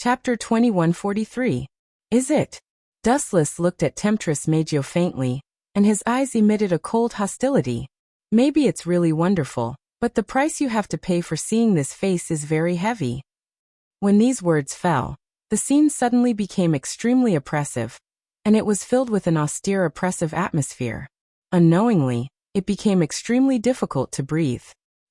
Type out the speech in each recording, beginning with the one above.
Chapter 2143. Is it? Dustless looked at Temptress Maggio faintly, and his eyes emitted a cold hostility. Maybe it's really wonderful, but the price you have to pay for seeing this face is very heavy. When these words fell, the scene suddenly became extremely oppressive, and it was filled with an austere oppressive atmosphere. Unknowingly, it became extremely difficult to breathe.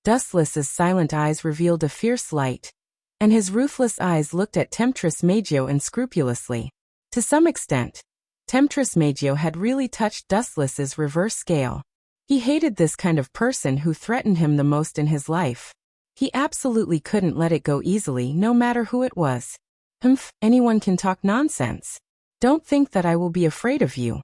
Dustless's silent eyes revealed a fierce light, and his ruthless eyes looked at Temptress Maggio unscrupulously. To some extent, Temptress Maggio had really touched Dustless's reverse scale. He hated this kind of person who threatened him the most in his life. He absolutely couldn't let it go easily, no matter who it was. Humph, anyone can talk nonsense. Don't think that I will be afraid of you.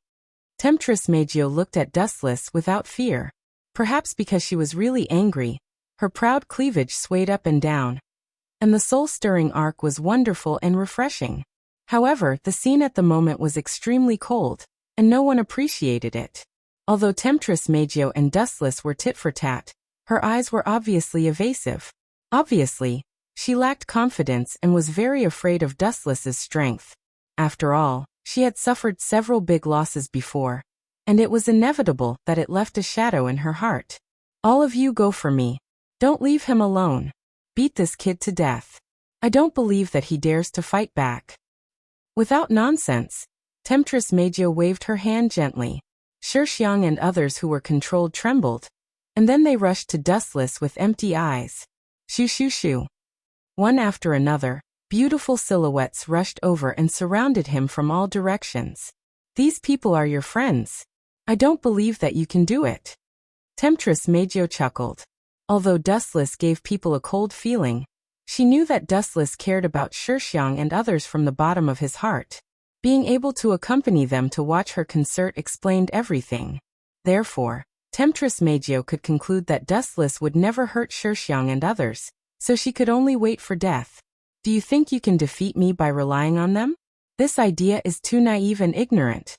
Temptress Maggio looked at Dustless without fear. Perhaps because she was really angry, her proud cleavage swayed up and down, and the soul-stirring arc was wonderful and refreshing. However, the scene at the moment was extremely cold, and no one appreciated it. Although Temptress Maggio and Dustless were tit for tat, her eyes were obviously evasive. Obviously, she lacked confidence and was very afraid of Dustless's strength. After all, she had suffered several big losses before, and it was inevitable that it left a shadow in her heart. All of you go for me. Don't leave him alone. Beat this kid to death. I don't believe that he dares to fight back. Without nonsense, Temptress Maggio waved her hand gently. Shixiang and others who were controlled trembled, and then they rushed to Dustless with empty eyes. Shoo shoo shoo. One after another, beautiful silhouettes rushed over and surrounded him from all directions. These people are your friends. I don't believe that you can do it. Temptress Maggio chuckled. Although Dustless gave people a cold feeling, she knew that Dustless cared about Shixiang and others from the bottom of his heart. Being able to accompany them to watch her concert explained everything. Therefore, Temptress Maggio could conclude that Dustless would never hurt Shixiang and others, so she could only wait for death. Do you think you can defeat me by relying on them? This idea is too naive and ignorant.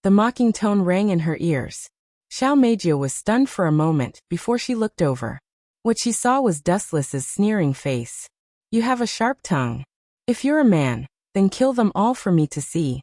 The mocking tone rang in her ears. Xiao Maggio was stunned for a moment before she looked over. What she saw was Dustless's sneering face. You have a sharp tongue. If you're a man, then kill them all for me to see.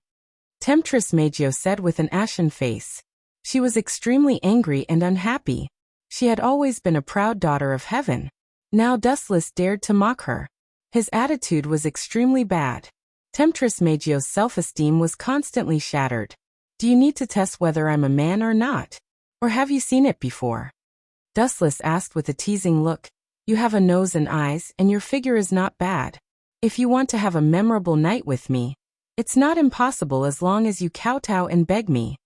Temptress Maggio said with an ashen face. She was extremely angry and unhappy. She had always been a proud daughter of heaven. Now Dustless dared to mock her. His attitude was extremely bad. Temptress Maggio's self-esteem was constantly shattered. Do you need to test whether I'm a man or not? Or have you seen it before? Dustless asked with a teasing look. You have a nose and eyes, and your figure is not bad. If you want to have a memorable night with me, it's not impossible as long as you kowtow and beg me.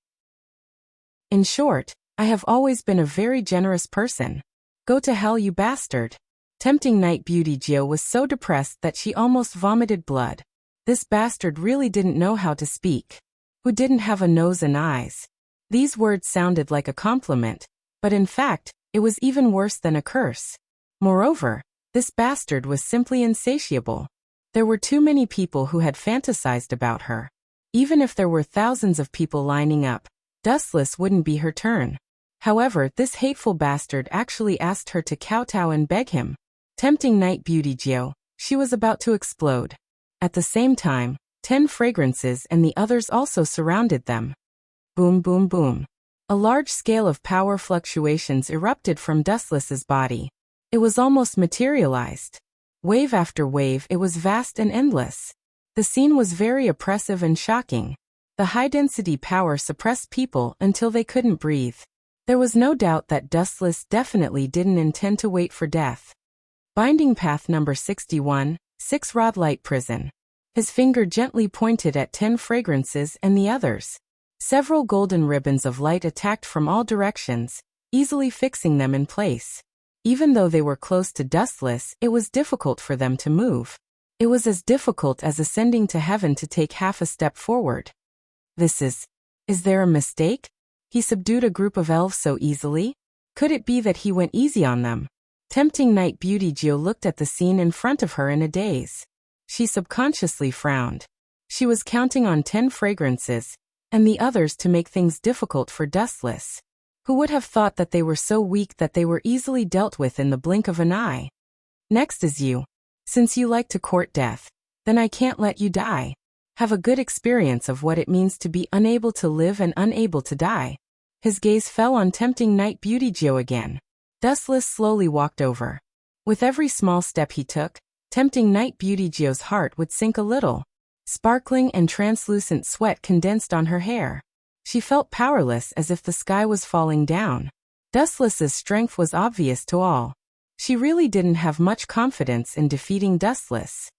In short, I have always been a very generous person. Go to hell, you bastard. Tempting Night Beauty Jiu was so depressed that she almost vomited blood. This bastard really didn't know how to speak. Who didn't have a nose and eyes? These words sounded like a compliment, but in fact, it was even worse than a curse. Moreover, this bastard was simply insatiable. There were too many people who had fantasized about her. Even if there were thousands of people lining up, Dustless wouldn't be her turn. However, this hateful bastard actually asked her to kowtow and beg him. Tempting Night Beauty Jiu, she was about to explode. At the same time, 10 fragrances and the others also surrounded them. Boom boom boom. A large scale of power fluctuations erupted from Dustless's body. It was almost materialized. Wave after wave, it was vast and endless. The scene was very oppressive and shocking. The high-density power suppressed people until they couldn't breathe. There was no doubt that Dustless definitely didn't intend to wait for death. Binding path number 61, 6-rod light prison. His finger gently pointed at 10 fragrances and the others. Several golden ribbons of light attacked from all directions, easily fixing them in place. Even though they were close to Dustless, it was difficult for them to move. It was as difficult as ascending to heaven to take half a step forward. Is there a mistake? He subdued a group of elves so easily? Could it be that he went easy on them? Tempting Night Beauty Jiu looked at the scene in front of her in a daze. She subconsciously frowned. She was counting on 10 fragrances, and the others to make things difficult for Dustless. Who would have thought that they were so weak that they were easily dealt with in the blink of an eye? Next is you. Since you like to court death, Then I can't let you die. Have a good experience of what it means to be unable to live and unable to die. His gaze fell on tempting Night Beauty Geo again. Dustless slowly walked over. With every small step he took, tempting Night Beauty Geo's heart would sink a little. Sparkling and translucent sweat condensed on her hair. She felt powerless, as if the sky was falling down. Dustless's strength was obvious to all. She really didn't have much confidence in defeating Dustless.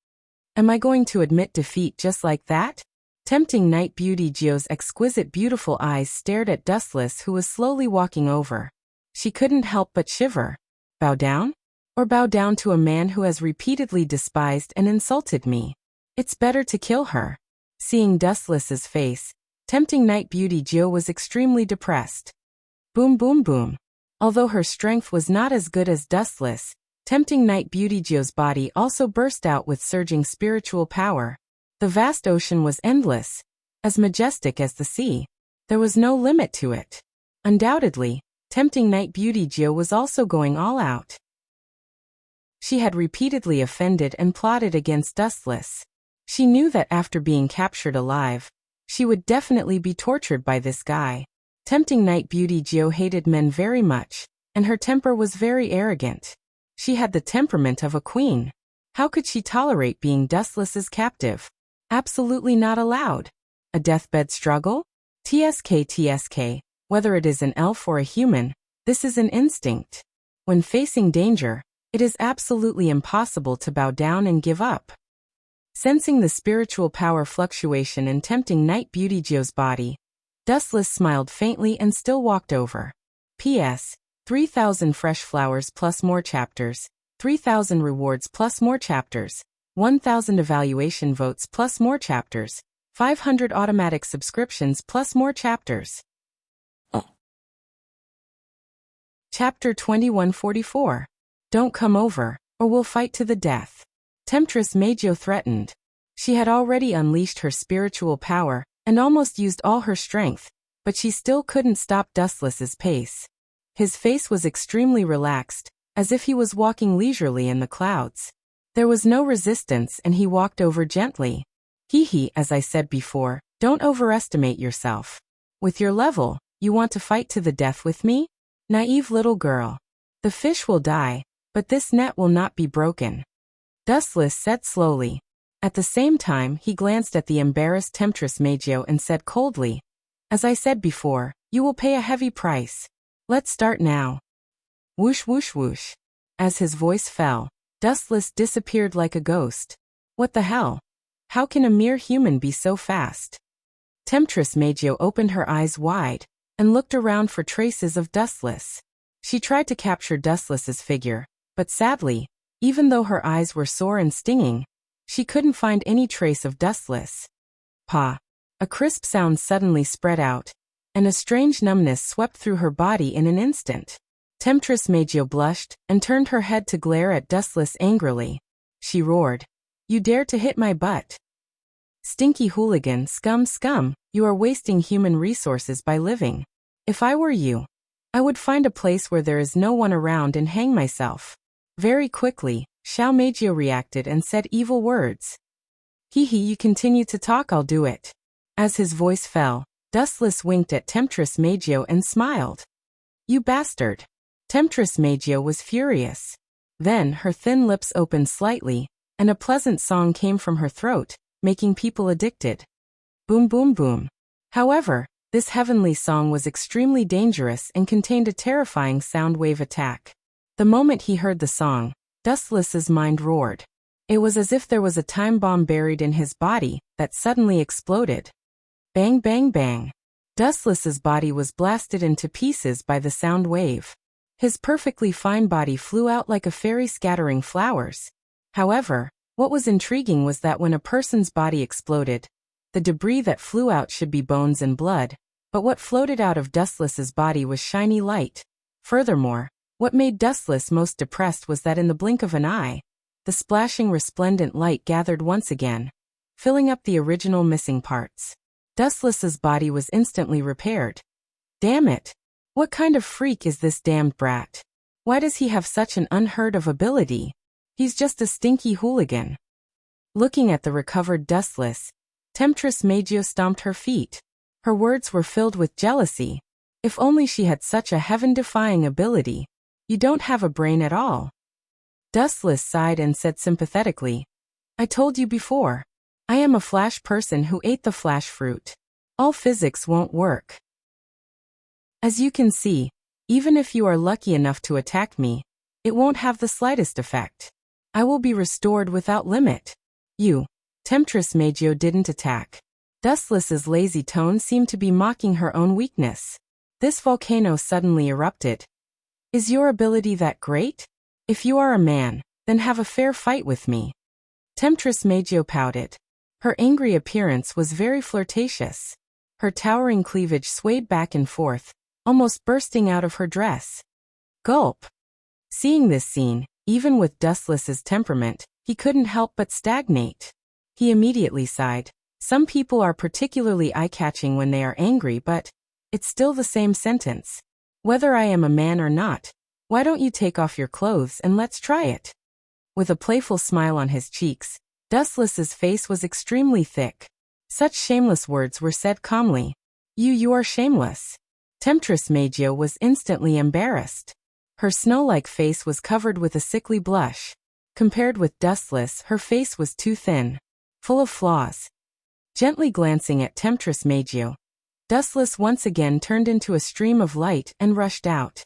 Am I going to admit defeat just like that? Tempting Night Beauty Geo's exquisite beautiful eyes stared at Dustless, who was slowly walking over. She couldn't help but shiver. Bow down? Or bow down to a man who has repeatedly despised and insulted me? It's better to kill her. Seeing Dustless's face, tempting Night Beauty Geo was extremely depressed. Boom boom boom. Although her strength was not as good as Dustless, tempting Night Beauty Geo's body also burst out with surging spiritual power. The vast ocean was endless, as majestic as the sea. There was no limit to it. Undoubtedly, tempting Night Beauty Geo was also going all out. She had repeatedly offended and plotted against Dustless. She knew that after being captured alive, she would definitely be tortured by this guy. Tempting Night Beauty Geo hated men very much, and her temper was very arrogant. She had the temperament of a queen. How could she tolerate being Dustless's captive? Absolutely not allowed. A deathbed struggle? TSK. Whether it is an elf or a human, this is an instinct. When facing danger, it is absolutely impossible to bow down and give up. Sensing the spiritual power fluctuation in tempting Night Beauty Geo's body, Dustless smiled faintly and still walked over. P.S. 3,000 fresh flowers plus more chapters, 3,000 rewards plus more chapters, 1,000 evaluation votes plus more chapters, 500 automatic subscriptions plus more chapters. Chapter 2144. Don't come over, or we'll fight to the death. Temptress Majo threatened. She had already unleashed her spiritual power and almost used all her strength, but she still couldn't stop Dustless's pace. His face was extremely relaxed, as if he was walking leisurely in the clouds. There was no resistance and he walked over gently. As I said before, don't overestimate yourself. With your level, you want to fight to the death with me? Naive little girl. The fish will die, but this net will not be broken. Dustless said slowly. At the same time, he glanced at the embarrassed Temptress Majo and said coldly, as I said before, you will pay a heavy price. Let's start now. Whoosh whoosh whoosh. As his voice fell, Dustless disappeared like a ghost. What the hell? How can a mere human be so fast? Temptress Majo opened her eyes wide and looked around for traces of Dustless. She tried to capture Dustless's figure, but sadly, even though her eyes were sore and stinging, she couldn't find any trace of Dustless. Pa! A crisp sound suddenly spread out, and a strange numbness swept through her body in an instant. Temptress Majo blushed and turned her head to glare at Dustless angrily. She roared, "You dare to hit my butt? Stinky hooligan, scum, you are wasting human resources by living. If I were you, I would find a place where there is no one around and hang myself." Very quickly, Xiao Meijio reacted and said evil words. You continue to talk, I'll do it. As his voice fell, Dustless winked at Temptress Majo and smiled. You bastard. Temptress Majo was furious. Then her thin lips opened slightly, and a pleasant song came from her throat, making people addicted. Boom boom boom. However, this heavenly song was extremely dangerous and contained a terrifying sound wave attack. The moment he heard the song, Dustless's mind roared. It was as if there was a time bomb buried in his body that suddenly exploded. Bang bang bang. Dustless's body was blasted into pieces by the sound wave. His perfectly fine body flew out like a fairy scattering flowers. However, what was intriguing was that when a person's body exploded, the debris that flew out should be bones and blood, but what floated out of Dustless's body was shiny light. Furthermore, what made Dustless most depressed was that in the blink of an eye, the splashing resplendent light gathered once again, filling up the original missing parts. Dustless's body was instantly repaired. Damn it! What kind of freak is this damned brat? Why does he have such an unheard of ability? He's just a stinky hooligan. Looking at the recovered Dustless, Temptress Magio stomped her feet. Her words were filled with jealousy. If only she had such a heaven-defying ability. You don't have a brain at all. Dustless sighed and said sympathetically, I told you before. I am a flash person who ate the flash fruit. All physics won't work. As you can see, even if you are lucky enough to attack me, it won't have the slightest effect. I will be restored without limit. You, Temptress Magio, didn't attack. Dustless's lazy tone seemed to be mocking her own weakness. This volcano suddenly erupted. Is your ability that great? If you are a man, then have a fair fight with me. Temptress Magio pouted. Her angry appearance was very flirtatious. Her towering cleavage swayed back and forth, almost bursting out of her dress. Gulp. Seeing this scene, even with Dustless's temperament, he couldn't help but stagnate. He immediately sighed. Some people are particularly eye-catching when they are angry, but it's still the same sentence. Whether I am a man or not, why don't you take off your clothes and let's try it? With a playful smile on his cheeks, Dustless's face was extremely thick. Such shameless words were said calmly. You are shameless. Temptress Magio was instantly embarrassed. Her snow-like face was covered with a sickly blush. Compared with Dustless, her face was too thin, full of flaws. Gently glancing at Temptress Magio, Dustless once again turned into a stream of light and rushed out.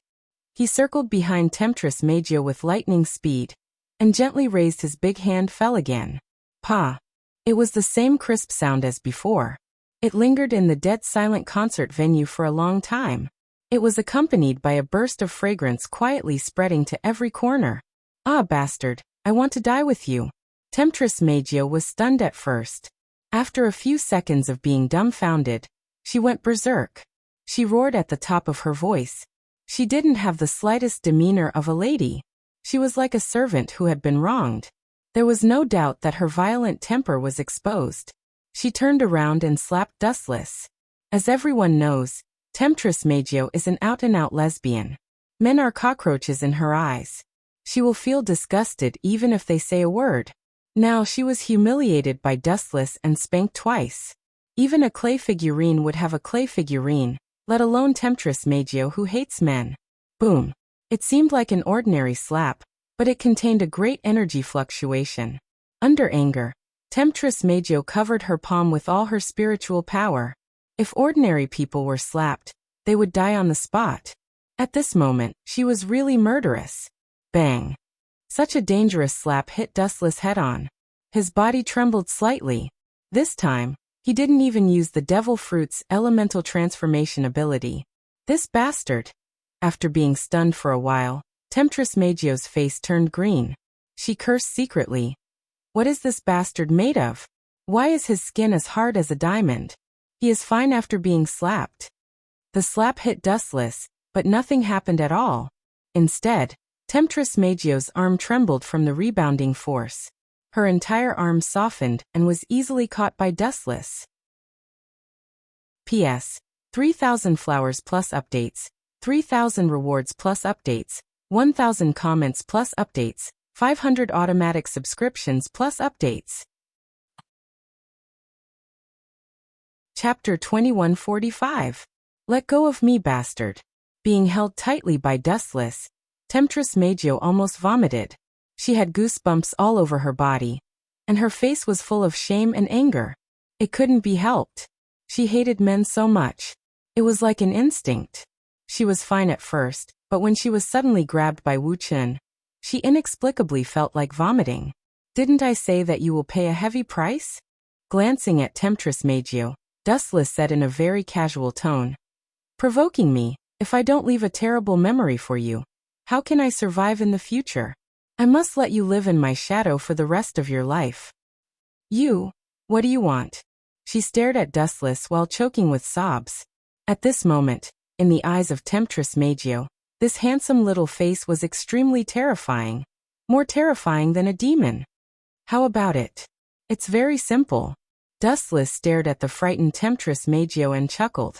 He circled behind Temptress Magio with lightning speed, and gently raised his big hand fell again. Pa! It was the same crisp sound as before. It lingered in the dead silent concert venue for a long time. It was accompanied by a burst of fragrance quietly spreading to every corner. Ah, bastard, I want to die with you. Temptress Magio was stunned at first. After a few seconds of being dumbfounded, she went berserk. She roared at the top of her voice. She didn't have the slightest demeanor of a lady. She was like a servant who had been wronged. There was no doubt that her violent temper was exposed. She turned around and slapped Dustless. As everyone knows, Temptress Magio is an out-and-out lesbian. Men are cockroaches in her eyes. She will feel disgusted even if they say a word. Now she was humiliated by Dustless and spanked twice. Even a clay figurine would have a clay figurine, let alone Temptress Magio who hates men. Boom. It seemed like an ordinary slap, but it contained a great energy fluctuation. Under anger, Temptress Magio covered her palm with all her spiritual power. If ordinary people were slapped, they would die on the spot. At this moment, she was really murderous. Bang. Such a dangerous slap hit Dustless head-on. His body trembled slightly. This time, he didn't even use the devil fruit's elemental transformation ability. This bastard. After being stunned for a while, Temptress Magio's face turned green. She cursed secretly. What is this bastard made of? Why is his skin as hard as a diamond? He is fine after being slapped. The slap hit Dustless, but nothing happened at all. Instead, Temptress Magio's arm trembled from the rebounding force. Her entire arm softened and was easily caught by Dustless. P.S. 3,000 flowers plus updates, 3,000 rewards plus updates, 1,000 comments plus updates, 500 automatic subscriptions plus updates. Chapter 2145. Let go of me, bastard. Being held tightly by Dustless, Temptress Magio almost vomited. She had goosebumps all over her body, and her face was full of shame and anger. It couldn't be helped. She hated men so much. It was like an instinct. She was fine at first, but when she was suddenly grabbed by Wuxia, she inexplicably felt like vomiting. Didn't I say that you will pay a heavy price? Glancing at Temptress Magio, Dustless said in a very casual tone. Provoking me, if I don't leave a terrible memory for you, how can I survive in the future? I must let you live in my shadow for the rest of your life. You? What do you want? She stared at Dustless while choking with sobs. At this moment, in the eyes of Temptress Magio, this handsome little face was extremely terrifying. More terrifying than a demon. How about it? It's very simple. Dustless stared at the frightened Temptress Magio and chuckled.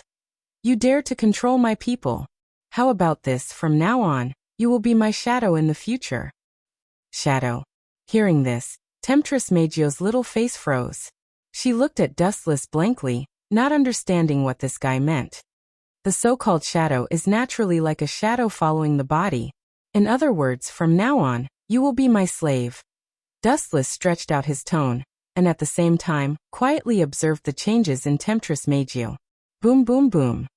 You dare to control my people. How about this? From now on, you will be my shadow in the future. Shadow. Hearing this, Temptress Magio's little face froze. She looked at Dustless blankly, not understanding what this guy meant. The so-called shadow is naturally like a shadow following the body. In other words, from now on, you will be my slave. Dustless stretched out his tone, and at the same time, quietly observed the changes in Temptress Magio. Boom boom boom.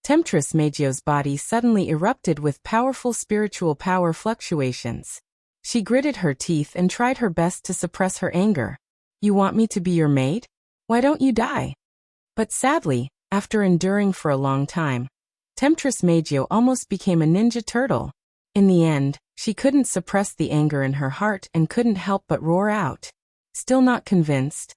Temptress Magio's body suddenly erupted with powerful spiritual power fluctuations. She gritted her teeth and tried her best to suppress her anger. You want me to be your maid? Why don't you die? But sadly, after enduring for a long time, Temptress Magio almost became a ninja turtle. In the end, she couldn't suppress the anger in her heart and couldn't help but roar out. Still not convinced?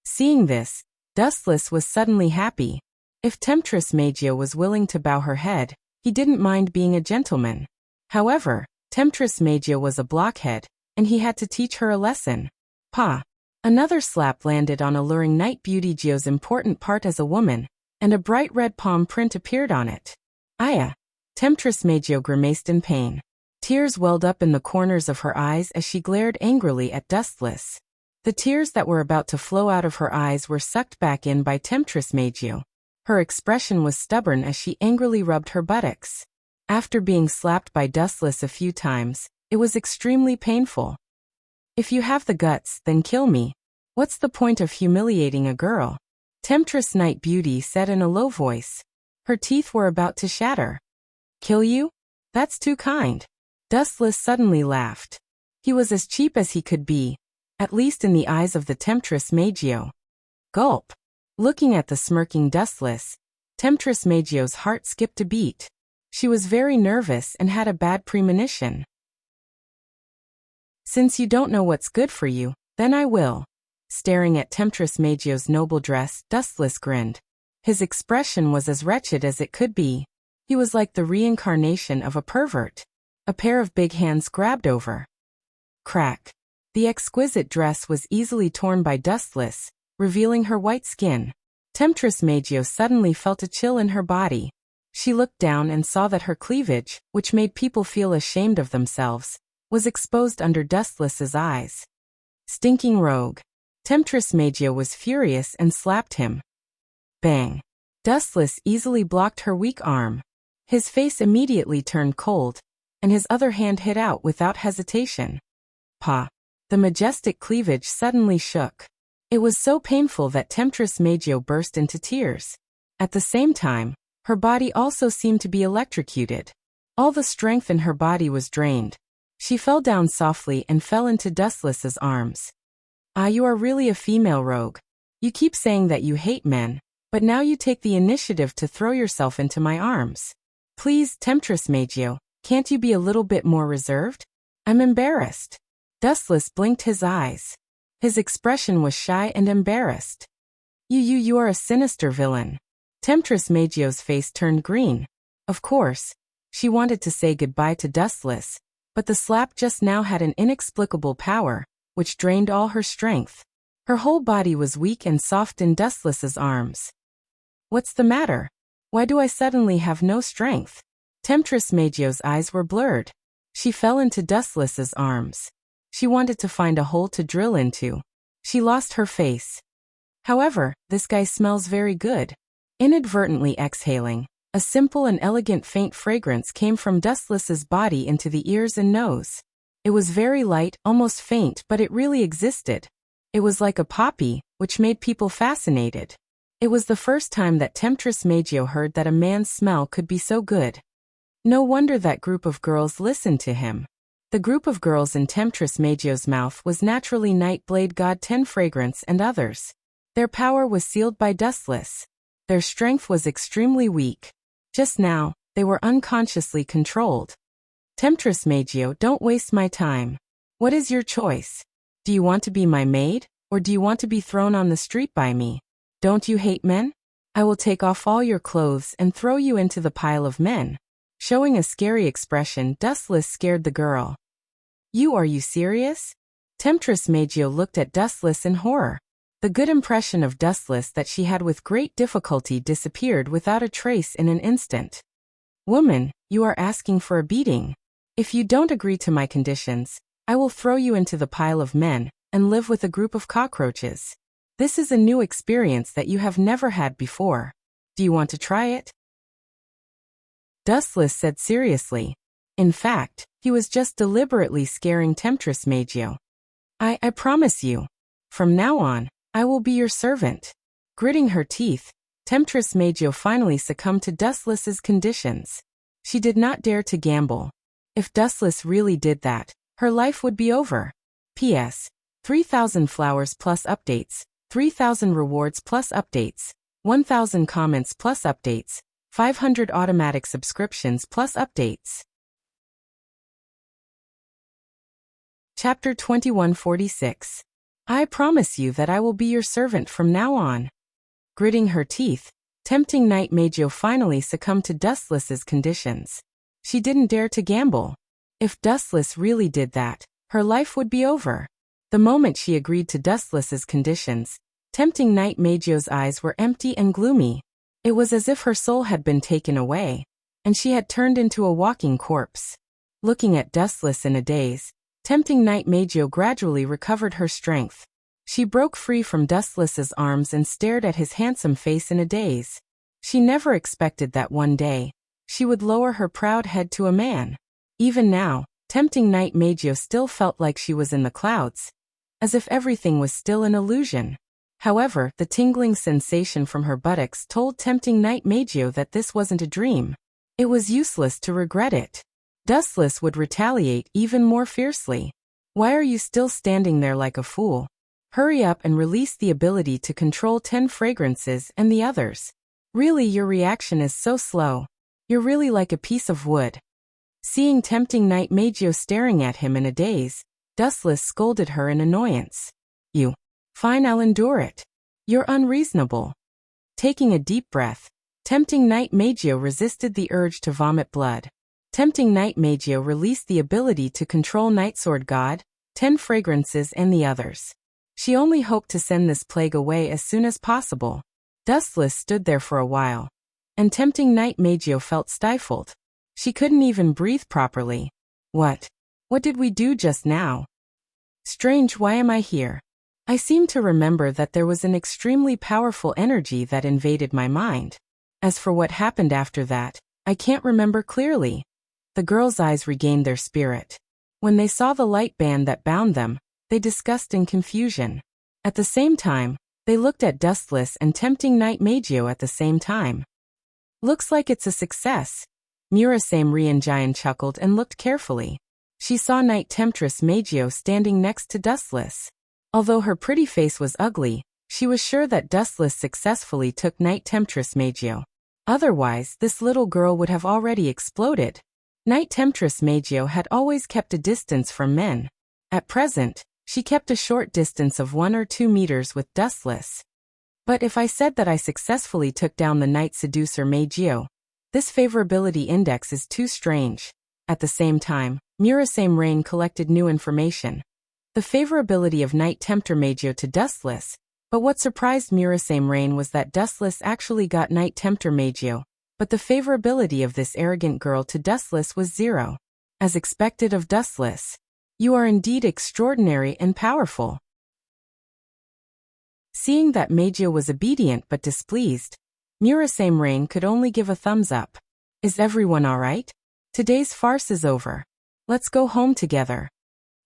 Seeing this, Dustless was suddenly happy. If Temptress Magio was willing to bow her head, he didn't mind being a gentleman. However, Temptress Magio was a blockhead, and he had to teach her a lesson. Pa! Another slap landed on alluring Night Beauty Gio's important part as a woman, and a bright red palm print appeared on it. Aya! Temptress Magio grimaced in pain. Tears welled up in the corners of her eyes as she glared angrily at Dustless. The tears that were about to flow out of her eyes were sucked back in by Temptress Magio. Her expression was stubborn as she angrily rubbed her buttocks. After being slapped by Dustless a few times, it was extremely painful. If you have the guts, then kill me. What's the point of humiliating a girl? Temptress Night Beauty said in a low voice. Her teeth were about to shatter. Kill you? That's too kind. Dustless suddenly laughed. He was as cheap as he could be, at least in the eyes of the Temptress Magio. Gulp. Looking at the smirking Dustless, Temptress Magio's heart skipped a beat. She was very nervous and had a bad premonition. Since you don't know what's good for you, then I will. Staring at Temptress Magio's noble dress, Dustless grinned. His expression was as wretched as it could be. He was like the reincarnation of a pervert. A pair of big hands grabbed over. Crack. The exquisite dress was easily torn by Dustless, revealing her white skin. Temptress Magio suddenly felt a chill in her body. She looked down and saw that her cleavage, which made people feel ashamed of themselves, was exposed under Dustless's eyes. Stinking rogue. Temptress Magio was furious and slapped him. Bang. Dustless easily blocked her weak arm. His face immediately turned cold, and his other hand hit out without hesitation. Pa. The majestic cleavage suddenly shook. It was so painful that Temptress Magio burst into tears. At the same time, her body also seemed to be electrocuted. All the strength in her body was drained. She fell down softly and fell into Dustless's arms. Ah, you are really a female rogue. You keep saying that you hate men, but now you take the initiative to throw yourself into my arms. Please, Temptress Magio, can't you be a little bit more reserved? I'm embarrassed. Dustless blinked his eyes. His expression was shy and embarrassed. You are a sinister villain. Temptress Magio's face turned green. Of course, she wanted to say goodbye to Dustless, but the slap just now had an inexplicable power, which drained all her strength. Her whole body was weak and soft in Dustless's arms. What's the matter? Why do I suddenly have no strength? Temptress Magio's eyes were blurred. She fell into Dustless's arms. She wanted to find a hole to drill into. She lost her face. However, this guy smells very good. Inadvertently exhaling, a simple and elegant faint fragrance came from Dustless's body into the ears and nose. It was very light, almost faint, but it really existed. It was like a poppy, which made people fascinated. It was the first time that Temptress Magio heard that a man's smell could be so good. No wonder that group of girls listened to him. The group of girls in Temptress Magio's mouth was naturally Nightblade God 10 Fragrance and others. Their power was sealed by Dustless. Their strength was extremely weak. Just now, they were unconsciously controlled. Temptress Magio, don't waste my time. What is your choice? Do you want to be my maid, or do you want to be thrown on the street by me? Don't you hate men? I will take off all your clothes and throw you into the pile of men. Showing a scary expression, Dustless scared the girl. Are you serious? Temptress Magio looked at Dustless in horror. The good impression of Dustless that she had with great difficulty disappeared without a trace in an instant. Woman, you are asking for a beating. If you don't agree to my conditions, I will throw you into the pile of men, and live with a group of cockroaches. This is a new experience that you have never had before. Do you want to try it? Dustless said seriously. In fact, he was just deliberately scaring Temptress Magio. I promise you. From now on, I will be your servant. Gritting her teeth, Temptress Magio finally succumbed to Dustless's conditions. She did not dare to gamble. If Dustless really did that, her life would be over. P.S. 3,000 flowers plus updates, 3,000 rewards plus updates, 1,000 comments plus updates, 500 automatic subscriptions plus updates. Chapter 2146. I promise you that I will be your servant from now on. Gritting her teeth, tempting Night Magio finally succumbed to Dustless's conditions. She didn't dare to gamble. If Dustless really did that, her life would be over. The moment she agreed to Dustless's conditions, tempting Night Magio's eyes were empty and gloomy. It was as if her soul had been taken away, and she had turned into a walking corpse. Looking at Dustless in a daze, tempting Night Magio gradually recovered her strength. She broke free from Dustless's arms and stared at his handsome face in a daze. She never expected that one day, she would lower her proud head to a man. Even now, tempting Night Magio still felt like she was in the clouds, as if everything was still an illusion. However, the tingling sensation from her buttocks told tempting Night Magio that this wasn't a dream. It was useless to regret it. Dustless would retaliate even more fiercely. Why are you still standing there like a fool? Hurry up and release the ability to control 10 fragrances and the others. Really, your reaction is so slow. You're really like a piece of wood. Seeing tempting Night Magio staring at him in a daze, Dustless scolded her in annoyance. You. Fine, I'll endure it. You're unreasonable. Taking a deep breath, tempting Night Magio resisted the urge to vomit blood. Tempting Night Magio released the ability to control Nightsword God, 10 fragrances and the others. She only hoped to send this plague away as soon as possible. Dustless stood there for a while, and tempting Night Magio felt stifled. She couldn't even breathe properly. What did we do just now? Strange, why am I here? I seem to remember that there was an extremely powerful energy that invaded my mind. As for what happened after that, I can't remember clearly. The girls' eyes regained their spirit. When they saw the light band that bound them, they discussed in confusion. At the same time, they looked at Dustless and tempting Night Magio at the same time. Looks like it's a success. Murasame Rianjian chuckled and looked carefully. She saw Night Temptress Magio standing next to Dustless. Although her pretty face was ugly, she was sure that Dustless successfully took Night Temptress Magio. Otherwise, this little girl would have already exploded. Night Temptress Magio had always kept a distance from men. At present, she kept a short distance of 1 or 2 meters with Dustless. But if I said that I successfully took down the Night Seducer Magio, this favorability index is too strange. At the same time, Murasame Rain collected new information. The favorability of Night Tempter Magio to Dustless, but what surprised Murasame Rain was that Dustless actually got Night Tempter Magio, but the favorability of this arrogant girl to Dustless was 0. As expected of Dustless. You are indeed extraordinary and powerful. Seeing that Magio was obedient but displeased, Murasame Rain could only give a thumbs up. Is everyone alright? Today's farce is over. Let's go home together.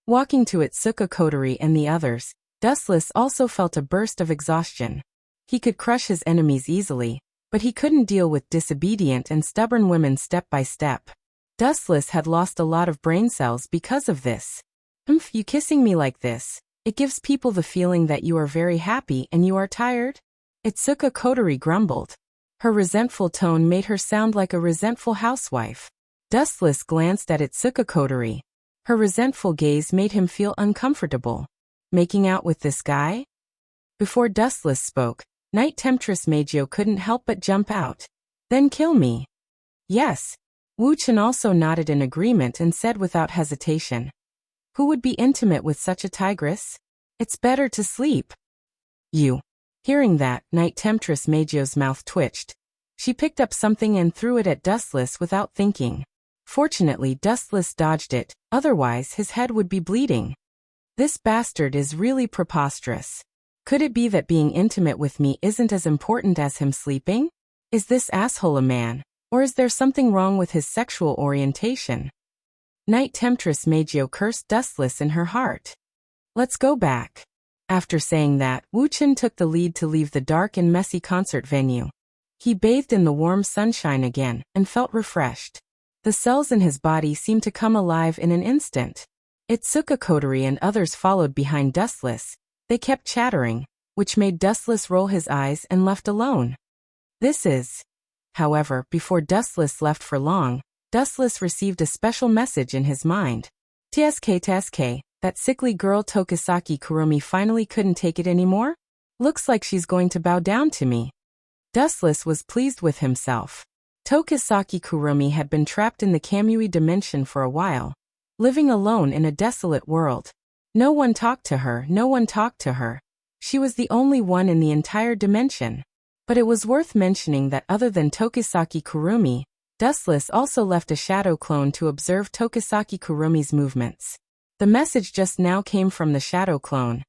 Walking to Itsuka Kotori and the others, Dustless also felt a burst of exhaustion. He could crush his enemies easily, but he couldn't deal with disobedient and stubborn women step by step. Dustless had lost a lot of brain cells because of this. You kissing me like this, it gives people the feeling that you are very happy and you are tired? Itsuka Kotori grumbled. Her resentful tone made her sound like a resentful housewife. Dustless glanced at Itsuka Kotori. Her resentful gaze made him feel uncomfortable. Making out with this guy? Before Dustless spoke, Night Temptress Magio couldn't help but jump out. Then kill me. Yes. Wuxia also nodded in agreement and said without hesitation. Who would be intimate with such a tigress? It's better to sleep. You. Hearing that, Night Temptress Magio's mouth twitched. She picked up something and threw it at Dustless without thinking. Fortunately, Dustless dodged it, otherwise his head would be bleeding. This bastard is really preposterous. Could it be that being intimate with me isn't as important as him sleeping? Is this asshole a man? Or is there something wrong with his sexual orientation? Night Temptress Meijio cursed dustless in her heart. Let's go back. After saying that, Wuchen took the lead to leave the dark and messy concert venue. He bathed in the warm sunshine again, and felt refreshed. The cells in his body seemed to come alive in an instant. Itsuka Kotori and others followed behind Dustless. They kept chattering, which made Dustless roll his eyes and left alone. This is... However, before Dustless left for long, Dustless received a special message in his mind. TSK, that sickly girl Tokisaki Kurumi finally couldn't take it anymore? Looks like she's going to bow down to me. Dustless was pleased with himself. Tokisaki Kurumi had been trapped in the Kamui dimension for a while, living alone in a desolate world. No one talked to her. She was the only one in the entire dimension. But it was worth mentioning that other than Tokisaki Kurumi, Dustless also left a shadow clone to observe Tokisaki Kurumi's movements. The message just now came from the shadow clone.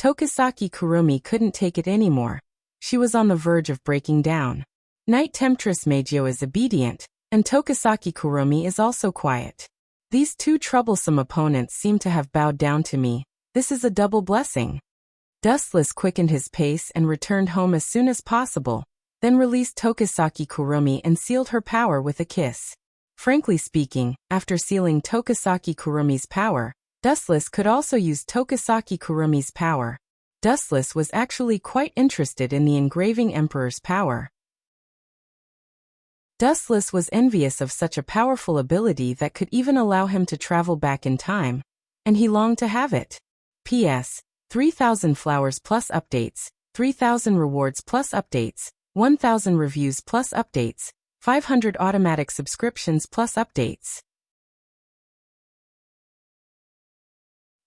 Tokisaki Kurumi couldn't take it anymore. She was on the verge of breaking down. Night Temptress Meijio is obedient, and Tokisaki Kurumi is also quiet. These two troublesome opponents seem to have bowed down to me. This is a double blessing. Dustless quickened his pace and returned home as soon as possible, then released Tokisaki Kurumi and sealed her power with a kiss. Frankly speaking, after sealing Tokisaki Kurumi's power, Dustless could also use Tokisaki Kurumi's power. Dustless was actually quite interested in the engraving emperor's power. Dustless was envious of such a powerful ability that could even allow him to travel back in time, and he longed to have it. P.S. 3,000 flowers plus updates, 3,000 rewards plus updates, 1,000 reviews plus updates, 500 automatic subscriptions plus updates.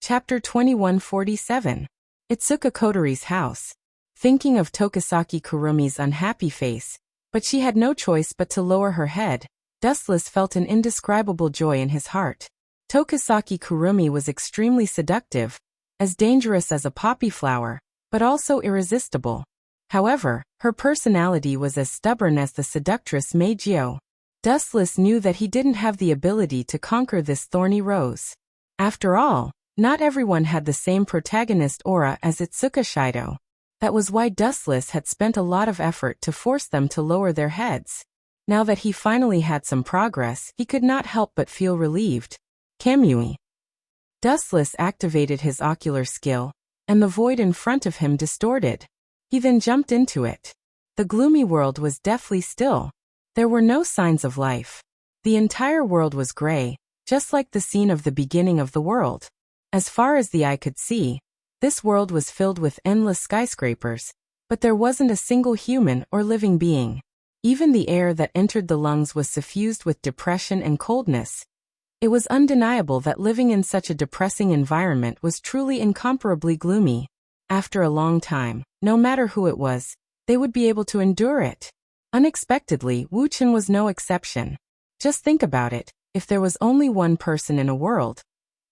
Chapter 2147. Itsuka Kotori's house. Thinking of Tokisaki Kurumi's unhappy face, but she had no choice but to lower her head, Dustless felt an indescribable joy in his heart. Tokisaki Kurumi was extremely seductive, as dangerous as a poppy flower, but also irresistible. However, her personality was as stubborn as the seductress Meijio. Dustless knew that he didn't have the ability to conquer this thorny rose. After all, not everyone had the same protagonist aura as Itsuka Shido. That was why Dustless had spent a lot of effort to force them to lower their heads. Now that he finally had some progress, he could not help but feel relieved. Kamui. Dustless activated his ocular skill, and the void in front of him distorted. He then jumped into it. The gloomy world was deathly still. There were no signs of life. The entire world was gray, just like the scene of the beginning of the world. As far as the eye could see, this world was filled with endless skyscrapers, but there wasn't a single human or living being. Even the air that entered the lungs was suffused with depression and coldness. It was undeniable that living in such a depressing environment was truly incomparably gloomy. After a long time, no matter who it was, they would be able to endure it. Unexpectedly, Wuchen was no exception. Just think about it, if there was only one person in a world,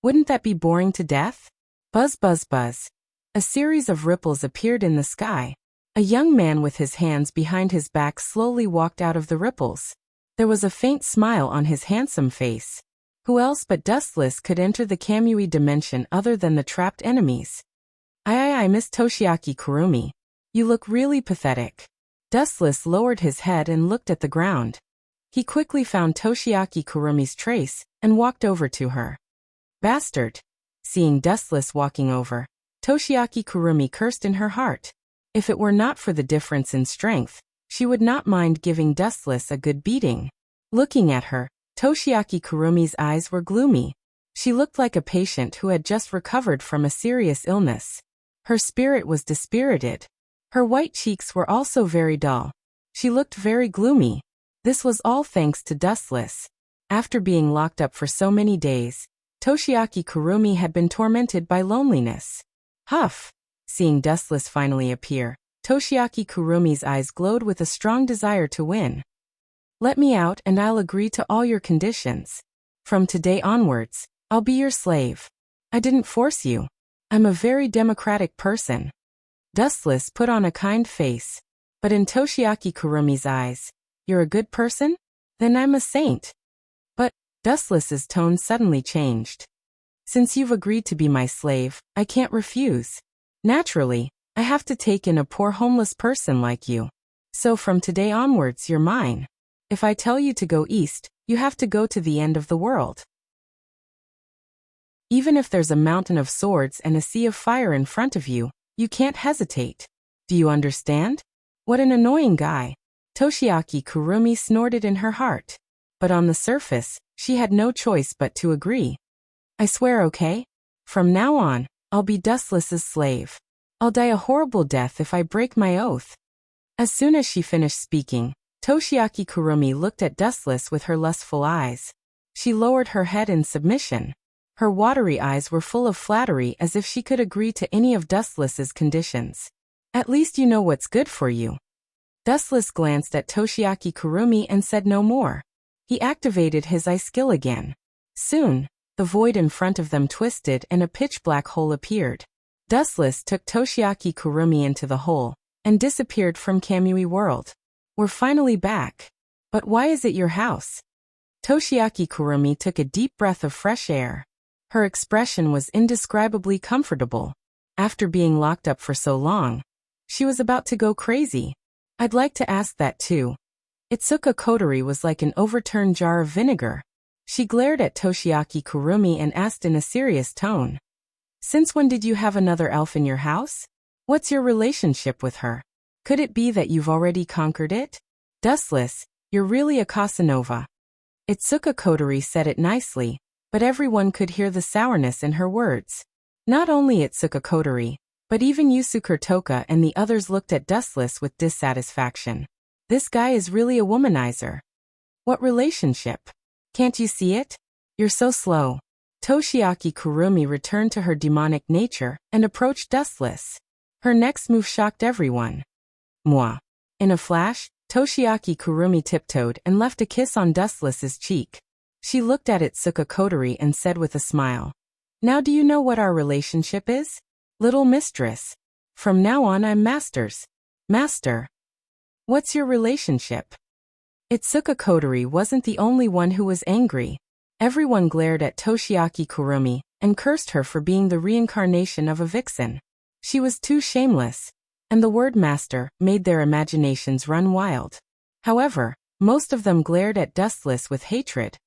wouldn't that be boring to death? Buzz buzz buzz. A series of ripples appeared in the sky. A young man with his hands behind his back slowly walked out of the ripples. There was a faint smile on his handsome face. Who else but Dustless could enter the Kamui dimension other than the trapped enemies? I Miss Toshiaki Kurumi. You look really pathetic. Dustless lowered his head and looked at the ground. He quickly found Toshiaki Kurumi's trace, and walked over to her. Bastard. Seeing Dustless walking over, Toshiaki Kurumi cursed in her heart. If it were not for the difference in strength, she would not mind giving Dustless a good beating. Looking at her, Toshiaki Kurumi's eyes were gloomy. She looked like a patient who had just recovered from a serious illness. Her spirit was dispirited. Her white cheeks were also very dull. She looked very gloomy. This was all thanks to Dustless. After being locked up for so many days, Toshiaki Kurumi had been tormented by loneliness. Huff! Seeing Dustless finally appear, Toshiaki Kurumi's eyes glowed with a strong desire to win. Let me out and I'll agree to all your conditions. From today onwards, I'll be your slave. I didn't force you. I'm a very democratic person. Dustless put on a kind face. But in Toshiaki Kurumi's eyes, you're a good person? Then I'm a saint. But, Dustless's tone suddenly changed. Since you've agreed to be my slave, I can't refuse. Naturally, I have to take in a poor homeless person like you. So from today onwards you're mine. If I tell you to go east, you have to go to the end of the world. Even if there's a mountain of swords and a sea of fire in front of you, you can't hesitate. Do you understand? What an annoying guy. Toshiaki Kurumi snorted in her heart. But on the surface, she had no choice but to agree. I swear, okay? From now on, I'll be Dustless's slave. I'll die a horrible death if I break my oath. As soon as she finished speaking, Toshiaki Kurumi looked at Dustless with her lustful eyes. She lowered her head in submission. Her watery eyes were full of flattery as if she could agree to any of Dustless's conditions. At least you know what's good for you. Dustless glanced at Toshiaki Kurumi and said no more. He activated his eye skill again. Soon, the void in front of them twisted and a pitch-black hole appeared. Dustless took Toshiaki Kurumi into the hole and disappeared from Kamui World. We're finally back. But why is it your house? Toshiaki Kurumi took a deep breath of fresh air. Her expression was indescribably comfortable. After being locked up for so long, she was about to go crazy. I'd like to ask that too. Itsuka Kotori was like an overturned jar of vinegar. She glared at Toshiaki Kurumi and asked in a serious tone. Since when did you have another elf in your house? What's your relationship with her? Could it be that you've already conquered it? Dustless, you're really a Casanova. Itsuka Kotori said it nicely, but everyone could hear the sourness in her words. Not only Itsuka Kotori, but even Yusuke Toka and the others looked at Dustless with dissatisfaction. This guy is really a womanizer. What relationship? Can't you see it? You're so slow. Toshiaki Kurumi returned to her demonic nature and approached Dustless. Her next move shocked everyone. Moi. In a flash, Toshiaki Kurumi tiptoed and left a kiss on Dustless's cheek. She looked at Itsuka Kotori and said with a smile, Now do you know what our relationship is? Little mistress. From now on I'm masters. Master. What's your relationship? Itsuka Kotori wasn't the only one who was angry. Everyone glared at Toshiaki Kurumi and cursed her for being the reincarnation of a vixen. She was too shameless, and the word master made their imaginations run wild. However, most of them glared at Dustless with hatred.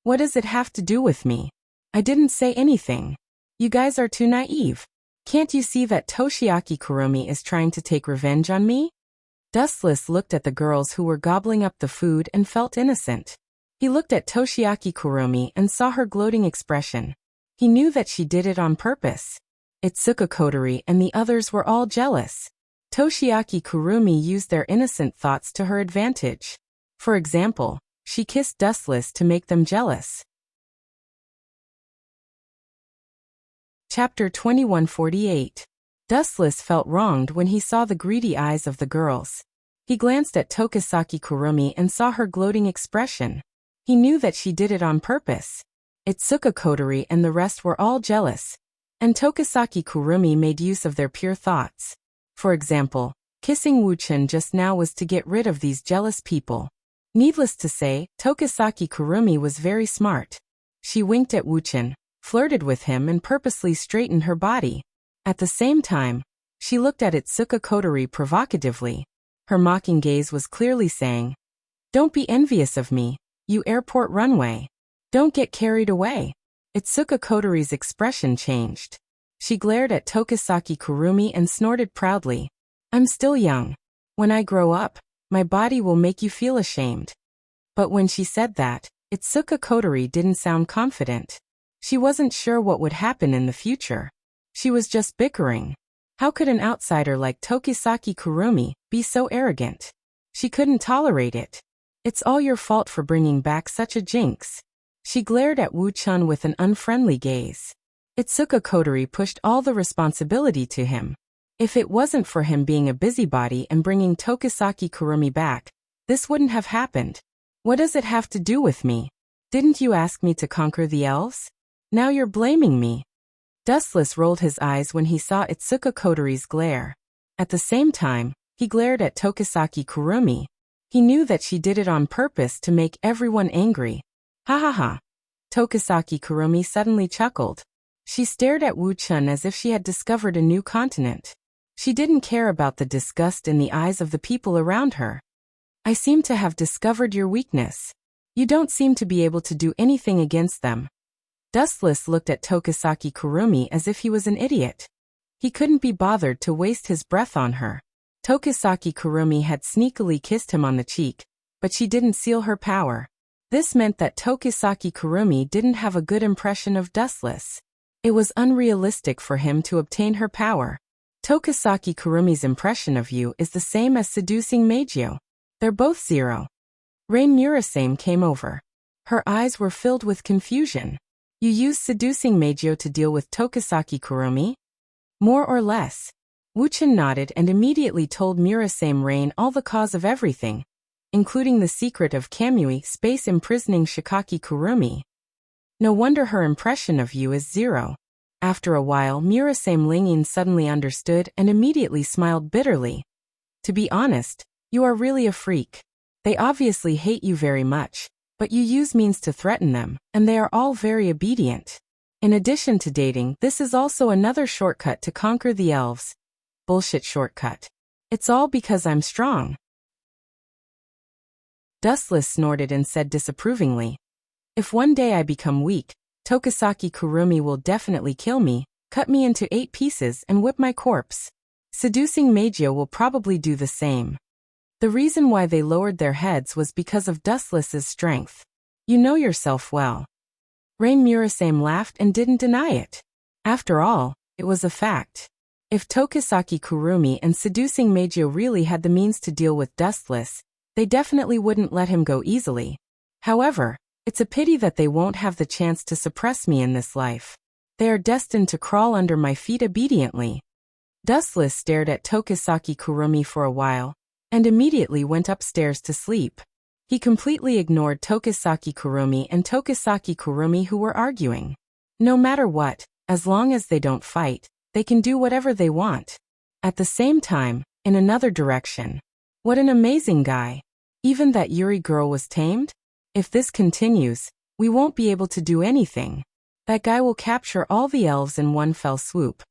What does it have to do with me? I didn't say anything. You guys are too naive. Can't you see that Toshiaki Kurumi is trying to take revenge on me? Dustless looked at the girls who were gobbling up the food and felt innocent. He looked at Toshiaki Kurumi and saw her gloating expression. He knew that she did it on purpose. Itsuka Kotori and the others were all jealous. Toshiaki Kurumi used their innocent thoughts to her advantage. For example, she kissed Dustless to make them jealous. Chapter 2148. Dustless felt wronged when he saw the greedy eyes of the girls. He glanced at Tokisaki Kurumi and saw her gloating expression. He knew that she did it on purpose. Itsuka Kotori and the rest were all jealous. And Tokisaki Kurumi made use of their pure thoughts. For example, kissing Wuchen just now was to get rid of these jealous people. Needless to say, Tokisaki Kurumi was very smart. She winked at Wuchen, flirted with him and purposely straightened her body. At the same time, she looked at Itsuka Kotori provocatively. Her mocking gaze was clearly saying, Don't be envious of me, you airport runway. Don't get carried away. Itsuka Kotori's expression changed. She glared at Tokisaki Kurumi and snorted proudly. I'm still young. When I grow up, my body will make you feel ashamed. But when she said that, Itsuka Kotori didn't sound confident. She wasn't sure what would happen in the future. She was just bickering. How could an outsider like Tokisaki Kurumi be so arrogant? She couldn't tolerate it. It's all your fault for bringing back such a jinx. She glared at Wu-chun with an unfriendly gaze. Itsuka Kotori pushed all the responsibility to him. If it wasn't for him being a busybody and bringing Tokisaki Kurumi back, this wouldn't have happened. What does it have to do with me? Didn't you ask me to conquer the elves? Now you're blaming me. Dustless rolled his eyes when he saw Itsuka Kotori's glare. At the same time, he glared at Tokisaki Kurumi. He knew that she did it on purpose to make everyone angry. Ha ha ha. Tokisaki Kurumi suddenly chuckled. She stared at Wuxia as if she had discovered a new continent. She didn't care about the disgust in the eyes of the people around her. I seem to have discovered your weakness. You don't seem to be able to do anything against them. Dustless looked at Tokisaki Kurumi as if he was an idiot. He couldn't be bothered to waste his breath on her. Tokisaki Kurumi had sneakily kissed him on the cheek, but she didn't seal her power. This meant that Tokisaki Kurumi didn't have a good impression of Dustless. It was unrealistic for him to obtain her power. Tokisaki Kurumi's impression of you is the same as seducing Meijio. They're both 0. Rain Murasame came over. Her eyes were filled with confusion. You used seducing Meijio to deal with Tokisaki Kurumi? More or less. Wuxia nodded and immediately told Murasame Rain all the cause of everything, including the secret of Kamui space imprisoning Shikaki Kurumi. No wonder her impression of you is 0. After a while, Murasame Lingin suddenly understood and immediately smiled bitterly. To be honest, you are really a freak. They obviously hate you very much, but you use means to threaten them, and they are all very obedient. In addition to dating, this is also another shortcut to conquer the elves. Bullshit shortcut. It's all because I'm strong. Dustless snorted and said disapprovingly. If one day I become weak, Tokisaki Kurumi will definitely kill me, cut me into 8 pieces and whip my corpse. Seducing Meijio will probably do the same. The reason why they lowered their heads was because of Dustless's strength. You know yourself well. Rain Murasame laughed and didn't deny it. After all, it was a fact. If Tokisaki Kurumi and seducing Meijio really had the means to deal with Dustless, they definitely wouldn't let him go easily. However, it's a pity that they won't have the chance to suppress me in this life. They are destined to crawl under my feet obediently. Dustless stared at Tokisaki Kurumi for a while, and immediately went upstairs to sleep. He completely ignored Tokisaki Kurumi and Tokisaki Kurumi who were arguing. No matter what, as long as they don't fight, they can do whatever they want. At the same time, in another direction. What an amazing guy. Even that Yuri girl was tamed? If this continues, we won't be able to do anything. That guy will capture all the elves in one fell swoop.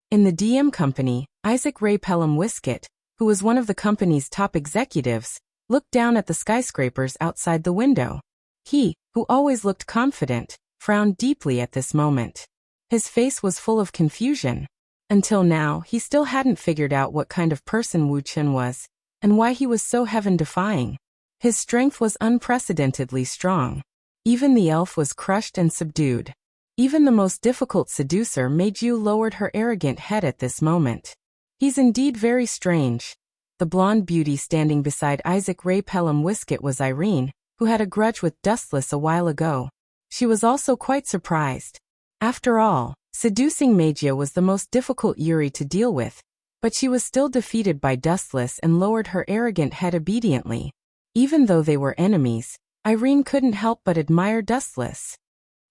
In the DM company, Isaac Ray Pelham Wiskett, who was one of the company's top executives, looked down at the skyscrapers outside the window. He, who always looked confident, frowned deeply at this moment. His face was full of confusion. Until now, he still hadn't figured out what kind of person Wu Chen was, and why he was so heaven-defying. His strength was unprecedentedly strong. Even the elf was crushed and subdued. Even the most difficult seducer Meiju lowered her arrogant head at this moment. He's indeed very strange. The blonde beauty standing beside Isaac Ray Pelham Wiskett was Irene, who had a grudge with Dustless a while ago. She was also quite surprised. After all, seducing Meijio was the most difficult Yuri to deal with, but she was still defeated by Dustless and lowered her arrogant head obediently. Even though they were enemies, Irene couldn't help but admire Dustless.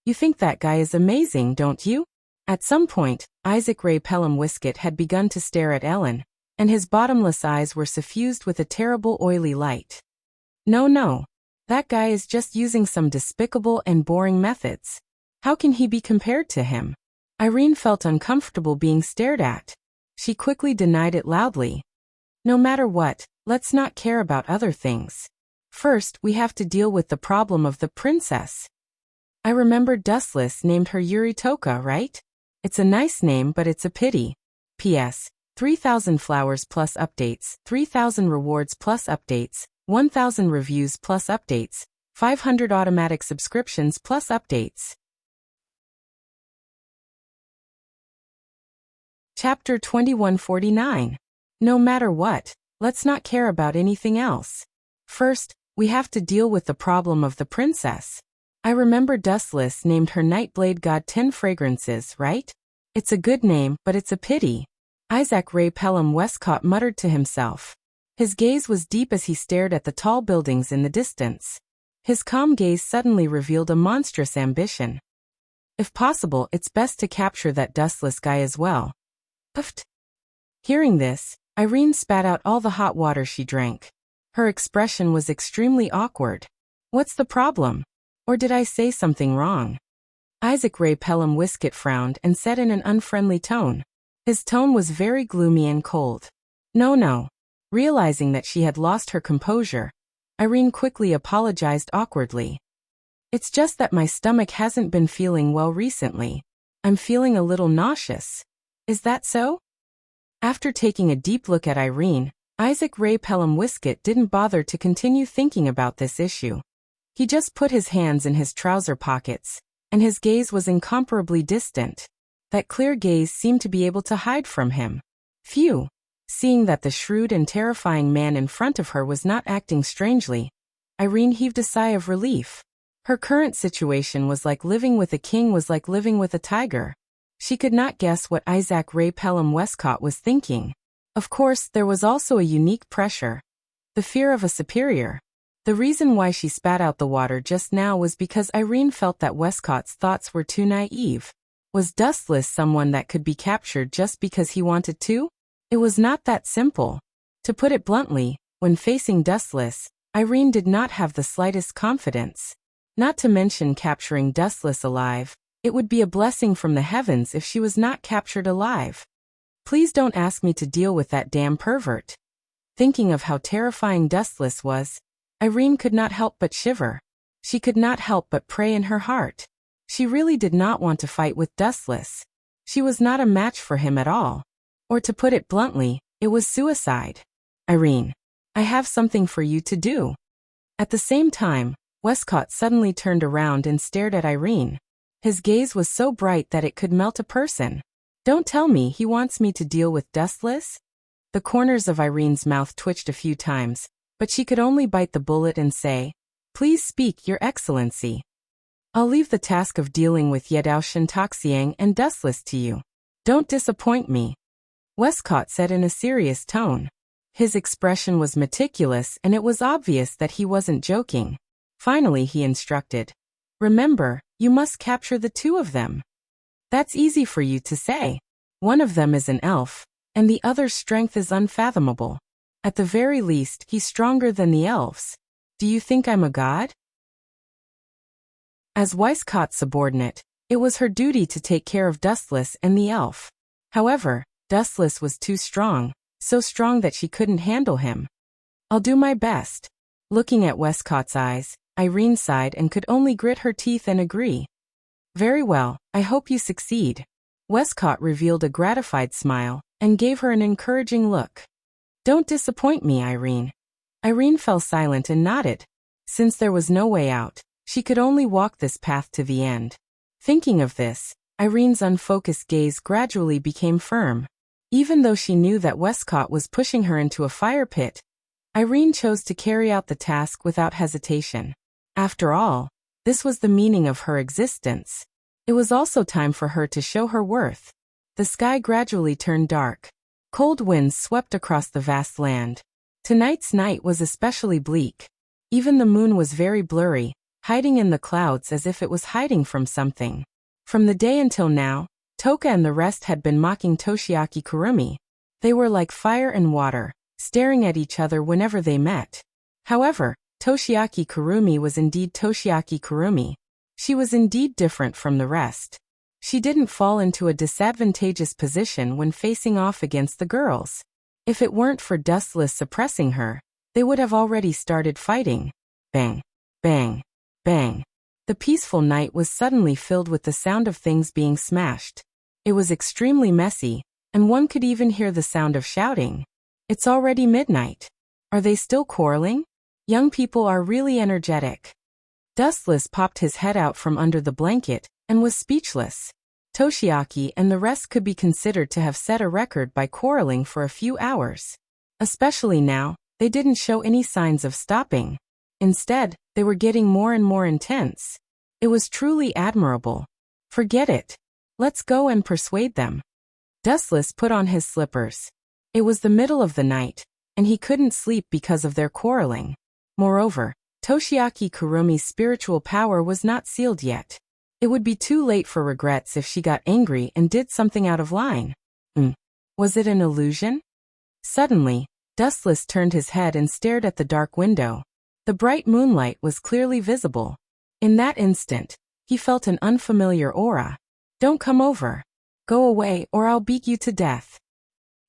You think that guy is amazing, don't you? At some point, Isaac Ray Pelham Wiskett had begun to stare at Ellen, and his bottomless eyes were suffused with a terrible oily light. No, that guy is just using some despicable and boring methods. How can he be compared to him? Irene felt uncomfortable being stared at. She quickly denied it loudly. No matter what, let's not care about other things. First, we have to deal with the problem of the princess. I remember Dustless named her Yuri Toka, right? It's a nice name, but it's a pity. P.S. 3,000 flowers plus updates, 3,000 rewards plus updates, 1,000 reviews plus updates, 500 automatic subscriptions plus updates. Chapter 2149. No matter what, let's not care about anything else. First, we have to deal with the problem of the princess. I remember Dustless named her Nightblade God 10 Fragrances, right? It's a good name, but it's a pity. Isaac Ray Pelham Westcott muttered to himself. His gaze was deep as he stared at the tall buildings in the distance. His calm gaze suddenly revealed a monstrous ambition. If possible, it's best to capture that dustless guy as well. Puffed. Hearing this, Irene spat out all the hot water she drank. Her expression was extremely awkward. What's the problem? Or did I say something wrong? Isaac Ray Pelham Wiskett frowned and said in an unfriendly tone. His tone was very gloomy and cold. No. Realizing that she had lost her composure, Irene quickly apologized awkwardly. It's just that my stomach hasn't been feeling well recently. I'm feeling a little nauseous. Is that so? After taking a deep look at Irene, Isaac Ray Pelham Wiskett didn't bother to continue thinking about this issue. He just put his hands in his trouser pockets, and his gaze was incomparably distant. That clear gaze seemed to be able to hide from him. Phew! Seeing that the shrewd and terrifying man in front of her was not acting strangely, Irene heaved a sigh of relief. Her current situation was like living with a king was like living with a tiger. She could not guess what Isaac Ray Pelham Westcott was thinking. Of course, there was also a unique pressure. The fear of a superior. The reason why she spat out the water just now was because Irene felt that Westcott's thoughts were too naive. Was Dustless someone that could be captured just because he wanted to? It was not that simple. To put it bluntly, when facing Dustless, Irene did not have the slightest confidence. Not to mention capturing Dustless alive, it would be a blessing from the heavens if she was not captured alive. Please don't ask me to deal with that damn pervert. Thinking of how terrifying Dustless was, Irene could not help but shiver. She could not help but pray in her heart. She really did not want to fight with Dustless. She was not a match for him at all. Or to put it bluntly, it was suicide. Irene, I have something for you to do. At the same time, Westcott suddenly turned around and stared at Irene. His gaze was so bright that it could melt a person. Don't tell me he wants me to deal with Dustless? The corners of Irene's mouth twitched a few times, but she could only bite the bullet and say, Please speak, Your Excellency. I'll leave the task of dealing with Yedao Shintaxiang and Dustless to you. Don't disappoint me. Westcott said in a serious tone. His expression was meticulous and it was obvious that he wasn't joking. Finally he instructed. Remember, you must capture the two of them. That's easy for you to say. One of them is an elf, and the other's strength is unfathomable. At the very least, he's stronger than the elves. Do you think I'm a god? As Westcott's subordinate, it was her duty to take care of Dustless and the elf. However, Dustless was too strong, so strong that she couldn't handle him. I'll do my best. Looking at Westcott's eyes, Irene sighed and could only grit her teeth and agree. Very well, I hope you succeed. Westcott revealed a gratified smile and gave her an encouraging look. Don't disappoint me, Irene. Irene fell silent and nodded. Since there was no way out, she could only walk this path to the end. Thinking of this, Irene's unfocused gaze gradually became firm. Even though she knew that Westcott was pushing her into a fire pit, Irene chose to carry out the task without hesitation. After all, this was the meaning of her existence. It was also time for her to show her worth. The sky gradually turned dark. Cold winds swept across the vast land. Tonight's night was especially bleak. Even the moon was very blurry, hiding in the clouds as if it was hiding from something. From the day until now, Toka and the rest had been mocking Toshiaki Kurumi. They were like fire and water, staring at each other whenever they met. However, Toshiaki Kurumi was indeed Toshiaki Kurumi. She was indeed different from the rest. She didn't fall into a disadvantageous position when facing off against the girls. If it weren't for Dustless suppressing her, they would have already started fighting. Bang, bang, bang. The peaceful night was suddenly filled with the sound of things being smashed. It was extremely messy, and one could even hear the sound of shouting. It's already midnight. Are they still quarreling? Young people are really energetic. Dustless popped his head out from under the blanket and was speechless. Toshiaki and the rest could be considered to have set a record by quarreling for a few hours. Especially now, they didn't show any signs of stopping. Instead, they were getting more and more intense. It was truly admirable. Forget it. Let's go and persuade them. Dustless put on his slippers. It was the middle of the night, and he couldn't sleep because of their quarreling. Moreover, Toshiaki Kurumi's spiritual power was not sealed yet. It would be too late for regrets if she got angry and did something out of line. Was it an illusion? Suddenly, Dustless turned his head and stared at the dark window. The bright moonlight was clearly visible. In that instant, he felt an unfamiliar aura. Don't come over. Go away or I'll beat you to death.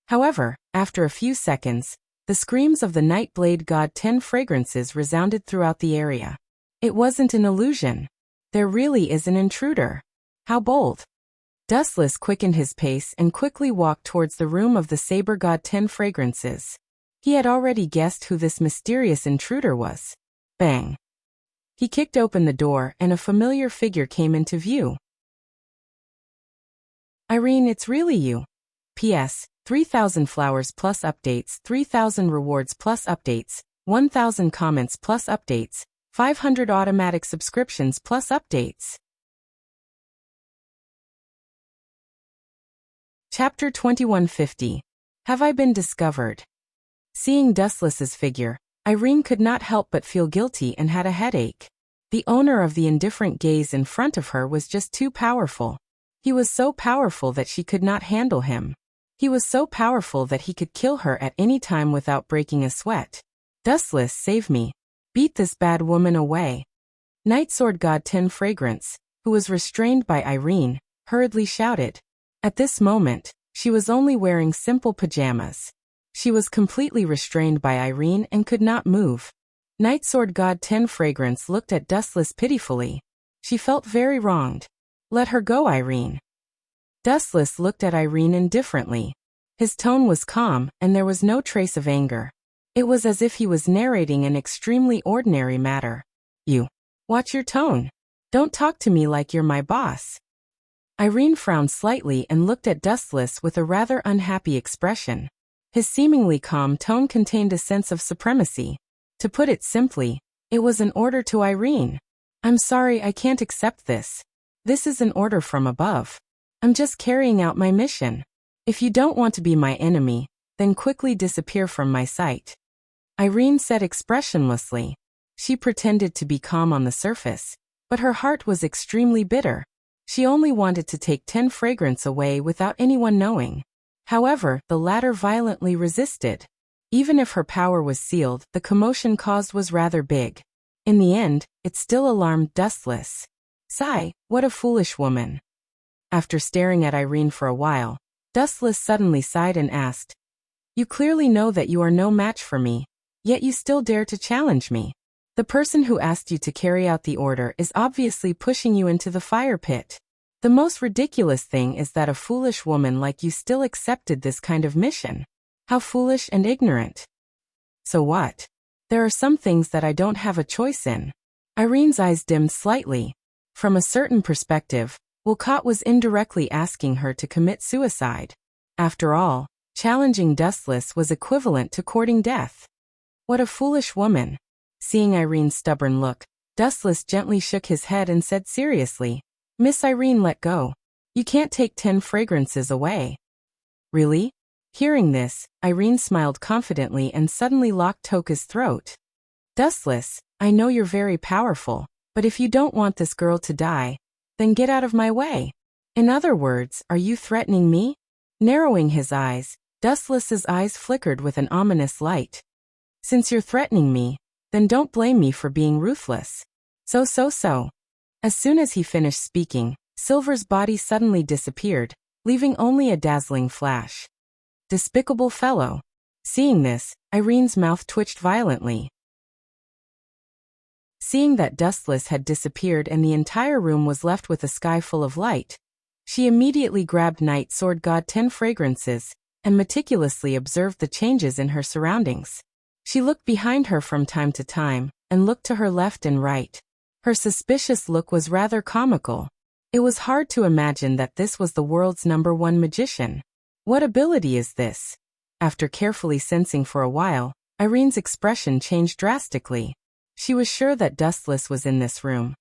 However, after a few seconds, the screams of the Night Blade God 10 fragrances resounded throughout the area. It wasn't an illusion. There really is an intruder. How bold. Dustless quickened his pace and quickly walked towards the room of the Saber God 10 fragrances. He had already guessed who this mysterious intruder was. Bang. He kicked open the door and a familiar figure came into view. Irene, it's really you. P.S. 3,000 flowers plus updates, 3,000 rewards plus updates, 1,000 comments plus updates, 500 automatic subscriptions plus updates. Chapter 2150. Have I been discovered? Seeing Dustless's figure, Irene could not help but feel guilty and had a headache. The owner of the indifferent gaze in front of her was just too powerful. He was so powerful that she could not handle him. He was so powerful that he could kill her at any time without breaking a sweat. Dustless, save me. Beat this bad woman away. Night Sword God 10 Fragrance, who was restrained by Irene, hurriedly shouted. At this moment, she was only wearing simple pajamas. She was completely restrained by Irene and could not move. Night Sword God 10 Fragrance looked at Dustless pitifully. She felt very wronged. Let her go, Irene. Dustless looked at Irene indifferently. His tone was calm and there was no trace of anger. It was as if he was narrating an extremely ordinary matter. You. Watch your tone. Don't talk to me like you're my boss. Irene frowned slightly and looked at Dustless with a rather unhappy expression. His seemingly calm tone contained a sense of supremacy. To put it simply, it was an order to Irene. I'm sorry, I can't accept this. This is an order from above. I'm just carrying out my mission. If you don't want to be my enemy, then quickly disappear from my sight. Irene said expressionlessly. She pretended to be calm on the surface, but her heart was extremely bitter. She only wanted to take 10 fragrance away without anyone knowing. However, the latter violently resisted. Even if her power was sealed, the commotion caused was rather big. In the end, it still alarmed Dustless. Sigh, what a foolish woman. After staring at Irene for a while, Dustless suddenly sighed and asked, You clearly know that you are no match for me, yet you still dare to challenge me. The person who asked you to carry out the order is obviously pushing you into the fire pit. The most ridiculous thing is that a foolish woman like you still accepted this kind of mission. How foolish and ignorant. So what? There are some things that I don't have a choice in. Irene's eyes dimmed slightly. From a certain perspective, Wuxia was indirectly asking her to commit suicide. After all, challenging Dustless was equivalent to courting death. What a foolish woman. Seeing Irene's stubborn look, Dustless gently shook his head and said seriously, Miss Irene, let go. You can't take 10 fragrances away. Really? Hearing this, Irene smiled confidently and suddenly locked Toka's throat. Dustless, I know you're very powerful, but if you don't want this girl to die, then get out of my way. In other words, are you threatening me? Narrowing his eyes, Dustless's eyes flickered with an ominous light. Since you're threatening me, then don't blame me for being ruthless. So. As soon as he finished speaking, Silver's body suddenly disappeared, leaving only a dazzling flash. Despicable fellow. Seeing this, Irene's mouth twitched violently. Seeing that Dustless had disappeared and the entire room was left with a sky full of light, she immediately grabbed Night Sword God 10 fragrances and meticulously observed the changes in her surroundings. She looked behind her from time to time and looked to her left and right. Her suspicious look was rather comical. It was hard to imagine that this was the world's #1 magician. What ability is this? After carefully sensing for a while, Irene's expression changed drastically. She was sure that Dustless was in this room.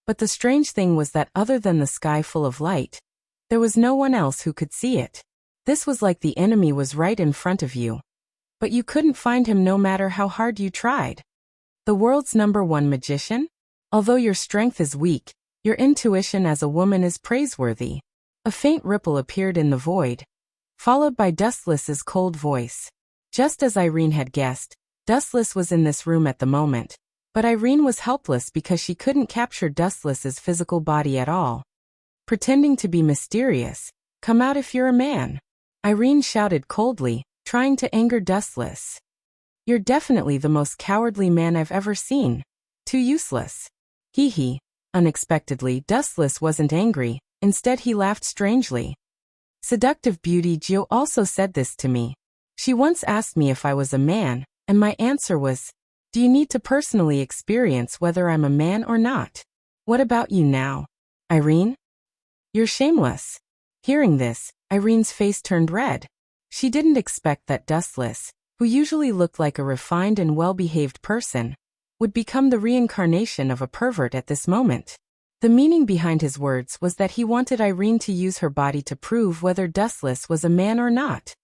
But the strange thing was that other than the sky full of light, there was no one else who could see it. This was like the enemy was right in front of you. But you couldn't find him no matter how hard you tried. The world's #1 magician? Although your strength is weak, Your intuition as a woman is praiseworthy. A faint ripple appeared in the void, followed by Dustless's cold voice. Just as Irene had guessed, Dustless was in this room at the moment, but Irene was helpless because she couldn't capture Dustless's physical body at all. Pretending to be mysterious, "Come out if you're a man," Irene shouted coldly, trying to anger Dustless. "You're definitely the most cowardly man I've ever seen. Too useless." Hee hee. Unexpectedly, Dustless wasn't angry, instead he laughed strangely. Seductive beauty Gio also said this to me. She once asked me if I was a man, and my answer was, "Do you need to personally experience whether I'm a man or not? What about you now, Irene? You're shameless." Hearing this, Irene's face turned red. She didn't expect that Dustless, who usually looked like a refined and well-behaved person, would become the reincarnation of a pervert at this moment. The meaning behind his words was that he wanted Irene to use her body to prove whether Dustless was a man or not.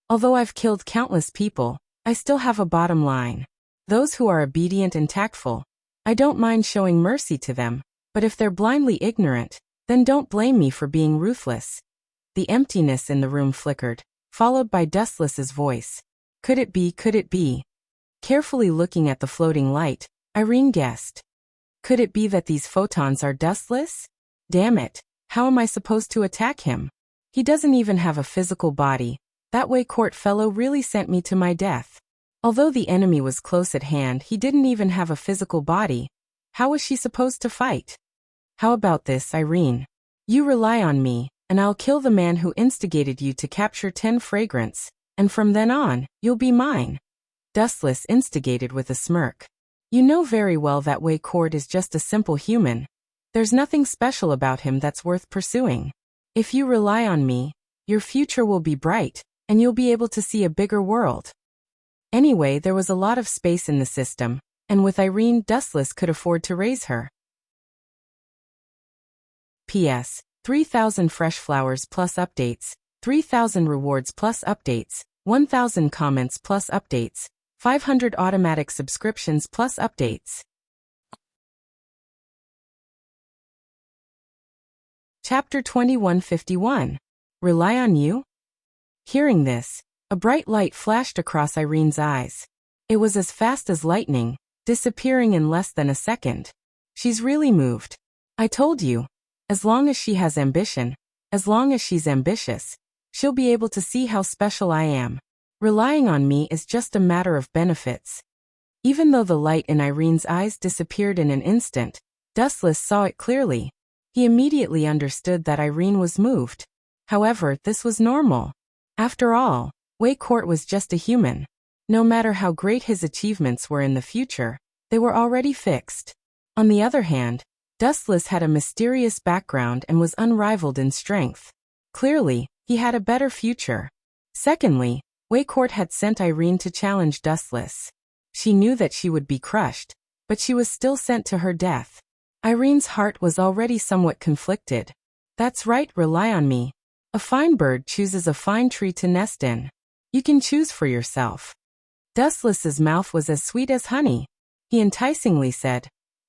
Although I've killed countless people, I still have a bottom line. Those who are obedient and tactful, I don't mind showing mercy to them, but if they're blindly ignorant, then don't blame me for being ruthless. The emptiness in the room flickered, followed by Dustless's voice. Could it be, could it be? Carefully looking at the floating light, Irene guessed. Could it be that these photons are Dustless? Damn it, how am I supposed to attack him? He doesn't even have a physical body. That way court fellow really sent me to my death. Although the enemy was close at hand, he didn't even have a physical body. How was she supposed to fight? How about this, Irene? You rely on me, and I'll kill the man who instigated you to capture 10 fragrance, and from then on, you'll be mine. Dustless instigated with a smirk. You know very well that Wei Court is just a simple human. There's nothing special about him that's worth pursuing. If you rely on me, your future will be bright, and you'll be able to see a bigger world. Anyway, there was a lot of space in the system, and with Irene, Dustless could afford to raise her. P.S. 3,000 fresh flowers plus updates, 3,000 rewards plus updates, 1,000 comments plus updates, 500 automatic subscriptions plus updates. Chapter 2151. Rely on you? Hearing this, a bright light flashed across Irene's eyes. It was as fast as lightning, disappearing in less than a second. She's really moved. I told you. As long as she has ambition, as long as she's ambitious, she'll be able to see how special I am. Relying on me is just a matter of benefits. Even though the light in Irene's eyes disappeared in an instant, Dustless saw it clearly. He immediately understood that Irene was moved. However, this was normal. After all, Wei Court was just a human. No matter how great his achievements were in the future, they were already fixed. On the other hand, Dustless had a mysterious background and was unrivaled in strength. Clearly, he had a better future. Secondly, Wei Court had sent Irene to challenge Dustless. She knew that she would be crushed, but she was still sent to her death. Irene's heart was already somewhat conflicted. That's right, rely on me. A fine bird chooses a fine tree to nest in. You can choose for yourself. Dustless's mouth was as sweet as honey. He enticingly said,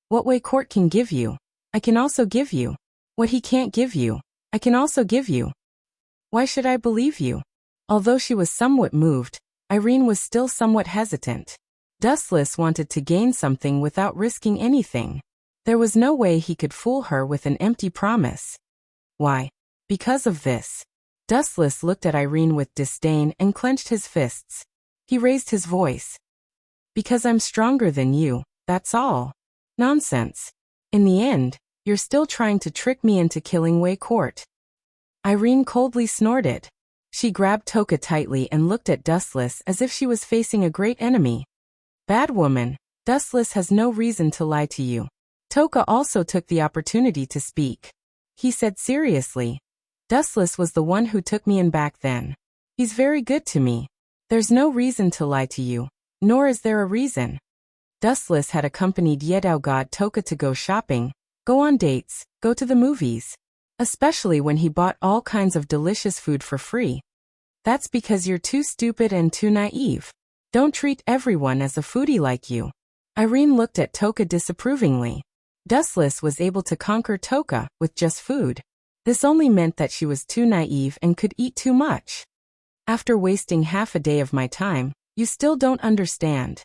"What Wei Court can give you, I can also give you. What he can't give you, I can also give you. Why should I believe you?" Although she was somewhat moved, Irene was still somewhat hesitant. Dustless wanted to gain something without risking anything. There was no way he could fool her with an empty promise. Why? Because of this. Dustless looked at Irene with disdain and clenched his fists. He raised his voice. Because I'm stronger than you, that's all. Nonsense. In the end, you're still trying to trick me into killing Wei Court. Irene coldly snorted. She grabbed Toka tightly and looked at Dustless as if she was facing a great enemy. Bad woman, Dustless has no reason to lie to you. Toka also took the opportunity to speak. He said seriously, Dustless was the one who took me in back then. He's very good to me. There's no reason to lie to you, nor is there a reason. Dustless had accompanied Yedao God Toka to go shopping, go on dates, go to the movies. Especially when he bought all kinds of delicious food for free. That's because you're too stupid and too naive. Don't treat everyone as a foodie like you. Irene looked at Toka disapprovingly. Dustless was able to conquer Toka with just food. This only meant that she was too naive and could eat too much. After wasting half a day of my time, you still don't understand.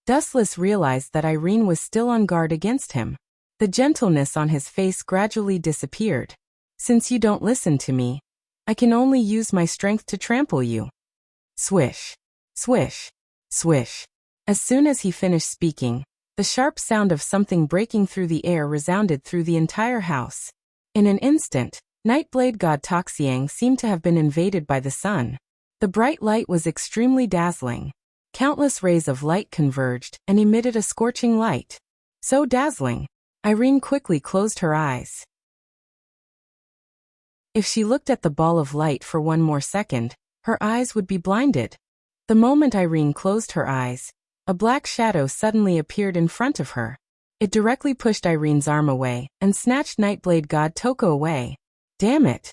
Dustless realized that Irene was still on guard against him. The gentleness on his face gradually disappeared. Since you don't listen to me, I can only use my strength to trample you. Swish, swish, swish. As soon as he finished speaking, the sharp sound of something breaking through the air resounded through the entire house. In an instant, Nightblade god Toxiang seemed to have been invaded by the sun. The bright light was extremely dazzling. Countless rays of light converged and emitted a scorching light. So dazzling, Irene quickly closed her eyes. If she looked at the ball of light for one more second, her eyes would be blinded. The moment Irene closed her eyes, a black shadow suddenly appeared in front of her. It directly pushed Irene's arm away and snatched Nightblade god Toko away. Damn it!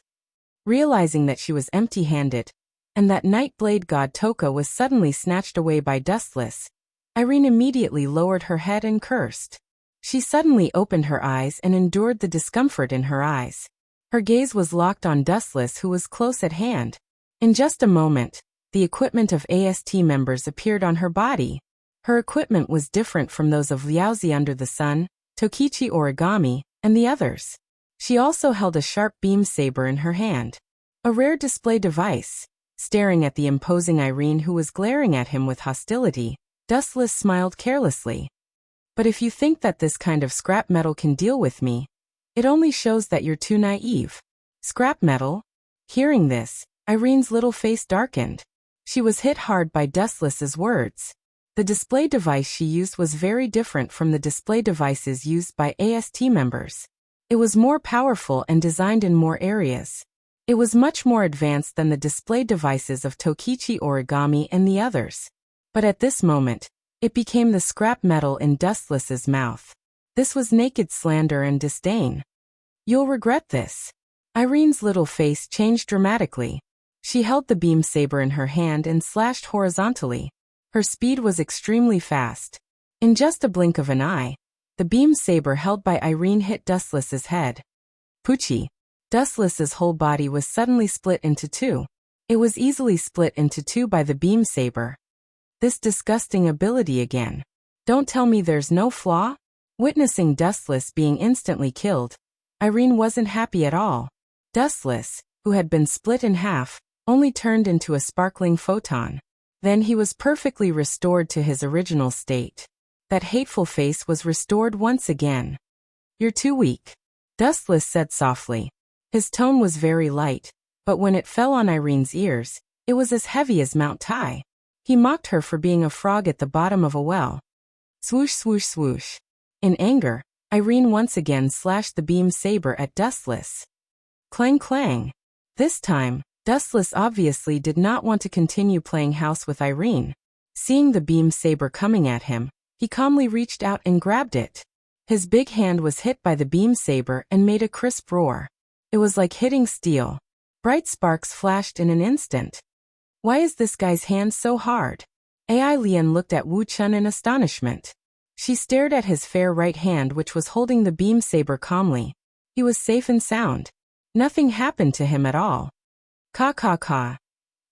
Realizing that she was empty-handed, and that Nightblade god Toko was suddenly snatched away by Dustless, Irene immediately lowered her head and cursed. She suddenly opened her eyes and endured the discomfort in her eyes. Her gaze was locked on Dustless, who was close at hand. In just a moment, the equipment of AST members appeared on her body. Her equipment was different from those of Liaozi Under the Sun, Tokichi Origami, and the others. She also held a sharp beam saber in her hand. A rare display device. Staring at the imposing Irene, who was glaring at him with hostility, Dustless smiled carelessly. But if you think that this kind of scrap metal can deal with me, it only shows that you're too naive. Scrap metal? Hearing this, Irene's little face darkened. She was hit hard by Dustless's words. The display device she used was very different from the display devices used by AST members. It was more powerful and designed in more areas. It was much more advanced than the display devices of Tokichi Origami and the others. But at this moment, it became the scrap metal in Dustless's mouth. This was naked slander and disdain. You'll regret this. Irene's little face changed dramatically. She held the beam saber in her hand and slashed horizontally. Her speed was extremely fast. In just a blink of an eye, the beam saber held by Irene hit Dustless's head. Poochie. Dustless's whole body was suddenly split into two. It was easily split into two by the beam saber. This disgusting ability again. Don't tell me there's no flaw? Witnessing Dustless being instantly killed, Irene wasn't happy at all. Dustless, who had been split in half, only turned into a sparkling photon. Then he was perfectly restored to his original state. That hateful face was restored once again. You're too weak, Dustless said softly. His tone was very light, but when it fell on Irene's ears, it was as heavy as Mount Tai. He mocked her for being a frog at the bottom of a well. Swoosh, swoosh, swoosh. In anger, Irene once again slashed the beam saber at Dustless. Clang clang. This time, Dustless obviously did not want to continue playing house with Irene. Seeing the beam saber coming at him, he calmly reached out and grabbed it. His big hand was hit by the beam saber and made a crisp roar. It was like hitting steel. Bright sparks flashed in an instant. Why is this guy's hand so hard? Ai Lian looked at Wu Chun in astonishment. She stared at his fair right hand, which was holding the beam saber calmly. He was safe and sound. Nothing happened to him at all. Ka ka ka.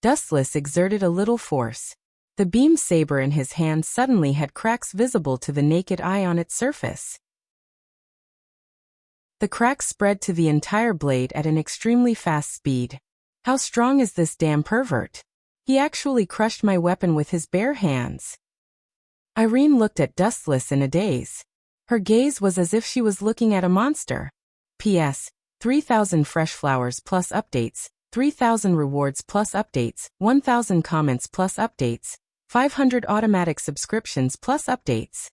Dustless exerted a little force. The beam saber in his hand suddenly had cracks visible to the naked eye on its surface. The cracks spread to the entire blade at an extremely fast speed. How strong is this damn pervert? He actually crushed my weapon with his bare hands. Irene looked at Dustless in a daze. Her gaze was as if she was looking at a monster. P.S. 3,000 fresh flowers plus updates, 3,000 rewards plus updates, 1,000 comments plus updates, 500 automatic subscriptions plus updates.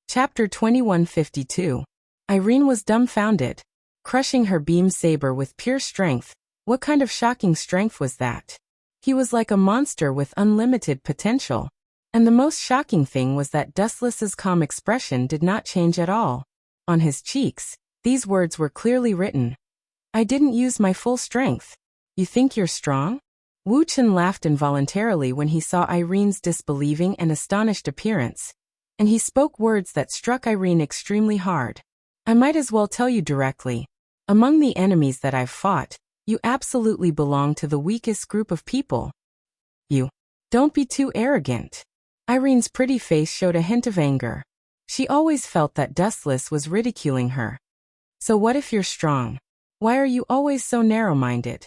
Chapter 2152. Irene was dumbfounded. Crushing her beam saber with pure strength, what kind of shocking strength was that? He was like a monster with unlimited potential. And the most shocking thing was that Dustless's calm expression did not change at all. On his cheeks, these words were clearly written. I didn't use my full strength. You think you're strong? Wu Chen laughed involuntarily when he saw Irene's disbelieving and astonished appearance, and he spoke words that struck Irene extremely hard. I might as well tell you directly. Among the enemies that I've fought, you absolutely belong to the weakest group of people. You. Don't be too arrogant. Irene's pretty face showed a hint of anger. She always felt that Dustless was ridiculing her. So what if you're strong? Why are you always so narrow-minded?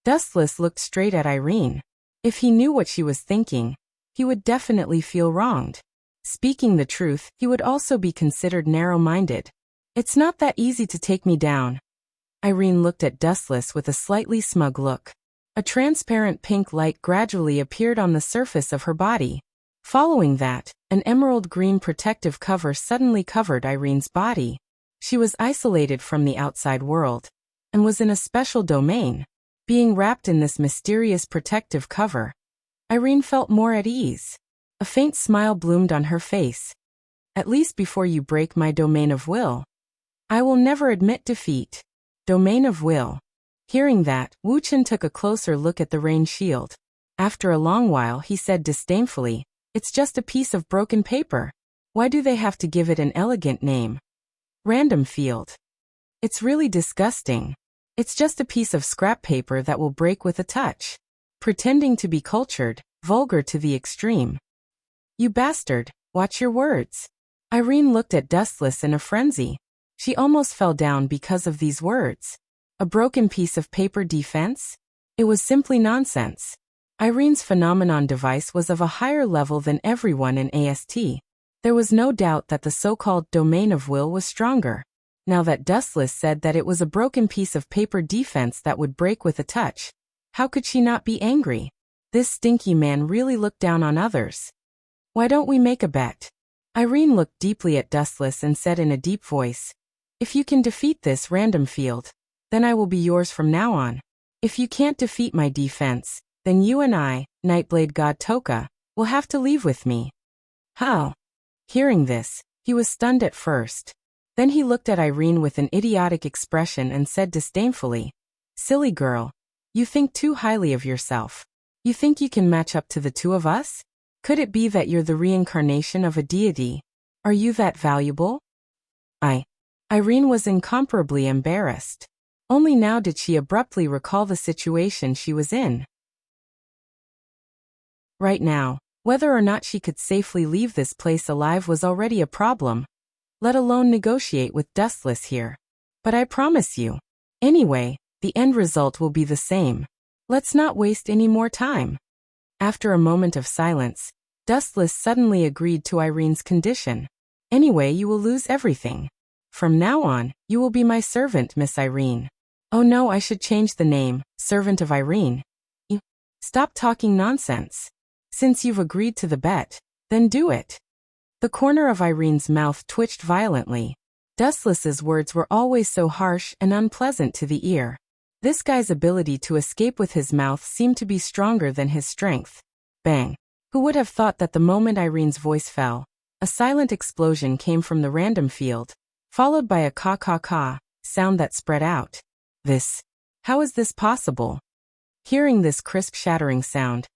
Dustless looked straight at Irene. If he knew what she was thinking, he would definitely feel wronged. Speaking the truth, he would also be considered narrow-minded. It's not that easy to take me down. Irene looked at Dustless with a slightly smug look. A transparent pink light gradually appeared on the surface of her body. Following that, an emerald green protective cover suddenly covered Irene's body. She was isolated from the outside world, and was in a special domain. Being wrapped in this mysterious protective cover, Irene felt more at ease. A faint smile bloomed on her face. At least before you break my domain of will. I will never admit defeat. Domain of will. Hearing that, Wu Chen took a closer look at the rain shield. After a long while he said disdainfully, "It's just a piece of broken paper. Why do they have to give it an elegant name? Random field. It's really disgusting. It's just a piece of scrap paper that will break with a touch." Pretending to be cultured, vulgar to the extreme. You bastard, watch your words. Irene looked at Dustless in a frenzy. She almost fell down because of these words. A broken piece of paper defense? It was simply nonsense. Irene's phenomenon device was of a higher level than everyone in AST. There was no doubt that the so-called domain of will was stronger. Now that Dustless said that it was a broken piece of paper defense that would break with a touch, how could she not be angry? This stinky man really looked down on others. Why don't we make a bet? Irene looked deeply at Dustless and said in a deep voice, "If you can defeat this random field, then I will be yours from now on. If you can't defeat my defense, then you and I, Nightblade God Toka, will have to leave with me." How? Hearing this, he was stunned at first. Then he looked at Irene with an idiotic expression and said disdainfully, "Silly girl. You think too highly of yourself. You think you can match up to the two of us? Could it be that you're the reincarnation of a deity? Are you that valuable?" Irene was incomparably embarrassed. Only now did she abruptly recall the situation she was in. Right now, whether or not she could safely leave this place alive was already a problem, let alone negotiate with Dustless here. But I promise you. Anyway, the end result will be the same. Let's not waste any more time. After a moment of silence, Dustless suddenly agreed to Irene's condition. Anyway, you will lose everything. From now on, you will be my servant, Miss Irene. Oh no, I should change the name, Servant of Irene. Stop talking nonsense. Since you've agreed to the bet, then do it. The corner of Irene's mouth twitched violently. Dustless's words were always so harsh and unpleasant to the ear. This guy's ability to escape with his mouth seemed to be stronger than his strength. Bang. Who would have thought that the moment Irene's voice fell, a silent explosion came from the random field, followed by a caw-caw-caw sound that spread out. How is this possible? Hearing this crisp shattering sound,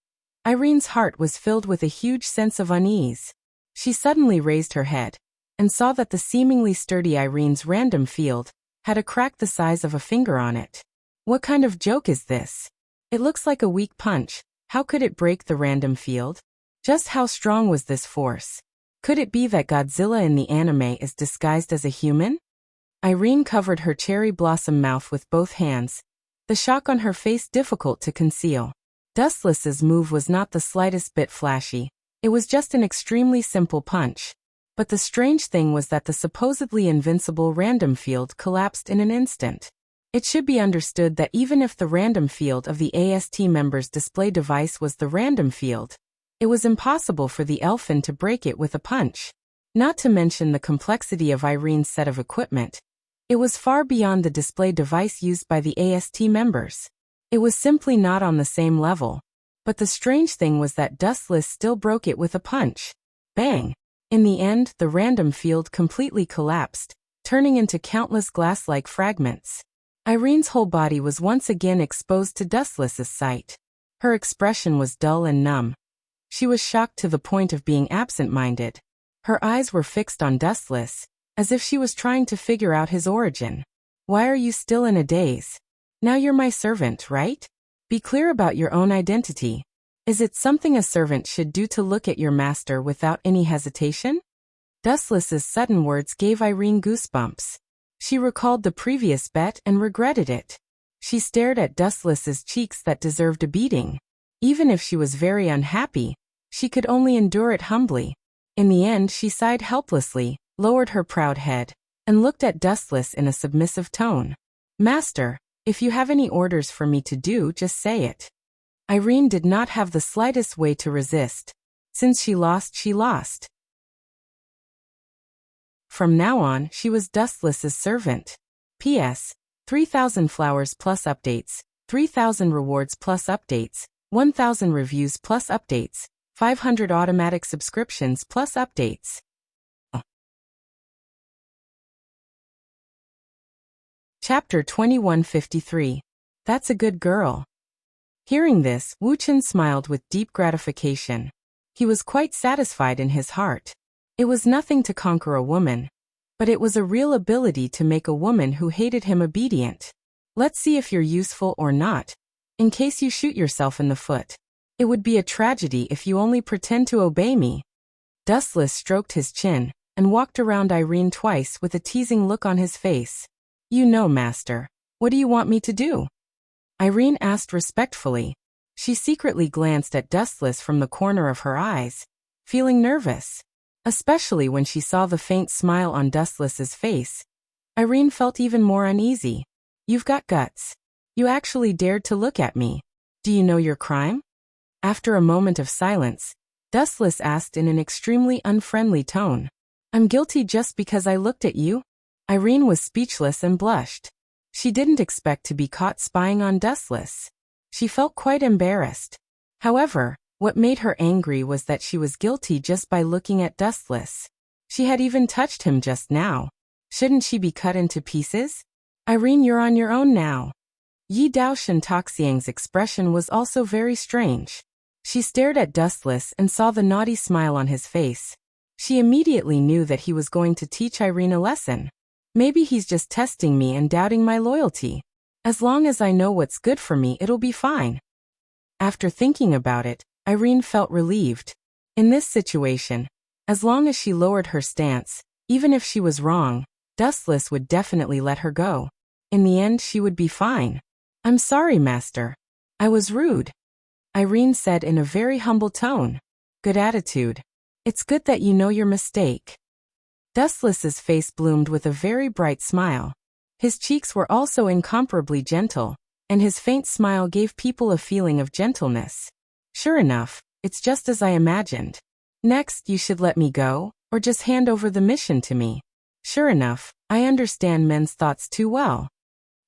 Irene's heart was filled with a huge sense of unease. She suddenly raised her head, and saw that the seemingly sturdy Irene's random field had a crack the size of a finger on it. What kind of joke is this? It looks like a weak punch. How could it break the random field? Just how strong was this force? Could it be that Godzilla in the anime is disguised as a human? Irene covered her cherry blossom mouth with both hands, the shock on her face difficult to conceal. Dustless's move was not the slightest bit flashy. It was just an extremely simple punch. But the strange thing was that the supposedly invincible random field collapsed in an instant. It should be understood that even if the random field of the AST member's display device was the random field, it was impossible for the elfin to break it with a punch. Not to mention the complexity of Irene's set of equipment. It was far beyond the display device used by the AST members. It was simply not on the same level. But the strange thing was that Dustless still broke it with a punch. Bang! In the end, the random field completely collapsed, turning into countless glass-like fragments. Irene's whole body was once again exposed to Dustless's sight. Her expression was dull and numb. She was shocked to the point of being absent-minded. Her eyes were fixed on Dustless, as if she was trying to figure out his origin. Why are you still in a daze? Now you're my servant, right? Be clear about your own identity. Is it something a servant should do to look at your master without any hesitation? Dustless's sudden words gave Irene goosebumps. She recalled the previous bet and regretted it. She stared at Dustless's cheeks that deserved a beating. Even if she was very unhappy, she could only endure it humbly. In the end, she sighed helplessly, lowered her proud head, and looked at Dustless in a submissive tone. Master, if you have any orders for me to do, just say it. Irene did not have the slightest way to resist. Since she lost, she lost. From now on, she was Dustless's servant. P.S. 3,000 flowers plus updates, 3,000 rewards plus updates, 1,000 reviews plus updates, 500 automatic subscriptions plus updates. Chapter 2153. That's a good girl. Hearing this, Wuxia smiled with deep gratification. He was quite satisfied in his heart. It was nothing to conquer a woman, but it was a real ability to make a woman who hated him obedient. Let's see if you're useful or not, in case you shoot yourself in the foot. It would be a tragedy if you only pretend to obey me. Dustless stroked his chin and walked around Irene twice with a teasing look on his face. You know, master. What do you want me to do? Irene asked respectfully. She secretly glanced at Dustless from the corner of her eyes, feeling nervous. Especially when she saw the faint smile on Dustless's face. Irene felt even more uneasy. You've got guts. You actually dared to look at me. Do you know your crime? After a moment of silence, Dustless asked in an extremely unfriendly tone. I'm guilty just because I looked at you? Irene was speechless and blushed. She didn't expect to be caught spying on Dustless. She felt quite embarrassed. However, what made her angry was that she was guilty just by looking at Dustless. She had even touched him just now. Shouldn't she be cut into pieces? Irene, you're on your own now. Yi Daoshan Toxiang's expression was also very strange. She stared at Dustless and saw the naughty smile on his face. She immediately knew that he was going to teach Irene a lesson. Maybe he's just testing me and doubting my loyalty. As long as I know what's good for me, it'll be fine. After thinking about it, Irene felt relieved. In this situation, as long as she lowered her stance, even if she was wrong, Dustless would definitely let her go. In the end, she would be fine. I'm sorry, master. I was rude. Irene said in a very humble tone. Good attitude. It's good that you know your mistake. Dustless's face bloomed with a very bright smile. His cheeks were also incomparably gentle, and his faint smile gave people a feeling of gentleness. Sure enough, it's just as I imagined. Next, you should let me go, or just hand over the mission to me. Sure enough, I understand men's thoughts too well.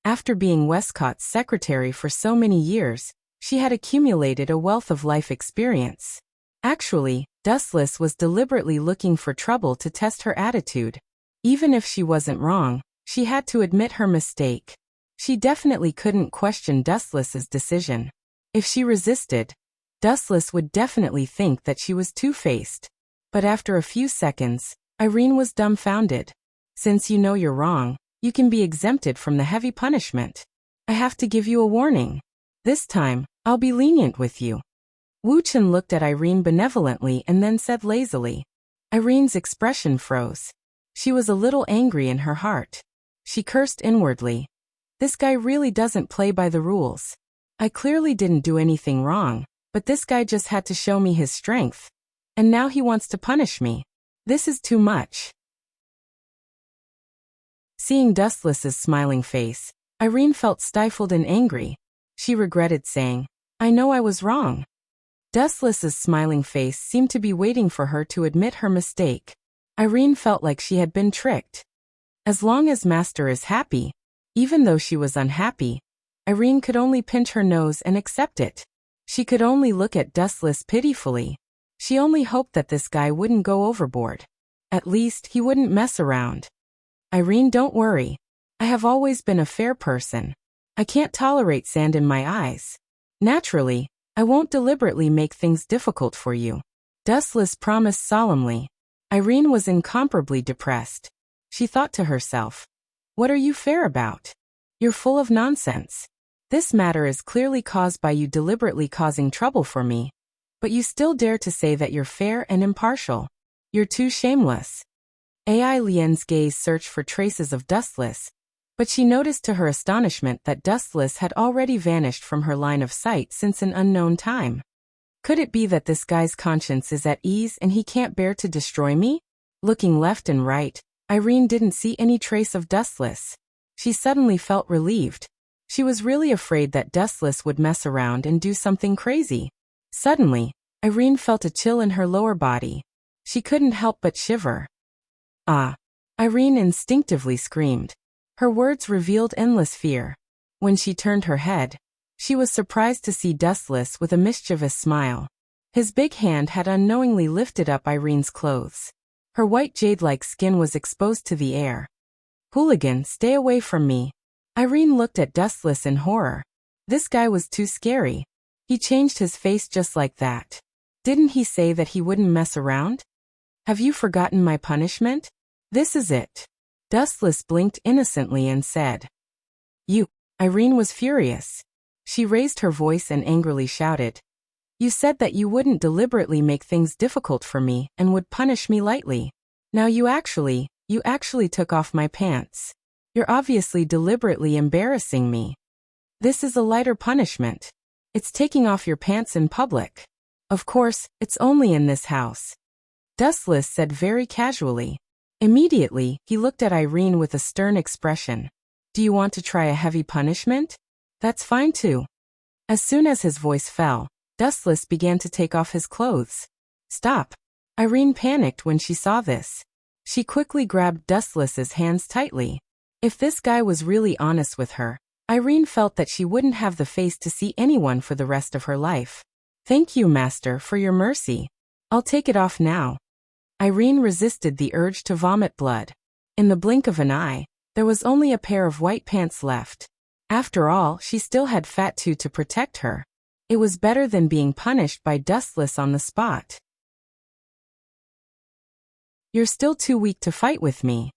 After being Westcott's secretary for so many years, she had accumulated a wealth of life experience. Actually, Dustless was deliberately looking for trouble to test her attitude. Even if she wasn't wrong, she had to admit her mistake. She definitely couldn't question Dustless's decision. If she resisted, Dustless would definitely think that she was two-faced. But after a few seconds, Irene was dumbfounded. Since you know you're wrong, you can be exempted from the heavy punishment. I have to give you a warning. This time, I'll be lenient with you. Wuxia looked at Irene benevolently and then said lazily. Irene's expression froze. She was a little angry in her heart. She cursed inwardly. This guy really doesn't play by the rules. I clearly didn't do anything wrong, but this guy just had to show me his strength. And now he wants to punish me. This is too much. Seeing Dustless's smiling face, Irene felt stifled and angry. She regretted saying, I know I was wrong. Dustless's smiling face seemed to be waiting for her to admit her mistake. Irene felt like she had been tricked. As long as Master is happy, even though she was unhappy, Irene could only pinch her nose and accept it. She could only look at Dustless pitifully. She only hoped that this guy wouldn't go overboard. At least, he wouldn't mess around. Irene, don't worry. I have always been a fair person. I can't tolerate sand in my eyes. Naturally, I won't deliberately make things difficult for you. Dustless promised solemnly. Irene was incomparably depressed. She thought to herself, "What are you fair about? You're full of nonsense. This matter is clearly caused by you deliberately causing trouble for me. But you still dare to say that you're fair and impartial. You're too shameless." AI Lien's gaze searched for traces of Dustless, but she noticed to her astonishment that Dustless had already vanished from her line of sight since an unknown time. Could it be that this guy's conscience is at ease and he can't bear to destroy me? Looking left and right, Irene didn't see any trace of Dustless. She suddenly felt relieved. She was really afraid that Dustless would mess around and do something crazy. Suddenly, Irene felt a chill in her lower body. She couldn't help but shiver. "Ah!" Irene instinctively screamed. Her words revealed endless fear. When she turned her head, she was surprised to see Dustless with a mischievous smile. His big hand had unknowingly lifted up Irene's clothes. Her white jade-like skin was exposed to the air. "Hooligan, stay away from me." Irene looked at Dustless in horror. This guy was too scary. He changed his face just like that. Didn't he say that he wouldn't mess around? "Have you forgotten my punishment? This is it." Dustless blinked innocently and said, "You." Irene was furious. She raised her voice and angrily shouted, "You said that you wouldn't deliberately make things difficult for me and would punish me lightly. Now you actually took off my pants. You're obviously deliberately embarrassing me. This is a lighter punishment. It's taking off your pants in public. Of course, it's only in this house." Dustless said very casually. Immediately, he looked at Irene with a stern expression. "Do you want to try a heavy punishment? That's fine too." As soon as his voice fell, Dustless began to take off his clothes. "Stop!" Irene panicked when she saw this. She quickly grabbed Dustless's hands tightly. If this guy was really honest with her, Irene felt that she wouldn't have the face to see anyone for the rest of her life. "Thank you, master, for your mercy. I'll take it off now." Irene resisted the urge to vomit blood. In the blink of an eye, there was only a pair of white pants left. After all, she still had Fatu to protect her. It was better than being punished by Dustless on the spot. "You're still too weak to fight with me."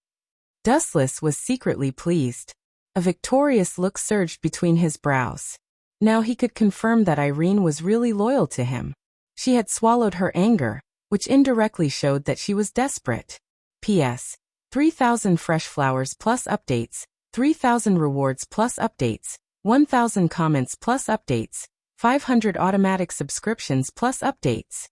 Dustless was secretly pleased. A victorious look surged between his brows. Now he could confirm that Irene was really loyal to him. She had swallowed her anger, which indirectly showed that she was desperate. P.S. 3,000 fresh flowers plus updates, 3,000 rewards plus updates, 1,000 comments plus updates, 500 automatic subscriptions plus updates.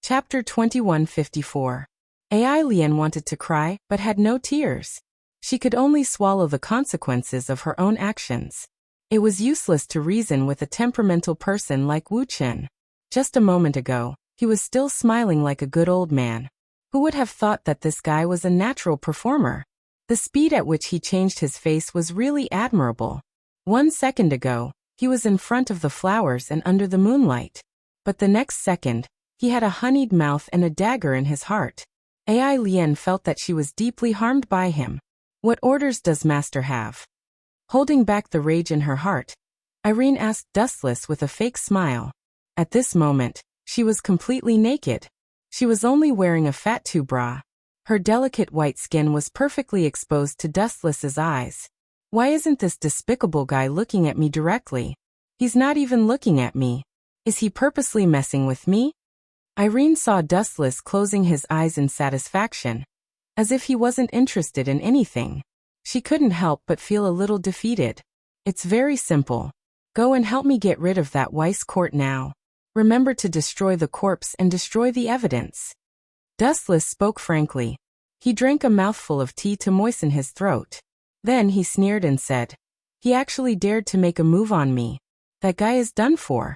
Chapter 2154. AI Lien wanted to cry, but had no tears. She could only swallow the consequences of her own actions. It was useless to reason with a temperamental person like Wuxia. Just a moment ago, he was still smiling like a good old man. Who would have thought that this guy was a natural performer? The speed at which he changed his face was really admirable. 1 second ago, he was in front of the flowers and under the moonlight. But the next second, he had a honeyed mouth and a dagger in his heart. AI Lien felt that she was deeply harmed by him. What orders does master have? Holding back the rage in her heart, Irene asked Dustless with a fake smile. At this moment, she was completely naked. She was only wearing a Fatu bra. Her delicate white skin was perfectly exposed to Dustless's eyes. Why isn't this despicable guy looking at me directly? He's not even looking at me. Is he purposely messing with me? Irene saw Dustless closing his eyes in satisfaction, as if he wasn't interested in anything. She couldn't help but feel a little defeated. It's very simple. Go and help me get rid of that Weiss court now. Remember to destroy the corpse and destroy the evidence. Dustless spoke frankly. He drank a mouthful of tea to moisten his throat. Then he sneered and said, "He actually dared to make a move on me. That guy is done for.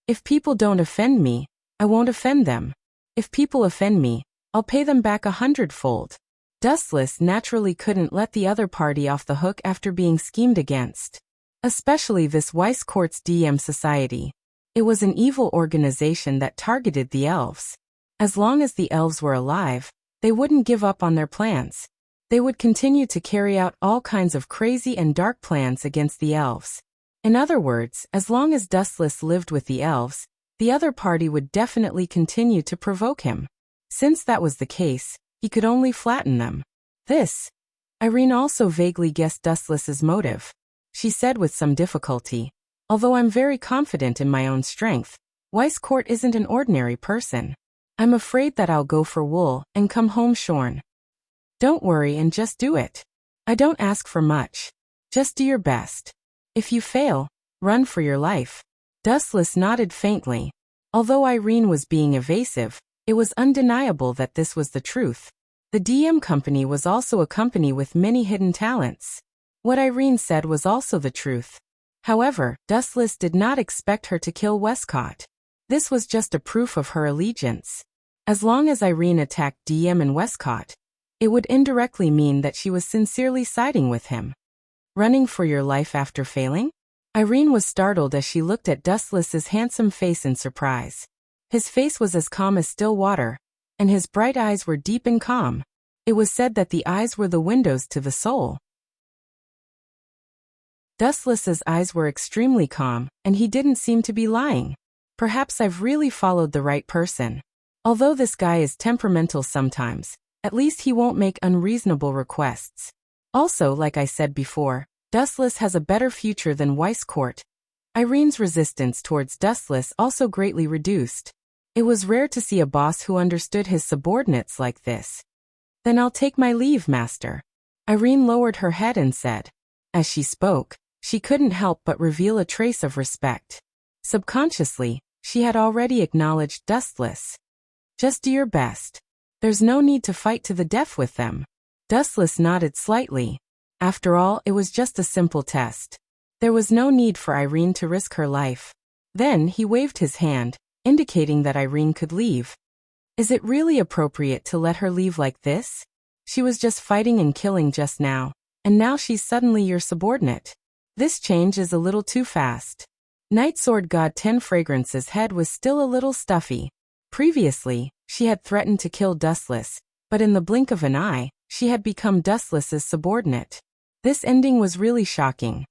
If people don't offend me, I won't offend them. If people offend me, I'll pay them back 100-fold. Dustless naturally couldn't let the other party off the hook after being schemed against. Especially this Weiss Court's DM Society. It was an evil organization that targeted the elves. As long as the elves were alive, they wouldn't give up on their plans. They would continue to carry out all kinds of crazy and dark plans against the elves. In other words, as long as Dustless lived with the elves, the other party would definitely continue to provoke him. Since that was the case, he could only flatten them. Irene also vaguely guessed Dustless's motive. She said with some difficulty, "Although I'm very confident in my own strength, Weisskort isn't an ordinary person. I'm afraid that I'll go for wool and come home shorn." "Don't worry and just do it. I don't ask for much. Just do your best. If you fail, run for your life." Dustless nodded faintly. Although Irene was being evasive, it was undeniable that this was the truth. The DM company was also a company with many hidden talents. What Irene said was also the truth. However, Dustless did not expect her to kill Westcott. This was just a proof of her allegiance. As long as Irene attacked DM and Westcott, it would indirectly mean that she was sincerely siding with him. Running for your life after failing? Irene was startled as she looked at Dustless's handsome face in surprise. His face was as calm as still water, and his bright eyes were deep and calm. It was said that the eyes were the windows to the soul. Dustless's eyes were extremely calm, and he didn't seem to be lying. Perhaps I've really followed the right person. Although this guy is temperamental sometimes, at least he won't make unreasonable requests. Also, like I said before, Dustless has a better future than Weisskort. Irene's resistance towards Dustless also greatly reduced. It was rare to see a boss who understood his subordinates like this. "Then I'll take my leave, master." Irene lowered her head and said. As she spoke, she couldn't help but reveal a trace of respect. Subconsciously, she had already acknowledged Dustless. "Just do your best. There's no need to fight to the death with them." Dustless nodded slightly. After all, it was just a simple test. There was no need for Irene to risk her life. Then he waved his hand, indicating that Irene could leave. Is it really appropriate to let her leave like this? She was just fighting and killing just now, and now she's suddenly your subordinate. This change is a little too fast. Night Sword God 10 Fragrance's head was still a little stuffy. Previously, she had threatened to kill Dustless, but in the blink of an eye, she had become Dustless's subordinate. This ending was really shocking.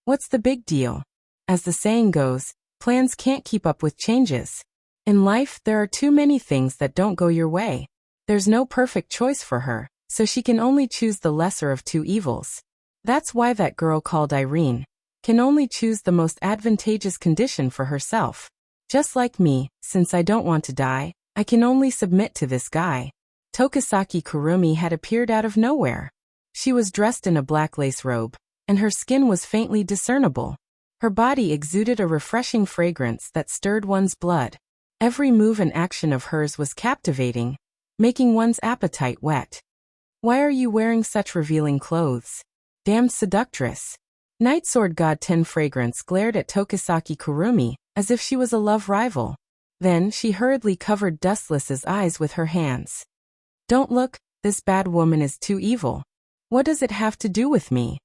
What's the big deal? As the saying goes, plans can't keep up with changes. In life, there are too many things that don't go your way. There's no perfect choice for her, so she can only choose the lesser of two evils. That's why that girl called Irene can only choose the most advantageous condition for herself. Just like me, since I don't want to die, I can only submit to this guy. Tokisaki Kurumi had appeared out of nowhere. She was dressed in a black lace robe, and her skin was faintly discernible. Her body exuded a refreshing fragrance that stirred one's blood. Every move and action of hers was captivating, making one's appetite wet. "Why are you wearing such revealing clothes? Damned seductress." Night Sword God 10 Fragrance glared at Tokisaki Kurumi, as if she was a love rival. Then she hurriedly covered Dustless's eyes with her hands. "Don't look, this bad woman is too evil. What does it have to do with me?"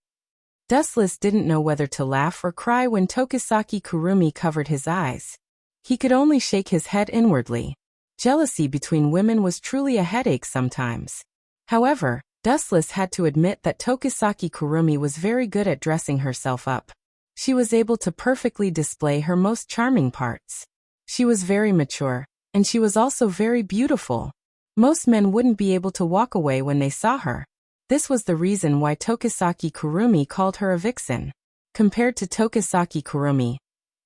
Dustless didn't know whether to laugh or cry when Tokisaki Kurumi covered his eyes. He could only shake his head inwardly. Jealousy between women was truly a headache sometimes. However, Dustless had to admit that Tokisaki Kurumi was very good at dressing herself up. She was able to perfectly display her most charming parts. She was very mature, and she was also very beautiful. Most men wouldn't be able to walk away when they saw her. This was the reason why Tokisaki Kurumi called her a vixen. Compared to Tokisaki Kurumi,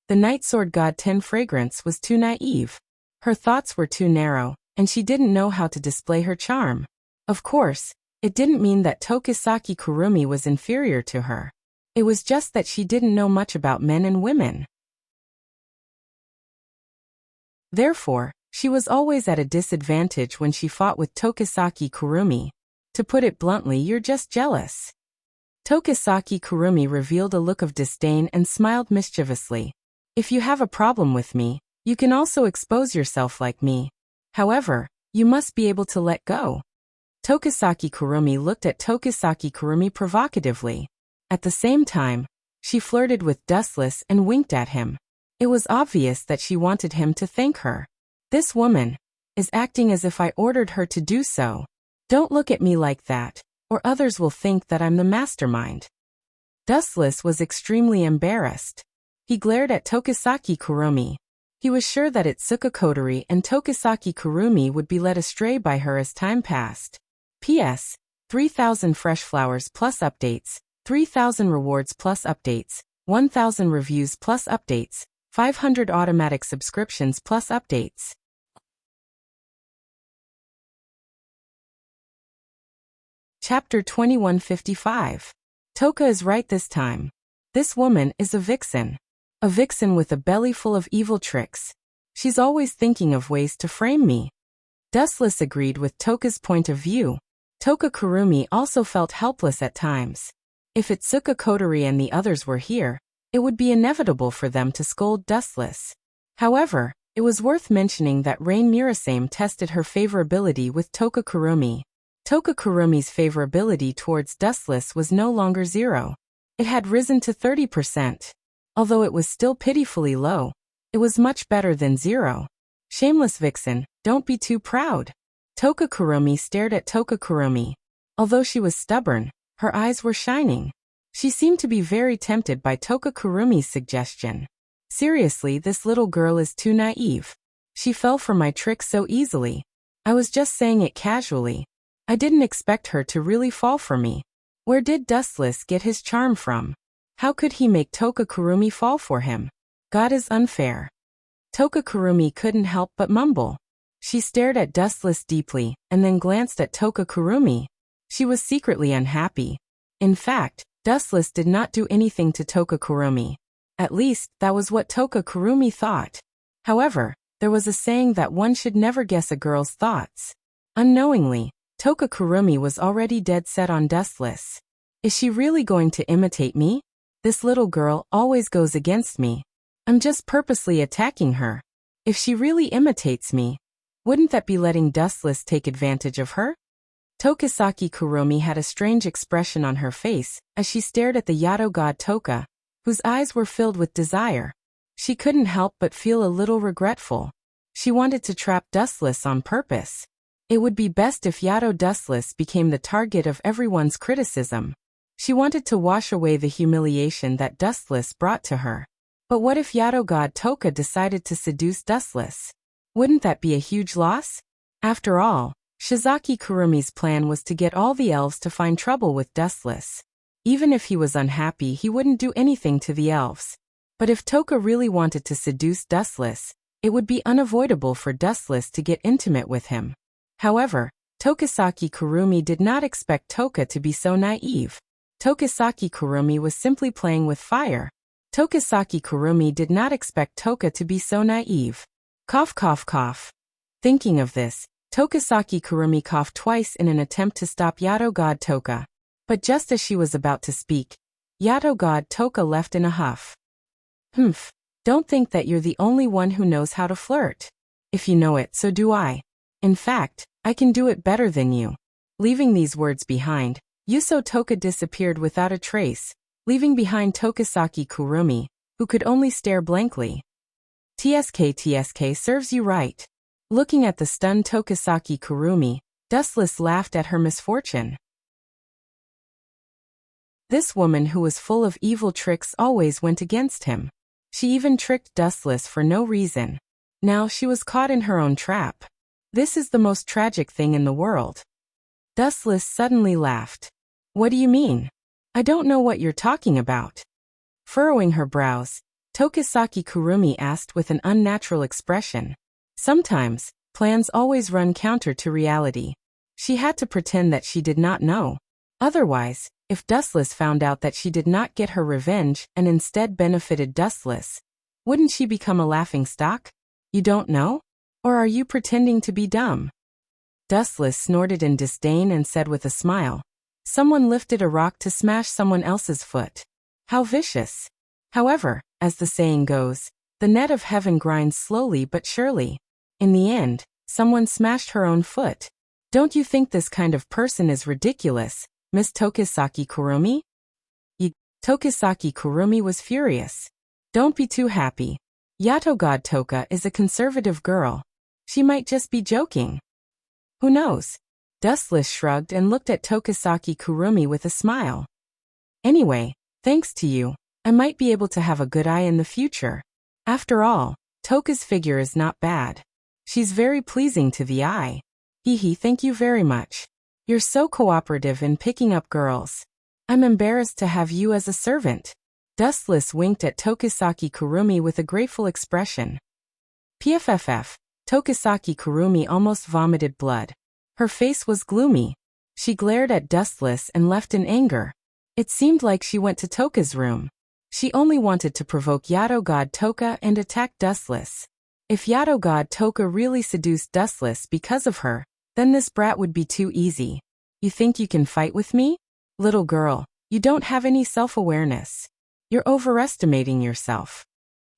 the Night Sword God 10 Fragrance was too naive. Her thoughts were too narrow, and she didn't know how to display her charm. Of course, it didn't mean that Tokisaki Kurumi was inferior to her. It was just that she didn't know much about men and women. Therefore, she was always at a disadvantage when she fought with Tokisaki Kurumi. To put it bluntly, you're just jealous. Tokisaki Kurumi revealed a look of disdain and smiled mischievously. If you have a problem with me, you can also expose yourself like me. However, you must be able to let go. Tokisaki Kurumi looked at Tokisaki Kurumi provocatively. At the same time, she flirted with Dustless and winked at him. It was obvious that she wanted him to thank her. This woman is acting as if I ordered her to do so. Don't look at me like that, or others will think that I'm the mastermind. Dustless was extremely embarrassed. He glared at Tokisaki Kurumi. He was sure that Itsuka Kotori and Tokisaki Kurumi would be led astray by her as time passed. P.S. 3,000 fresh flowers plus updates, 3,000 rewards plus updates, 1,000 reviews plus updates, 500 automatic subscriptions plus updates. Chapter 2155. Toka is right this time. This woman is a vixen. A vixen with a belly full of evil tricks. She's always thinking of ways to frame me. Dustless agreed with Toka's point of view. Toka Kurumi also felt helpless at times. If Itsuka Kotori and the others were here, it would be inevitable for them to scold Dustless. However, it was worth mentioning that Rain Murasame tested her favorability with Toka Kurumi. Toka Kurumi's favorability towards Dustless was no longer 0. It had risen to 30%. Although it was still pitifully low, it was much better than 0. Shameless vixen, don't be too proud. Toka Kurumi stared at Toka Kurumi. Although she was stubborn, her eyes were shining. She seemed to be very tempted by Toka Kurumi's suggestion. Seriously, this little girl is too naive. She fell for my trick so easily. I was just saying it casually. I didn't expect her to really fall for me. Where did Dustless get his charm from? How could he make Toka Kurumi fall for him? God is unfair. Toka Kurumi couldn't help but mumble. She stared at Dustless deeply, and then glanced at Toka Kurumi. She was secretly unhappy. In fact, Dustless did not do anything to Toka Kurumi. At least, that was what Toka Kurumi thought. However, there was a saying that one should never guess a girl's thoughts. Unknowingly, Toka Kurumi was already dead set on Dustless. Is she really going to imitate me? This little girl always goes against me. I'm just purposely attacking her. If she really imitates me, wouldn't that be letting Dustless take advantage of her? Tokisaki Kurumi had a strange expression on her face as she stared at the Yato god Toka, whose eyes were filled with desire. She couldn't help but feel a little regretful. She wanted to trap Dustless on purpose. It would be best if Yato Dustless became the target of everyone's criticism. She wanted to wash away the humiliation that Dustless brought to her. But what if Yato god Toka decided to seduce Dustless? Wouldn't that be a huge loss? After all, Shizaki Kurumi's plan was to get all the elves to find trouble with Dustless. Even if he was unhappy, he wouldn't do anything to the elves. But if Toka really wanted to seduce Dustless, it would be unavoidable for Dustless to get intimate with him. However, Tokisaki Kurumi did not expect Toka to be so naive. Tokisaki Kurumi was simply playing with fire. Tokisaki Kurumi did not expect Toka to be so naive. Cough cough cough. Thinking of this, Tokisaki Kurumi coughed twice in an attempt to stop Yato god Toka. But just as she was about to speak, Yato god Toka left in a huff. Humph. Don't think that you're the only one who knows how to flirt. If you know it, so do I. In fact, I can do it better than you. Leaving these words behind, Yuso Toka disappeared without a trace, leaving behind Tokisaki Kurumi, who could only stare blankly. TSK serves you right. Looking at the stunned Tokisaki Kurumi, Dustless laughed at her misfortune. This woman who was full of evil tricks always went against him. She even tricked Dustless for no reason. Now she was caught in her own trap. This is the most tragic thing in the world. Dustless suddenly laughed. What do you mean? I don't know what you're talking about. Furrowing her brows, Tokisaki Kurumi asked with an unnatural expression. Sometimes, plans always run counter to reality. She had to pretend that she did not know. Otherwise, if Dustless found out that she did not get her revenge and instead benefited Dustless, wouldn't she become a laughingstock? You don't know? Or are you pretending to be dumb? Dustless snorted in disdain and said with a smile, someone lifted a rock to smash someone else's foot. How vicious. However, as the saying goes, the net of heaven grinds slowly but surely. In the end, someone smashed her own foot. Don't you think this kind of person is ridiculous, Miss Tokisaki Kurumi? Tokisaki Kurumi was furious. Don't be too happy. Yato god Toka is a conservative girl. She might just be joking. Who knows? Dustless shrugged and looked at Tokisaki Kurumi with a smile. Anyway, thanks to you, I might be able to have a good eye in the future. After all, Toka's figure is not bad. She's very pleasing to the eye. Hehe, thank you very much. You're so cooperative in picking up girls. I'm embarrassed to have you as a servant. Dustless winked at Tokisaki Kurumi with a grateful expression. PFFF, Tokisaki Kurumi almost vomited blood. Her face was gloomy. She glared at Dustless and left in anger. It seemed like she went to Toka's room. She only wanted to provoke Yato God Toka and attack Dustless. If Yato God Toka really seduced Dustless because of her, then this brat would be too easy. You think you can fight with me? Little girl, you don't have any self-awareness. You're overestimating yourself.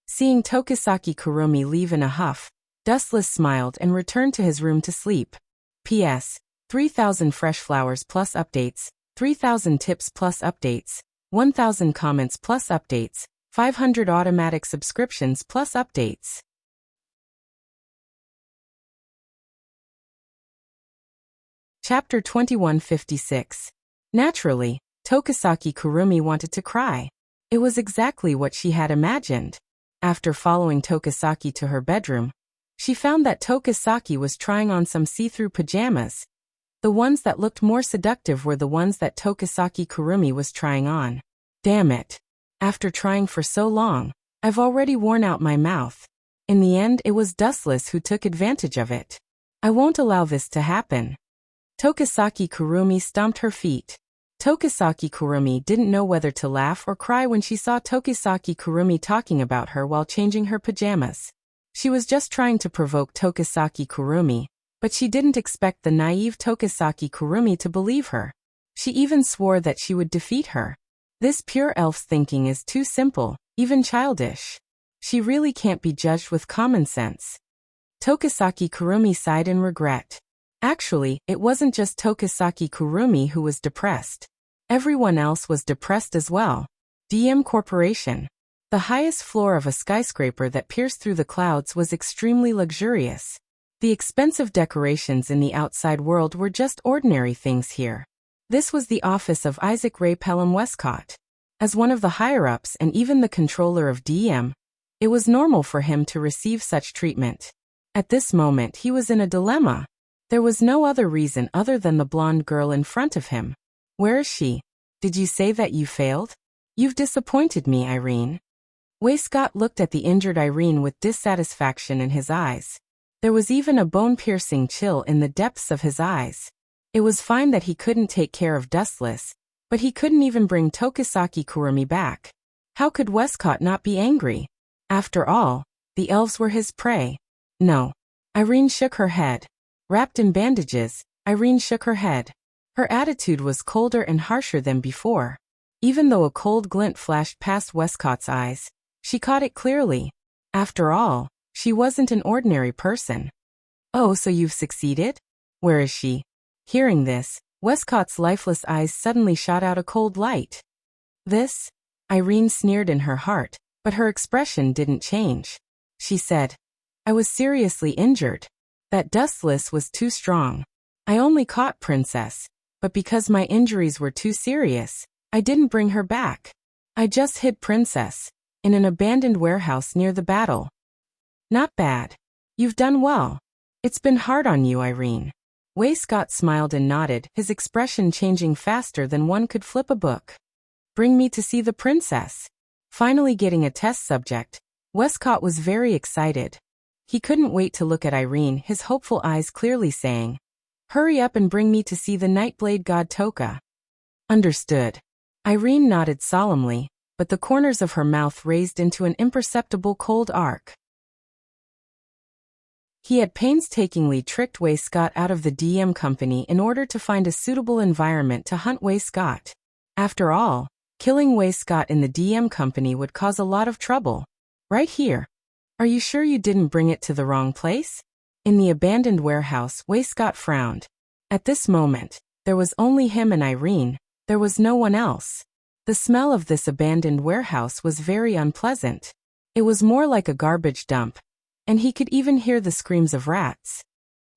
Seeing Tokisaki Kurumi leave in a huff, Dustless smiled and returned to his room to sleep. P.S. 3,000 fresh flowers plus updates, 3,000 tips plus updates, 1,000 comments plus updates, 500 automatic subscriptions plus updates. Chapter 2156. Naturally, Tokisaki Kurumi wanted to cry. It was exactly what she had imagined. After following Tokisaki to her bedroom, she found that Tokisaki was trying on some see-through pajamas. The ones that looked more seductive were the ones that Tokisaki Kurumi was trying on. Damn it. After trying for so long, I've already worn out my mouth. In the end, it was Dustless who took advantage of it. I won't allow this to happen. Tokisaki Kurumi stomped her feet. Tokisaki Kurumi didn't know whether to laugh or cry when she saw Tokisaki Kurumi talking about her while changing her pajamas. She was just trying to provoke Tokisaki Kurumi, but she didn't expect the naive Tokisaki Kurumi to believe her. She even swore that she would defeat her. This pure elf's thinking is too simple, even childish. She really can't be judged with common sense. Tokisaki Kurumi sighed in regret. Actually, it wasn't just Tokisaki Kurumi who was depressed. Everyone else was depressed as well. DM Corporation. The highest floor of a skyscraper that pierced through the clouds was extremely luxurious. The expensive decorations in the outside world were just ordinary things here. This was the office of Isaac Ray Pelham Westcott. As one of the higher-ups and even the controller of DM, it was normal for him to receive such treatment. At this moment he was in a dilemma. There was no other reason other than the blonde girl in front of him. Where is she? Did you say that you failed? You've disappointed me, Irene. Westcott looked at the injured Irene with dissatisfaction in his eyes. There was even a bone-piercing chill in the depths of his eyes. It was fine that he couldn't take care of Dustless, but he couldn't even bring Tokisaki Kurumi back. How could Westcott not be angry? After all, the elves were his prey. No. Irene shook her head. Wrapped in bandages, Irene shook her head. Her attitude was colder and harsher than before. Even though a cold glint flashed past Westcott's eyes, she caught it clearly. After all, she wasn't an ordinary person. Oh, so you've succeeded? Where is she? Hearing this, Westcott's lifeless eyes suddenly shot out a cold light. This? Irene sneered in her heart, but her expression didn't change. She said, I was seriously injured. That Dustless was too strong. I only caught Princess, but because my injuries were too serious, I didn't bring her back. I just hid Princess in an abandoned warehouse near the battle. Not bad. You've done well. It's been hard on you, Irene. Westcott smiled and nodded, his expression changing faster than one could flip a book. Bring me to see the princess. Finally getting a test subject, Westcott was very excited. He couldn't wait to look at Irene, his hopeful eyes clearly saying, Hurry up and bring me to see the Nightblade god Toka. Understood. Irene nodded solemnly, but the corners of her mouth raised into an imperceptible cold arc. He had painstakingly tricked Westcott out of the DM company in order to find a suitable environment to hunt Westcott. After all, killing Westcott in the DM company would cause a lot of trouble. Right here. Are you sure you didn't bring it to the wrong place? In the abandoned warehouse, Westcott frowned. At this moment, there was only him and Irene. There was no one else. The smell of this abandoned warehouse was very unpleasant. It was more like a garbage dump, and he could even hear the screams of rats.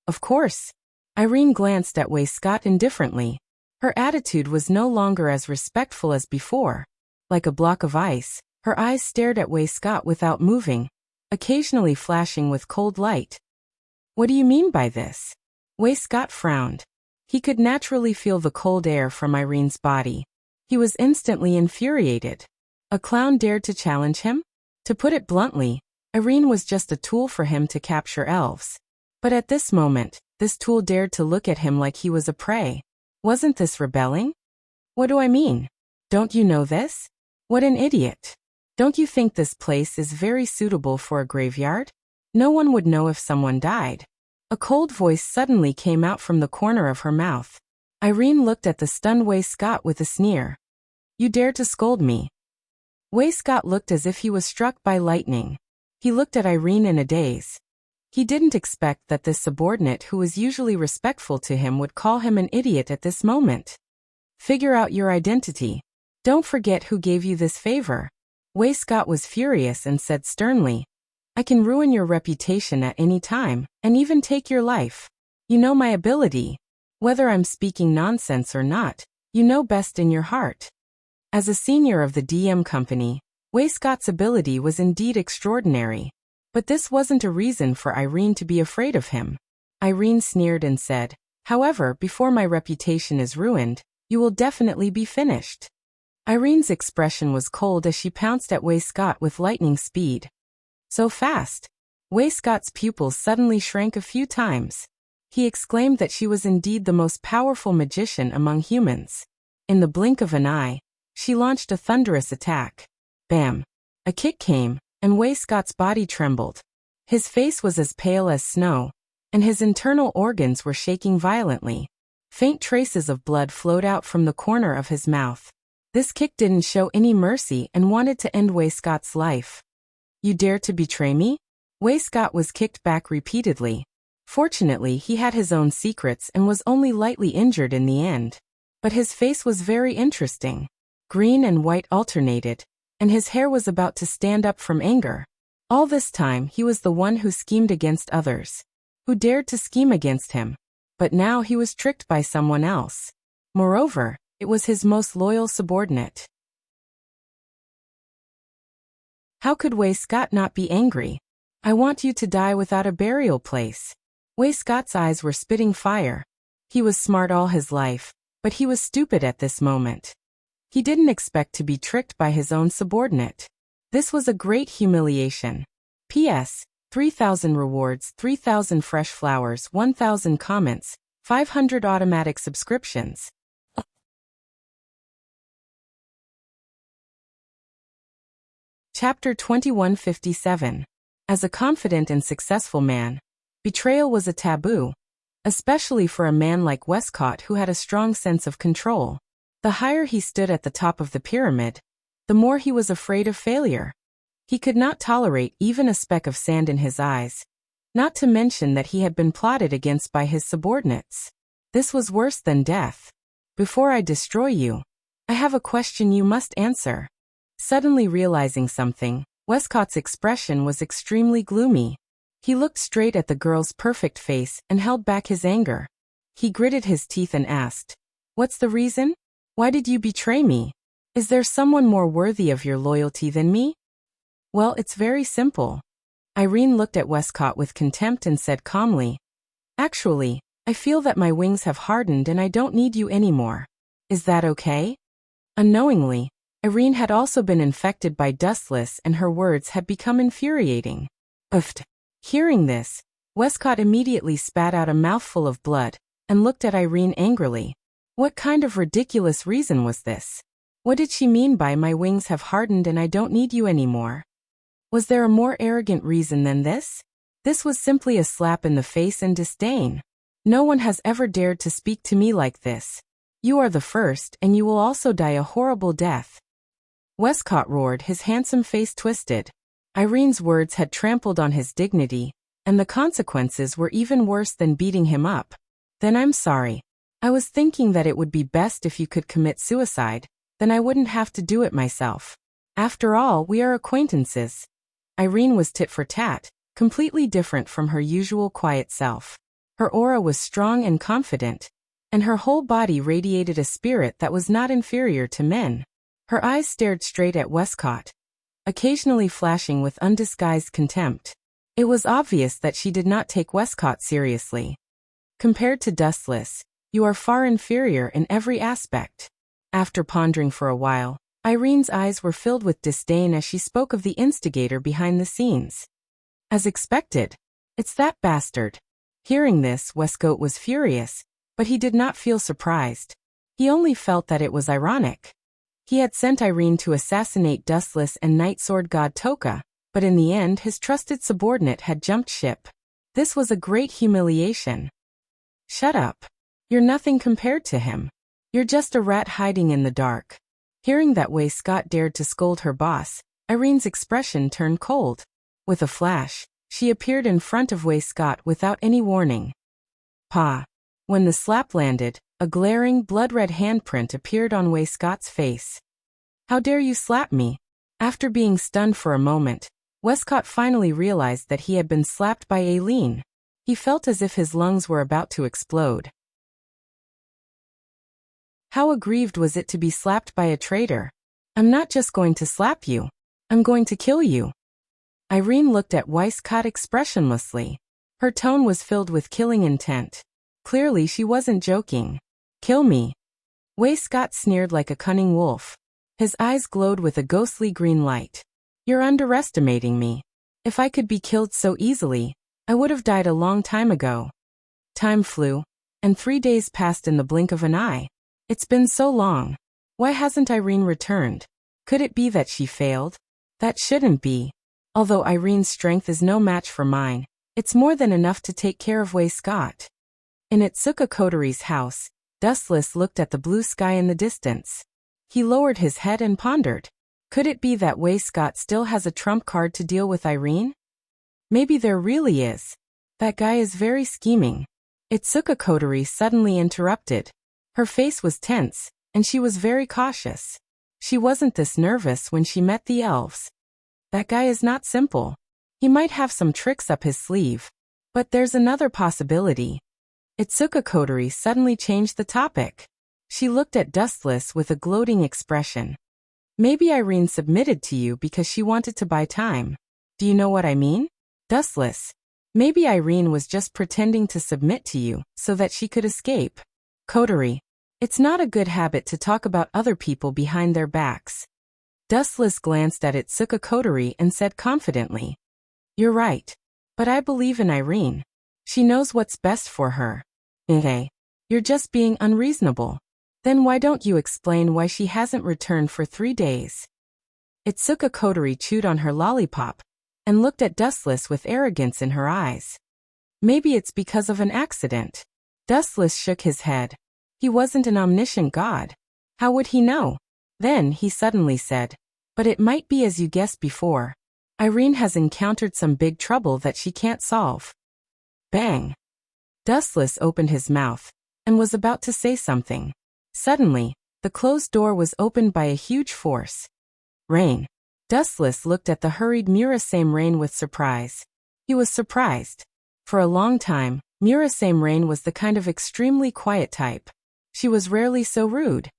Of course. Irene glanced at Scott indifferently. Her attitude was no longer as respectful as before. Like a block of ice, her eyes stared at Scott without moving, occasionally flashing with cold light. What do you mean by this? Scott frowned. He could naturally feel the cold air from Irene's body. He was instantly infuriated. A clown dared to challenge him? To put it bluntly, Irene was just a tool for him to capture elves. But at this moment, this tool dared to look at him like he was a prey. Wasn't this rebelling? What do I mean? Don't you know this? What an idiot. Don't you think this place is very suitable for a graveyard? No one would know if someone died. A cold voice suddenly came out from the corner of her mouth. Irene looked at the stunned Scott with a sneer. You dare to scold me? Scott looked as if he was struck by lightning. He looked at Irene in a daze. He didn't expect that this subordinate who was usually respectful to him would call him an idiot at this moment. Figure out your identity. Don't forget who gave you this favor. Scott was furious and said sternly, I can ruin your reputation at any time, and even take your life. You know my ability. Whether I'm speaking nonsense or not, you know best in your heart. As a senior of the DM company, Scott's ability was indeed extraordinary. But this wasn't a reason for Irene to be afraid of him. Irene sneered and said, however, before my reputation is ruined, you will definitely be finished. Irene's expression was cold as she pounced at Scott with lightning speed. So fast. Scott's pupils suddenly shrank a few times. He exclaimed that she was indeed the most powerful magician among humans. In the blink of an eye, she launched a thunderous attack. Bam! A kick came, and Scott's body trembled. His face was as pale as snow, and his internal organs were shaking violently. Faint traces of blood flowed out from the corner of his mouth. This kick didn't show any mercy and wanted to end Scott's life. You dare to betray me? Scott was kicked back repeatedly. Fortunately, he had his own secrets and was only lightly injured in the end. But his face was very interesting. Green and white alternated, and his hair was about to stand up from anger. All this time he was the one who schemed against others, who dared to scheme against him. But now he was tricked by someone else. Moreover, it was his most loyal subordinate. How could Scott not be angry? I want you to die without a burial place. Scott's eyes were spitting fire. He was smart all his life, but he was stupid at this moment. He didn't expect to be tricked by his own subordinate. This was a great humiliation. P.S. 3,000 rewards, 3,000 fresh flowers, 1,000 comments, 500 automatic subscriptions. Chapter 2157. As a confident and successful man, betrayal was a taboo, especially for a man like Westcott who had a strong sense of control. The higher he stood at the top of the pyramid, the more he was afraid of failure. He could not tolerate even a speck of sand in his eyes, not to mention that he had been plotted against by his subordinates. This was worse than death. Before I destroy you, I have a question you must answer. Suddenly realizing something, Westcott's expression was extremely gloomy. He looked straight at the girl's perfect face and held back his anger. He gritted his teeth and asked, "What's the reason? Why did you betray me? Is there someone more worthy of your loyalty than me?" "Well, it's very simple." Irene looked at Westcott with contempt and said calmly, "Actually, I feel that my wings have hardened and I don't need you anymore. Is that okay?" Unknowingly, Irene had also been infected by Dustless and her words had become infuriating. Uffed. Hearing this, Westcott immediately spat out a mouthful of blood and looked at Irene angrily. What kind of ridiculous reason was this? What did she mean by "my wings have hardened and I don't need you anymore"? Was there a more arrogant reason than this? This was simply a slap in the face and disdain. No one has ever dared to speak to me like this. You are the first, and you will also die a horrible death. Westcott roared, his handsome face twisted. Irene's words had trampled on his dignity, and the consequences were even worse than beating him up. "Then I'm sorry. I was thinking that it would be best if you could commit suicide, then I wouldn't have to do it myself. After all, we are acquaintances." Irene was tit for tat, completely different from her usual quiet self. Her aura was strong and confident, and her whole body radiated a spirit that was not inferior to men. Her eyes stared straight at Westcott, occasionally flashing with undisguised contempt. It was obvious that she did not take Westcott seriously. Compared to Dustless, you are far inferior in every aspect. After pondering for a while, Irene's eyes were filled with disdain as she spoke of the instigator behind the scenes. As expected, it's that bastard. Hearing this, Westcott was furious, but he did not feel surprised. He only felt that it was ironic. He had sent Irene to assassinate Dustless and Night Sword God Toka, but in the end his trusted subordinate had jumped ship. This was a great humiliation. Shut up. You're nothing compared to him. You're just a rat hiding in the dark. Hearing that Westcott dared to scold her boss, Irene's expression turned cold. With a flash, she appeared in front of Westcott without any warning. Pa. When the slap landed, a glaring, blood-red handprint appeared on Westcott's face. How dare you slap me? After being stunned for a moment, Westcott finally realized that he had been slapped by Aileen. He felt as if his lungs were about to explode. How aggrieved was it to be slapped by a traitor? I'm not just going to slap you. I'm going to kill you. Irene looked at Westcott expressionlessly. Her tone was filled with killing intent. Clearly she wasn't joking. Kill me. Westcott sneered like a cunning wolf. His eyes glowed with a ghostly green light. You're underestimating me. If I could be killed so easily, I would have died a long time ago. Time flew, and 3 days passed in the blink of an eye. It's been so long. Why hasn't Irene returned? Could it be that she failed? That shouldn't be. Although Irene's strength is no match for mine, it's more than enough to take care of Westcott. In Itsuka Kotori's house, Dustless looked at the blue sky in the distance. He lowered his head and pondered. Could it be that Westcott still has a trump card to deal with Irene? Maybe there really is. That guy is very scheming. Itsuka Kotori suddenly interrupted. Her face was tense, and she was very cautious. She wasn't this nervous when she met the elves. That guy is not simple. He might have some tricks up his sleeve. But there's another possibility. Itsuka Kotori suddenly changed the topic. She looked at Dustless with a gloating expression. Maybe Irene submitted to you because she wanted to buy time. Do you know what I mean? Dustless. Maybe Irene was just pretending to submit to you so that she could escape. Kotori. It's not a good habit to talk about other people behind their backs. Dustless glanced at Itsuka Kotori and said confidently. You're right. But I believe in Irene. She knows what's best for her. Hey, you're just being unreasonable. Then why don't you explain why she hasn't returned for 3 days? Itsuka Kotori chewed on her lollipop and looked at Dustless with arrogance in her eyes. Maybe it's because of an accident. Dustless shook his head. He wasn't an omniscient god. How would he know? Then he suddenly said, but it might be as you guessed before. Irene has encountered some big trouble that she can't solve. Bang! Dustless opened his mouth and was about to say something. Suddenly, the closed door was opened by a huge force. Rain. Dustless looked at the hurried Murasame Rain with surprise. He was surprised. For a long time, Murasame Rain was the kind of extremely quiet type. She was rarely so rude.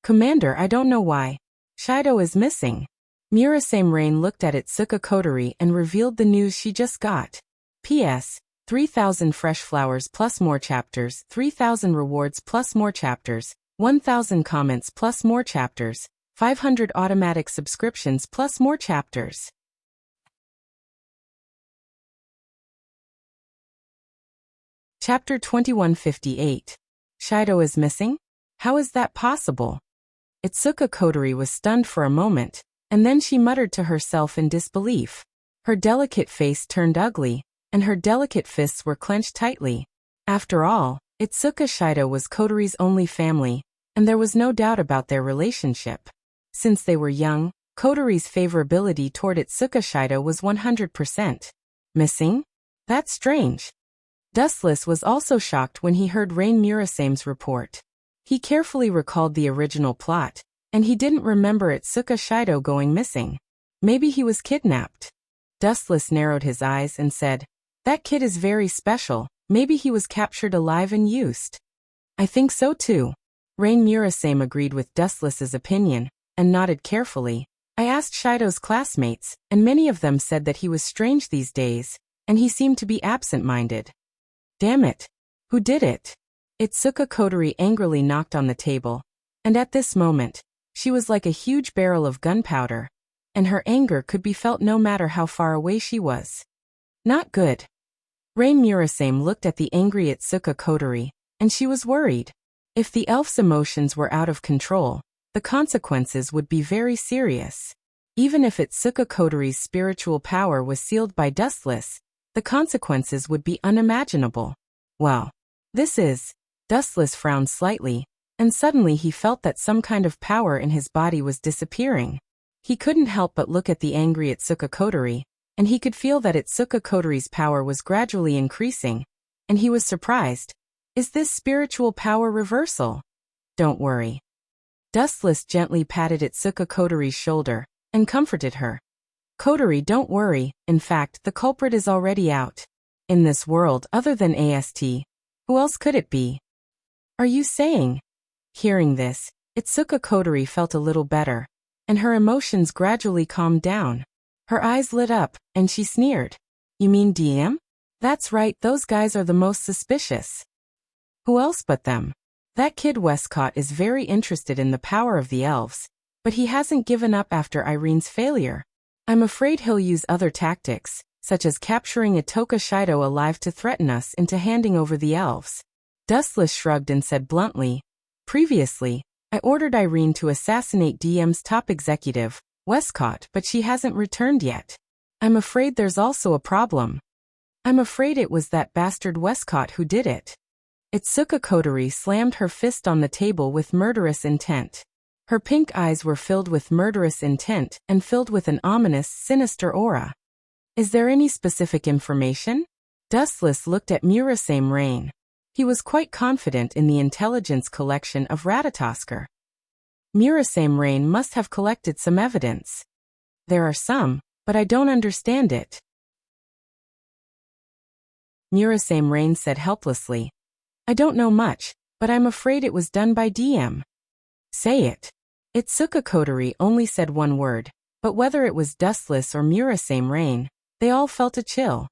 Commander, I don't know why. Shido is missing. Murasame Rain looked at Itsuka Kotori and revealed the news she just got. P.S. 3,000 fresh flowers plus more chapters, 3,000 rewards plus more chapters, 1,000 comments plus more chapters, 500 automatic subscriptions plus more chapters. Chapter 2158. Shido is missing? How is that possible? Itsuka Kotori was stunned for a moment, and then she muttered to herself in disbelief. Her delicate face turned ugly, and her delicate fists were clenched tightly. After all, Itsuka Shido was Kotori's only family, and there was no doubt about their relationship. Since they were young, Kotori's favorability toward Itsuka Shido was 100%. Missing? That's strange. Dustless was also shocked when he heard Rain Murasame's report. He carefully recalled the original plot, and he didn't remember Itsuka Shido going missing. Maybe he was kidnapped. Dustless narrowed his eyes and said, that kid is very special, Maybe he was captured alive and used. I think so too. Rain Murasame agreed with Dustless's opinion, and nodded carefully. I asked Shido's classmates, and many of them said that he was strange these days, and he seemed to be absent-minded. Damn it. Who did it? Itsuka Kotori angrily knocked on the table, and at this moment, she was like a huge barrel of gunpowder, and her anger could be felt no matter how far away she was. Not good. Rain Murasame looked at the angry Itsuka Kotori, and she was worried. If the elf's emotions were out of control, the consequences would be very serious. Even if Itsuka Kotori's spiritual power was sealed by Dustless, the consequences would be unimaginable. Wow. Dustless frowned slightly, and suddenly he felt that some kind of power in his body was disappearing. He couldn't help but look at the angry Itsuka Kotori, and he could feel that Itsuka Kotori's power was gradually increasing, and he was surprised. Is this spiritual power reversal? Don't worry. Dustless gently patted Itsuka Kotori's shoulder, and comforted her. Kotori, don't worry, in fact, the culprit is already out. In this world other than AST, who else could it be? Are you saying? Hearing this, Itsuka Kotori felt a little better, and her emotions gradually calmed down. Her eyes lit up, and she sneered. You mean DM? That's right, those guys are the most suspicious. Who else but them? That kid Westcott is very interested in the power of the elves, but he hasn't given up after Irene's failure. I'm afraid he'll use other tactics, such as capturing Itoka Shido alive to threaten us into handing over the elves. Dustless shrugged and said bluntly, previously, I ordered Irene to assassinate DM's top executive, Westcott, but she hasn't returned yet. I'm afraid there's also a problem. I'm afraid it was that bastard Westcott who did it. Itsuka Kotori slammed her fist on the table with murderous intent. Her pink eyes were filled with murderous intent and filled with an ominous, sinister aura. Is there any specific information? Dustless looked at Murasame Rain. He was quite confident in the intelligence collection of Ratatosker. Murasame Rain must have collected some evidence. There are some, but I don't understand it. Murasame Rain said helplessly. I don't know much, but I'm afraid it was done by DM. Say it. Itsuka Kotori only said one word, but whether it was Dustless or Murasame Rain, they all felt a chill.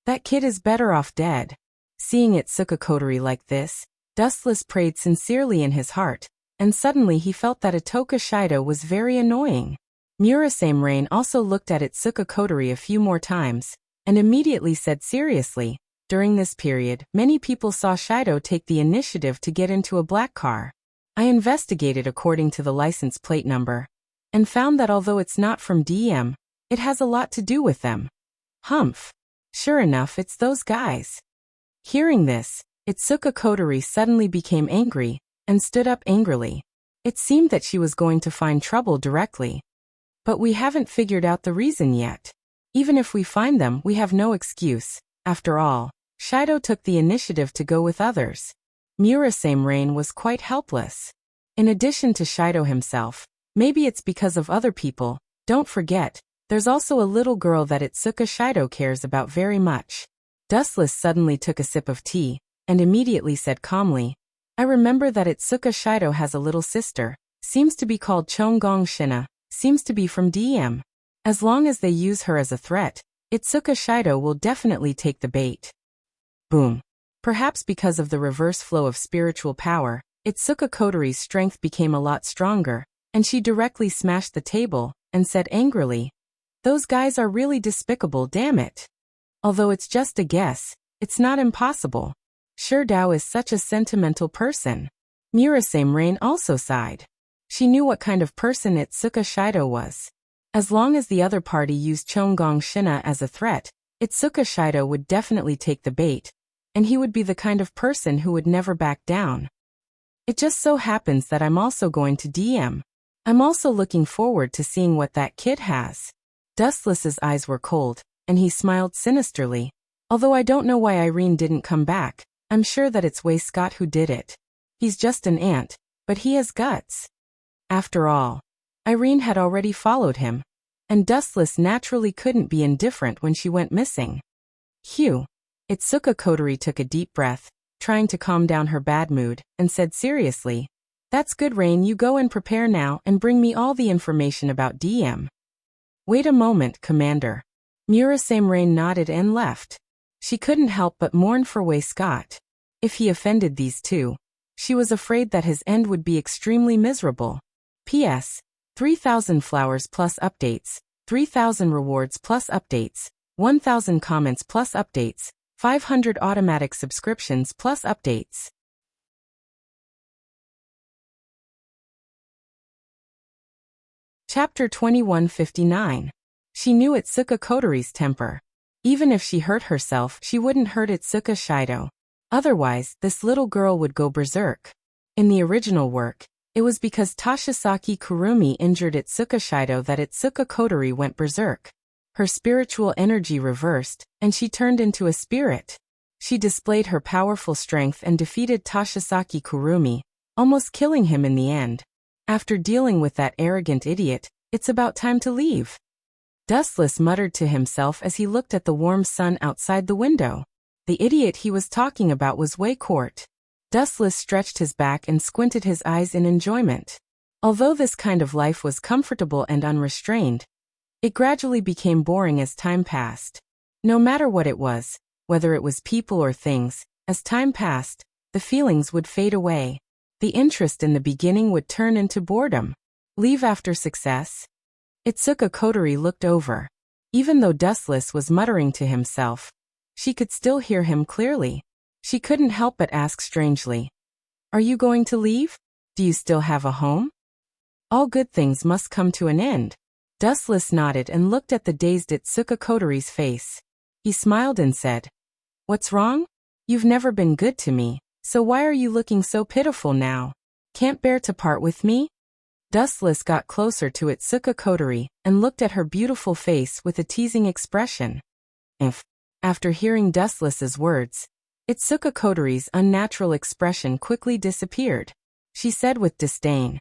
That kid is better off dead. Seeing Itsuka Kotori like this, Dustless prayed sincerely in his heart, and suddenly he felt that Itoka Shido was very annoying. Murasame Rain also looked at Itsuka Kotori a few more times, and immediately said seriously, during this period, many people saw Shido take the initiative to get into a black car. I investigated according to the license plate number, and found that although it's not from DM, it has a lot to do with them. Humph. Sure enough, it's those guys. Hearing this, Itsuka Kotori suddenly became angry, and stood up angrily. It seemed that she was going to find trouble directly. But we haven't figured out the reason yet. Even if we find them, we have no excuse. After all, Shido took the initiative to go with others. Murasame Rain was quite helpless. In addition to Shido himself, maybe it's because of other people. Don't forget, there's also a little girl that Itsuka Shido cares about very much. Dustless suddenly took a sip of tea, and immediately said calmly, I remember that Itsuka Shido has a little sister, seems to be called Chonggong Shina, seems to be from DM. As long as they use her as a threat, Itsuka Shido will definitely take the bait. Boom. Perhaps because of the reverse flow of spiritual power, Itsuka Kotori's strength became a lot stronger, and she directly smashed the table, and said angrily, those guys are really despicable, damn it. Although it's just a guess, it's not impossible. Sure Dao is such a sentimental person. Murasame Rain also sighed. She knew what kind of person Itsuka Shido was. As long as the other party used Chonggong Shina as a threat, Itsuka Shido would definitely take the bait, and he would be the kind of person who would never back down. It just so happens that I'm also going to DM. I'm also looking forward to seeing what that kid has. Dustless's eyes were cold, and he smiled sinisterly. Although I don't know why Irene didn't come back, I'm sure that it's Scott who did it. He's just an ant, but he has guts. After all, Irene had already followed him, and Dustless naturally couldn't be indifferent when she went missing. Phew. Itsuka Kotori took a deep breath, trying to calm down her bad mood, and said seriously, "That's good, Rain. You go and prepare now and bring me all the information about DM." "Wait a moment, Commander." Murasame Rain nodded and left. She couldn't help but mourn for Wei Scott. If he offended these two, she was afraid that his end would be extremely miserable. P.S. 3,000 flowers plus updates, 3,000 rewards plus updates, 1,000 comments plus updates, 500 automatic subscriptions plus updates. Chapter 2159. She knew Itsuka Kotori's temper. Even if she hurt herself, she wouldn't hurt Itsuka Shido. Otherwise, this little girl would go berserk. In the original work, it was because Tashisaki Kurumi injured Itsuka Shido that Itsuka Kotori went berserk. Her spiritual energy reversed, and she turned into a spirit. She displayed her powerful strength and defeated Tashisaki Kurumi, almost killing him in the end. After dealing with that arrogant idiot, it's about time to leave. Dustless muttered to himself as he looked at the warm sun outside the window. The idiot he was talking about was Wei Court. Dustless stretched his back and squinted his eyes in enjoyment. Although this kind of life was comfortable and unrestrained, it gradually became boring as time passed. No matter what it was, whether it was people or things, as time passed, the feelings would fade away. The interest in the beginning would turn into boredom. Leave after success? Itsuka Kotori looked over. Even though Dustless was muttering to himself, she could still hear him clearly. She couldn't help but ask strangely, "Are you going to leave? Do you still have a home?" All good things must come to an end. Dustless nodded and looked at the dazed Itsuka Kotori's face. He smiled and said, "What's wrong? You've never been good to me, so why are you looking so pitiful now? Can't bear to part with me?" Dustless got closer to Itsuka Kotori and looked at her beautiful face with a teasing expression. After hearing Dustless's words, Itsuka Kotori's unnatural expression quickly disappeared. She said with disdain,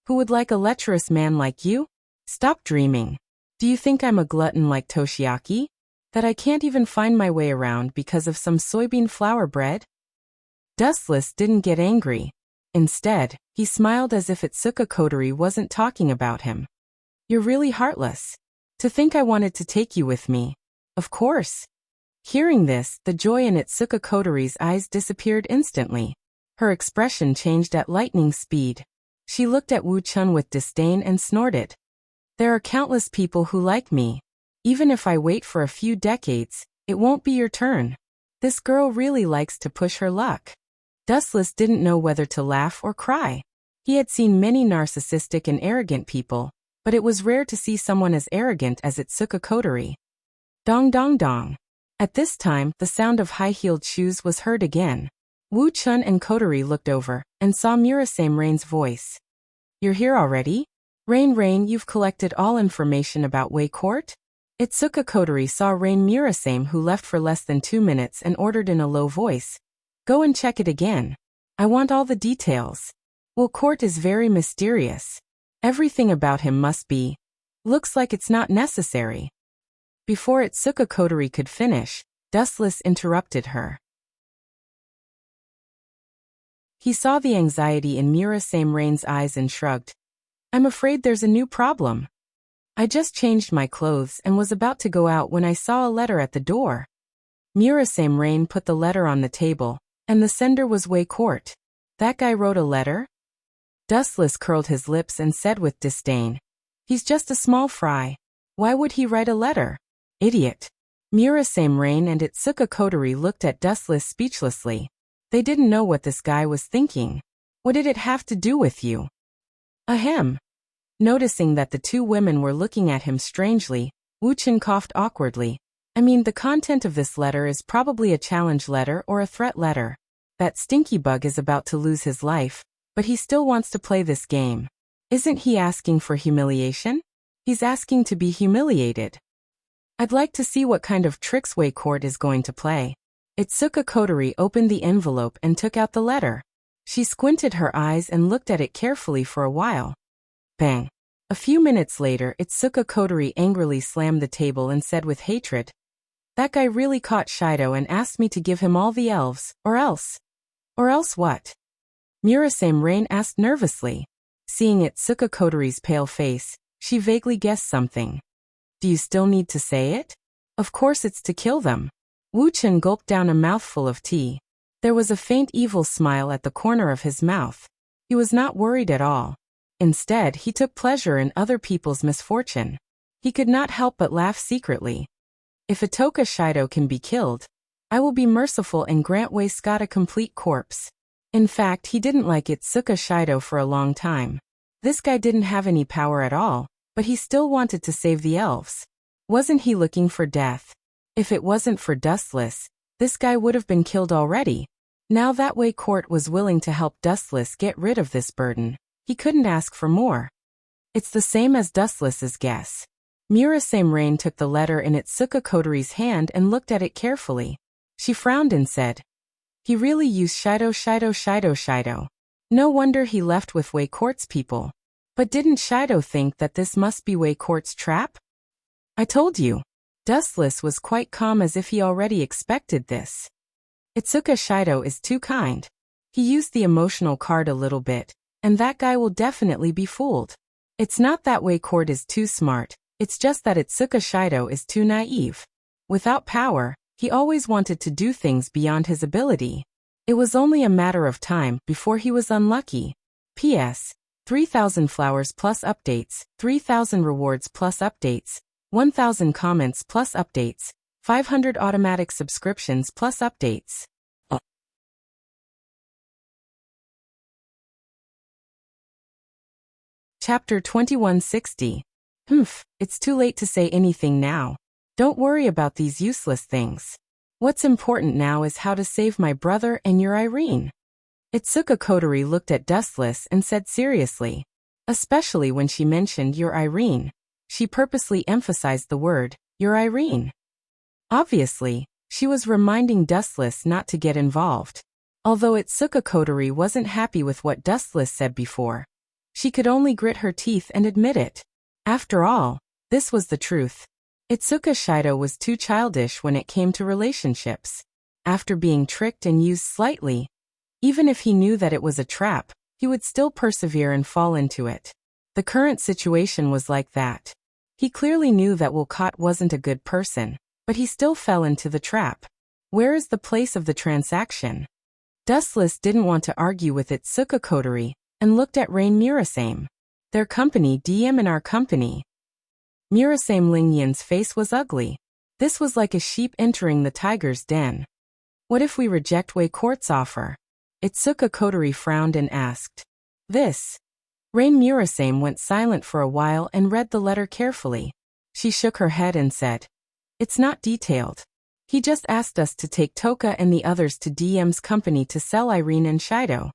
"Who would like a lecherous man like you? Stop dreaming. Do you think I'm a glutton like Toshiaki? That I can't even find my way around because of some soybean flour bread?" Dustless didn't get angry. Instead, he smiled as if Itsuka Kotori wasn't talking about him. "You're really heartless. To think I wanted to take you with me. Of course." Hearing this, the joy in Itsuka Kotori's eyes disappeared instantly. Her expression changed at lightning speed. She looked at Wu Chun with disdain and snorted. "There are countless people who like me. Even if I wait for a few decades, it won't be your turn. This girl really likes to push her luck." Dustless didn't know whether to laugh or cry. He had seen many narcissistic and arrogant people, but it was rare to see someone as arrogant as Itsuka Kotori. Dong dong dong. At this time, the sound of high-heeled shoes was heard again. Wu Chun and Kotori looked over and saw Murasame Rain's voice. "You're here already? Rain, you've collected all information about Wei Court?" Itsuka Kotori saw Rain Murasame, who left for less than 2 minutes, and ordered in a low voice, "Go and check it again. I want all the details. Wei Court is very mysterious. Everything about him must be. Looks like it's not necessary." Before Itsuka Kotori could finish, Dustless interrupted her. He saw the anxiety in Murasame Rain's eyes and shrugged. "I'm afraid there's a new problem. I just changed my clothes and was about to go out when I saw a letter at the door." Murasame Rain put the letter on the table, and the sender was Wei Court. "That guy wrote a letter?" Dustless curled his lips and said with disdain, "He's just a small fry. Why would he write a letter? Idiot." Murasame Rain and Itsuka Kotori looked at Dustless speechlessly. They didn't know what this guy was thinking. "What did it have to do with you?" "Ahem." Noticing that the two women were looking at him strangely, Wu Chun coughed awkwardly. "I mean, the content of this letter is probably a challenge letter or a threat letter. That stinky bug is about to lose his life, but he still wants to play this game. Isn't he asking for humiliation? He's asking to be humiliated. I'd like to see what kind of tricks Wei Court is going to play." Itsuka Kotori opened the envelope and took out the letter. She squinted her eyes and looked at it carefully for a while. Bang. A few minutes later, Itsuka Kotori angrily slammed the table and said with hatred, That guy really caught Shido and asked me to give him all the elves, or else. Or else what? Murasame Rain asked nervously. Seeing Itsuka Kotori's pale face, she vaguely guessed something. Do you still need to say it? Of course it's to kill them. Wuchen gulped down a mouthful of tea. There was a faint evil smile at the corner of his mouth. He was not worried at all. Instead, he took pleasure in other people's misfortune. He could not help but laugh secretly. If Itoka Shido can be killed, I will be merciful and grant Wei Scott a complete corpse. In fact, he didn't like Itsuka Shido for a long time. This guy didn't have any power at all, but he still wanted to save the elves. Wasn't he looking for death? If it wasn't for Dustless, this guy would have been killed already. Now that Wei Court was willing to help Dustless get rid of this burden, he couldn't ask for more. It's the same as Dustless's guess. Murasame Rain took the letter in Itsuka Kotori's hand and looked at it carefully. She frowned and said, he really used Shido. No wonder he left with Wei Court's people. But didn't Shido think that this must be Wei Court's trap? I told you. Dustless was quite calm as if he already expected this. Itsuka Shido is too kind. He used the emotional card a little bit, and that guy will definitely be fooled. It's not that Wei Court is too smart, it's just that Itsuka Shido is too naive. Without power, he always wanted to do things beyond his ability. It was only a matter of time before he was unlucky. P.S. 3,000 flowers plus updates, 3,000 rewards plus updates, 1,000 comments plus updates, 500 automatic subscriptions plus updates. Chapter 2160. It's too late to say anything now. Don't worry about these useless things. What's important now is how to save my brother and your Irene. Itsuka Kotori looked at Dustless and said seriously. Especially when she mentioned your Irene. She purposely emphasized the word, your Irene. Obviously, she was reminding Dustless not to get involved. Although Itsuka Kotori wasn't happy with what Dustless said before, she could only grit her teeth and admit it. After all, this was the truth. Itsuka Shido was too childish when it came to relationships. After being tricked and used slightly, even if he knew that it was a trap, he would still persevere and fall into it. The current situation was like that. He clearly knew that Wolcott wasn't a good person, but he still fell into the trap. Where is the place of the transaction? Dustless didn't want to argue with Itsuka Kotori, and looked at Rain Murasame. Their company DM and our company. Murasame Lingyan's face was ugly. This was like a sheep entering the tiger's den. What if we reject Wei Court's offer? Itsuka Kotori frowned and asked. This. Rain Murasame went silent for a while and read the letter carefully. She shook her head and said, it's not detailed. He just asked us to take Toka and the others to DM's company to sell Irene and Shido.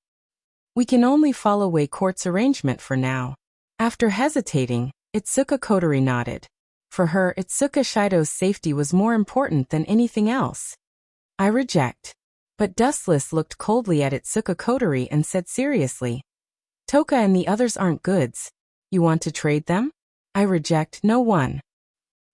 We can only follow Wei Court's arrangement for now. After hesitating, Itsuka Kotori nodded. For her, Itsuka Shido's safety was more important than anything else. I reject. But Dustless looked coldly at Itsuka Kotori and said seriously. Toka and the others aren't goods. You want to trade them? I reject no one.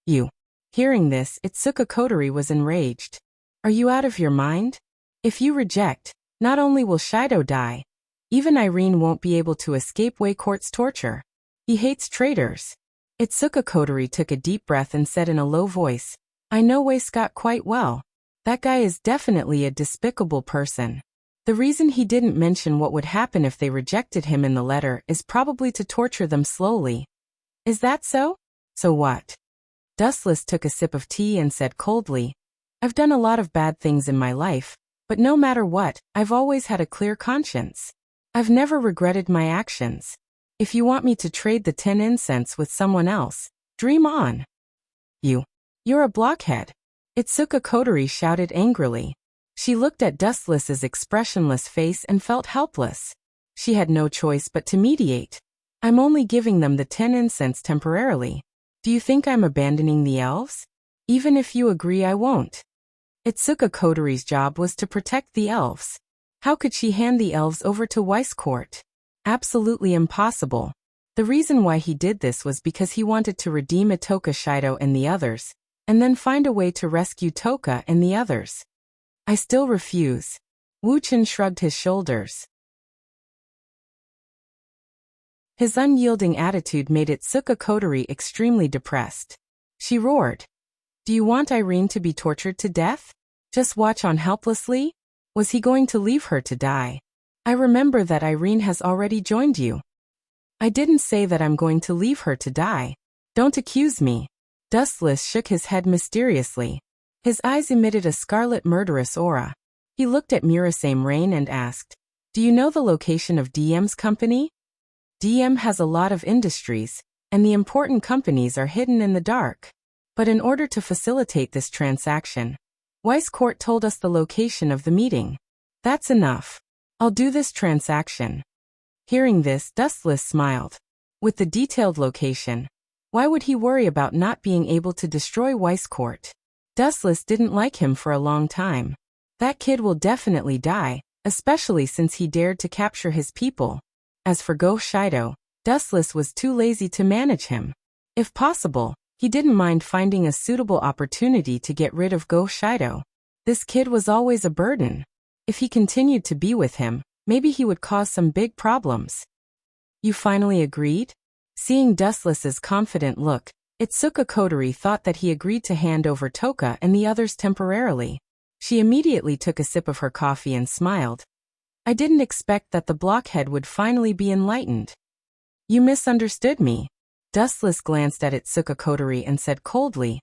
You. Hearing this, Itsuka Kotori was enraged. Are you out of your mind? If you reject, not only will Shido die, even Irene won't be able to escape Wei Court's torture. He hates traitors. Itsuka Kotori took a deep breath and said in a low voice, I know Wei Scott quite well. That guy is definitely a despicable person. The reason he didn't mention what would happen if they rejected him in the letter is probably to torture them slowly. Is that so? So what? Dustless took a sip of tea and said coldly, I've done a lot of bad things in my life, but no matter what, I've always had a clear conscience. I've never regretted my actions. If you want me to trade the 10 incense with someone else, dream on. You're a blockhead. Itsuka Kotori shouted angrily. She looked at Dustless's expressionless face and felt helpless. She had no choice but to mediate. I'm only giving them the 10 incense temporarily. Do you think I'm abandoning the elves? Even if you agree, I won't. Itsuka Kotori's job was to protect the elves. How could she hand the elves over to Weiss Court? Absolutely impossible. The reason why he did this was because he wanted to redeem Itoka Shido and the others, and then find a way to rescue Toka and the others. I still refuse. Wuchen shrugged his shoulders. His unyielding attitude made Itsuka Kotori extremely depressed. She roared. Do you want Irene to be tortured to death? Just watch on helplessly? Was he going to leave her to die? I remember that Irene has already joined you. I didn't say that I'm going to leave her to die. Don't accuse me. Dustless shook his head mysteriously. His eyes emitted a scarlet murderous aura. He looked at Murasame Rain and asked, do you know the location of DM's company? DM has a lot of industries, and the important companies are hidden in the dark. But in order to facilitate this transaction, Weiss Court told us the location of the meeting. That's enough. I'll do this transaction. Hearing this, Dustless smiled. With the detailed location, why would he worry about not being able to destroy Weiss Court? Dustless didn't like him for a long time. That kid will definitely die, especially since he dared to capture his people. As for Go Shido, Dustless was too lazy to manage him. If possible, he didn't mind finding a suitable opportunity to get rid of Go Shido. This kid was always a burden. If he continued to be with him, maybe he would cause some big problems. You finally agreed? Seeing Dustless's confident look, Itsuka Kotori thought that he agreed to hand over Toka and the others temporarily. She immediately took a sip of her coffee and smiled. I didn't expect that the blockhead would finally be enlightened. You misunderstood me. Dustless glanced at Itsuka Kotori and said coldly,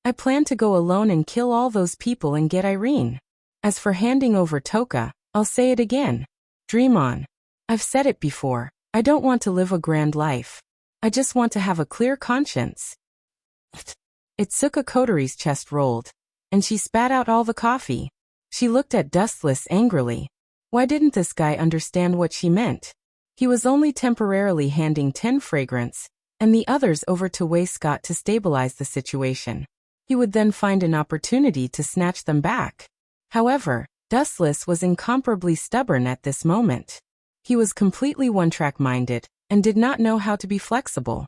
I plan to go alone and kill all those people and get Irene. As for handing over Toka, I'll say it again. Dream on. I've said it before, I don't want to live a grand life. I just want to have a clear conscience. Itsuka Kotori's chest rolled, and she spat out all the coffee. She looked at Dustless angrily. Why didn't this guy understand what she meant? He was only temporarily handing 10 fragrance, and the others over to Wayscott to stabilize the situation. He would then find an opportunity to snatch them back. However, Dustless was incomparably stubborn at this moment. He was completely one-track minded, and did not know how to be flexible.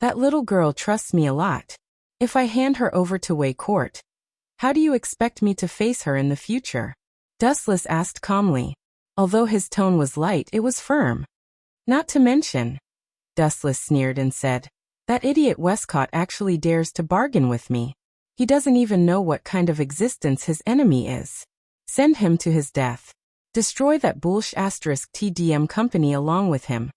That little girl trusts me a lot. If I hand her over to Wei Court, how do you expect me to face her in the future? Dustless asked calmly. Although his tone was light, it was firm. Not to mention, Dustless sneered and said, that idiot Westcott actually dares to bargain with me. He doesn't even know what kind of existence his enemy is. Send him to his death. Destroy that *TDM company along with him.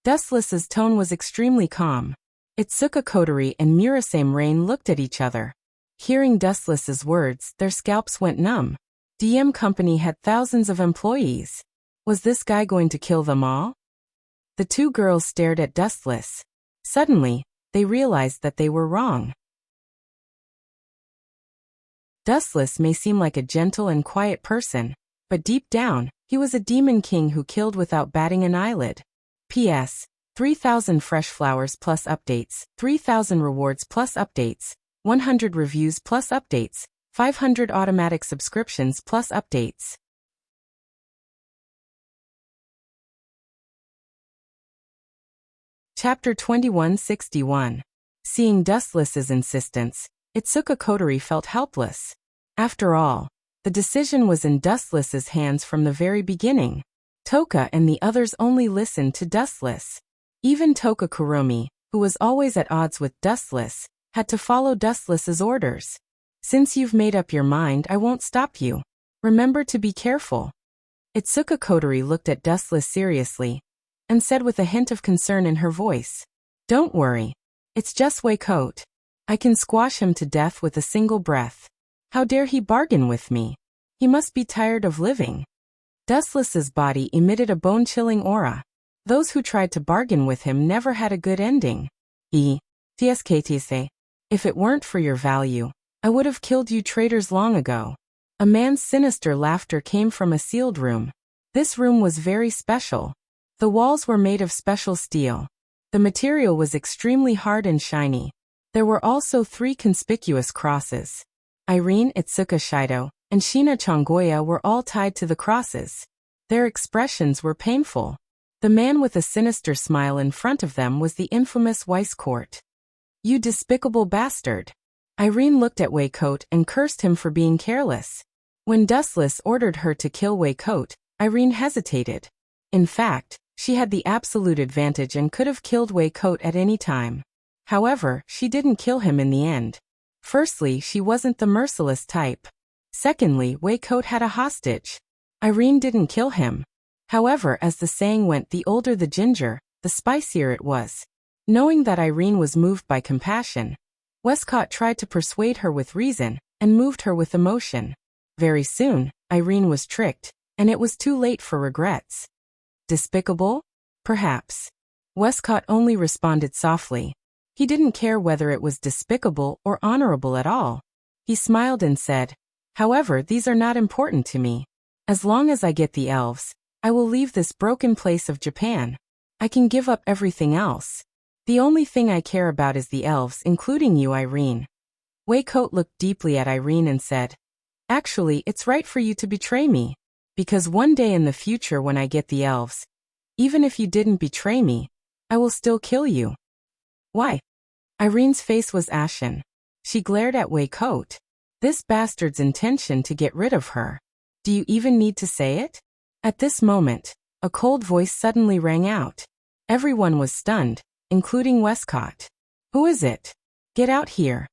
Dustless's tone was extremely calm. Itsuka Kotori and Murasame Rain looked at each other. Hearing Dustless's words, their scalps went numb. DM company had thousands of employees. Was this guy going to kill them all? The two girls stared at Dustless. Suddenly, they realized that they were wrong. Dustless may seem like a gentle and quiet person, but deep down, he was a demon king who killed without batting an eyelid. P.S. 3,000 fresh flowers plus updates, 3,000 rewards plus updates, 100 reviews plus updates, 500 automatic subscriptions plus updates. Chapter 2161. Seeing Dustless's insistence, Itsuka Kotori felt helpless. After all, the decision was in Dustless's hands from the very beginning. Toka and the others only listened to Dustless. Even Toka Kuromi, who was always at odds with Dustless, had to follow Dustless's orders. Since you've made up your mind, I won't stop you. Remember to be careful. Itsuka Kotori looked at Dustless seriously, and said with a hint of concern in her voice, Don't worry. It's just Wei Coat. I can squash him to death with a single breath. How dare he bargain with me? He must be tired of living. Dustless's body emitted a bone-chilling aura. Those who tried to bargain with him never had a good ending. Tskse. If it weren't for your value, I would have killed you traitors long ago. A man's sinister laughter came from a sealed room. This room was very special. The walls were made of special steel. The material was extremely hard and shiny. There were also 3 conspicuous crosses. Irene Itsuka Shido and Shina Chongoya were all tied to the crosses. Their expressions were painful. The man with a sinister smile in front of them was the infamous Weiss Court. You despicable bastard. Irene looked at Waycoat and cursed him for being careless. When Dustless ordered her to kill Waycoat, Irene hesitated. In fact, she had the absolute advantage and could have killed Waycoat at any time. However, she didn't kill him in the end. Firstly, she wasn't the merciless type. Secondly, Waycoat had a hostage. Irene didn't kill him. However, as the saying went, the older the ginger, the spicier it was. Knowing that Irene was moved by compassion, Westcott tried to persuade her with reason, and moved her with emotion. Very soon, Irene was tricked, and it was too late for regrets. Despicable? Perhaps. Westcott only responded softly. He didn't care whether it was despicable or honorable at all. He smiled and said, "However, these are not important to me. As long as I get the elves, I will leave this broken place of Japan. I can give up everything else. The only thing I care about is the elves, including you, Irene." Waycoat looked deeply at Irene and said, "Actually, it's right for you to betray me. Because one day in the future when I get the elves, even if you didn't betray me, I will still kill you." "Why?" Irene's face was ashen. She glared at Waycoat. This bastard's intention to get rid of her. Do you even need to say it? At this moment, a cold voice suddenly rang out. Everyone was stunned, including Westcott. "Who is it? Get out here."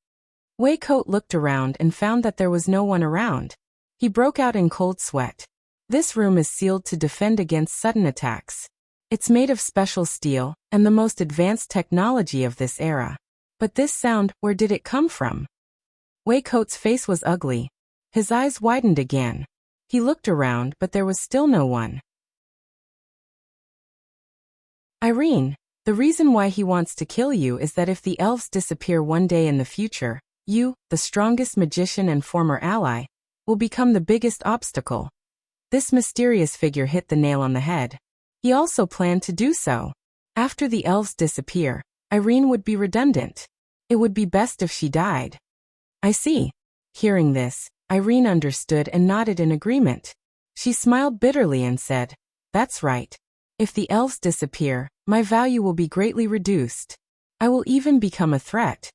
Waycoat looked around and found that there was no one around. He broke out in cold sweat. This room is sealed to defend against sudden attacks. It's made of special steel and the most advanced technology of this era. But this sound, where did it come from? Waycoat's face was ugly. His eyes widened again. He looked around, but there was still no one. "Irene, the reason why he wants to kill you is that if the elves disappear one day in the future, you, the strongest magician and former ally, will become the biggest obstacle." This mysterious figure hit the nail on the head. He also planned to do so. After the elves disappear, Irene would be redundant. It would be best if she died. "I see." Hearing this, Irene understood and nodded in agreement. She smiled bitterly and said, "That's right. If the elves disappear, my value will be greatly reduced. I will even become a threat."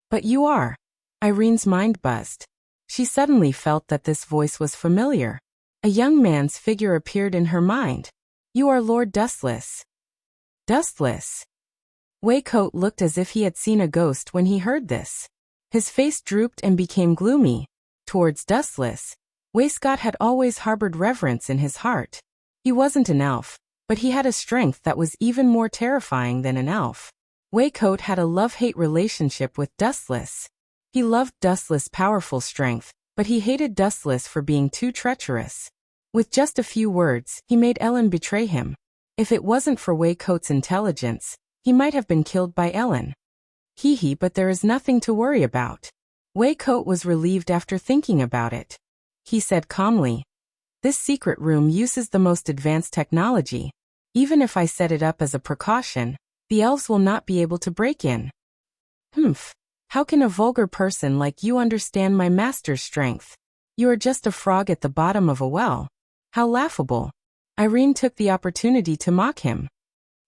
"But you are." Irene's mind buzzed. She suddenly felt that this voice was familiar. A young man's figure appeared in her mind. "You are Lord Dustless." Dustless? Waycoat looked as if he had seen a ghost when he heard this. His face drooped and became gloomy. Towards Dustless, Westcott had always harbored reverence in his heart. He wasn't an elf, but he had a strength that was even more terrifying than an elf. Waycoat had a love-hate relationship with Dustless. He loved Dustless' powerful strength, but he hated Dustless for being too treacherous. With just a few words, he made Ellen betray him. If it wasn't for Waycoat's intelligence, he might have been killed by Ellen. Hee, but there is nothing to worry about. Waycoat was relieved after thinking about it. He said calmly, "This secret room uses the most advanced technology. Even if I set it up as a precaution, the elves will not be able to break in." "Humph. How can a vulgar person like you understand my master's strength? You are just a frog at the bottom of a well. How laughable." Irene took the opportunity to mock him.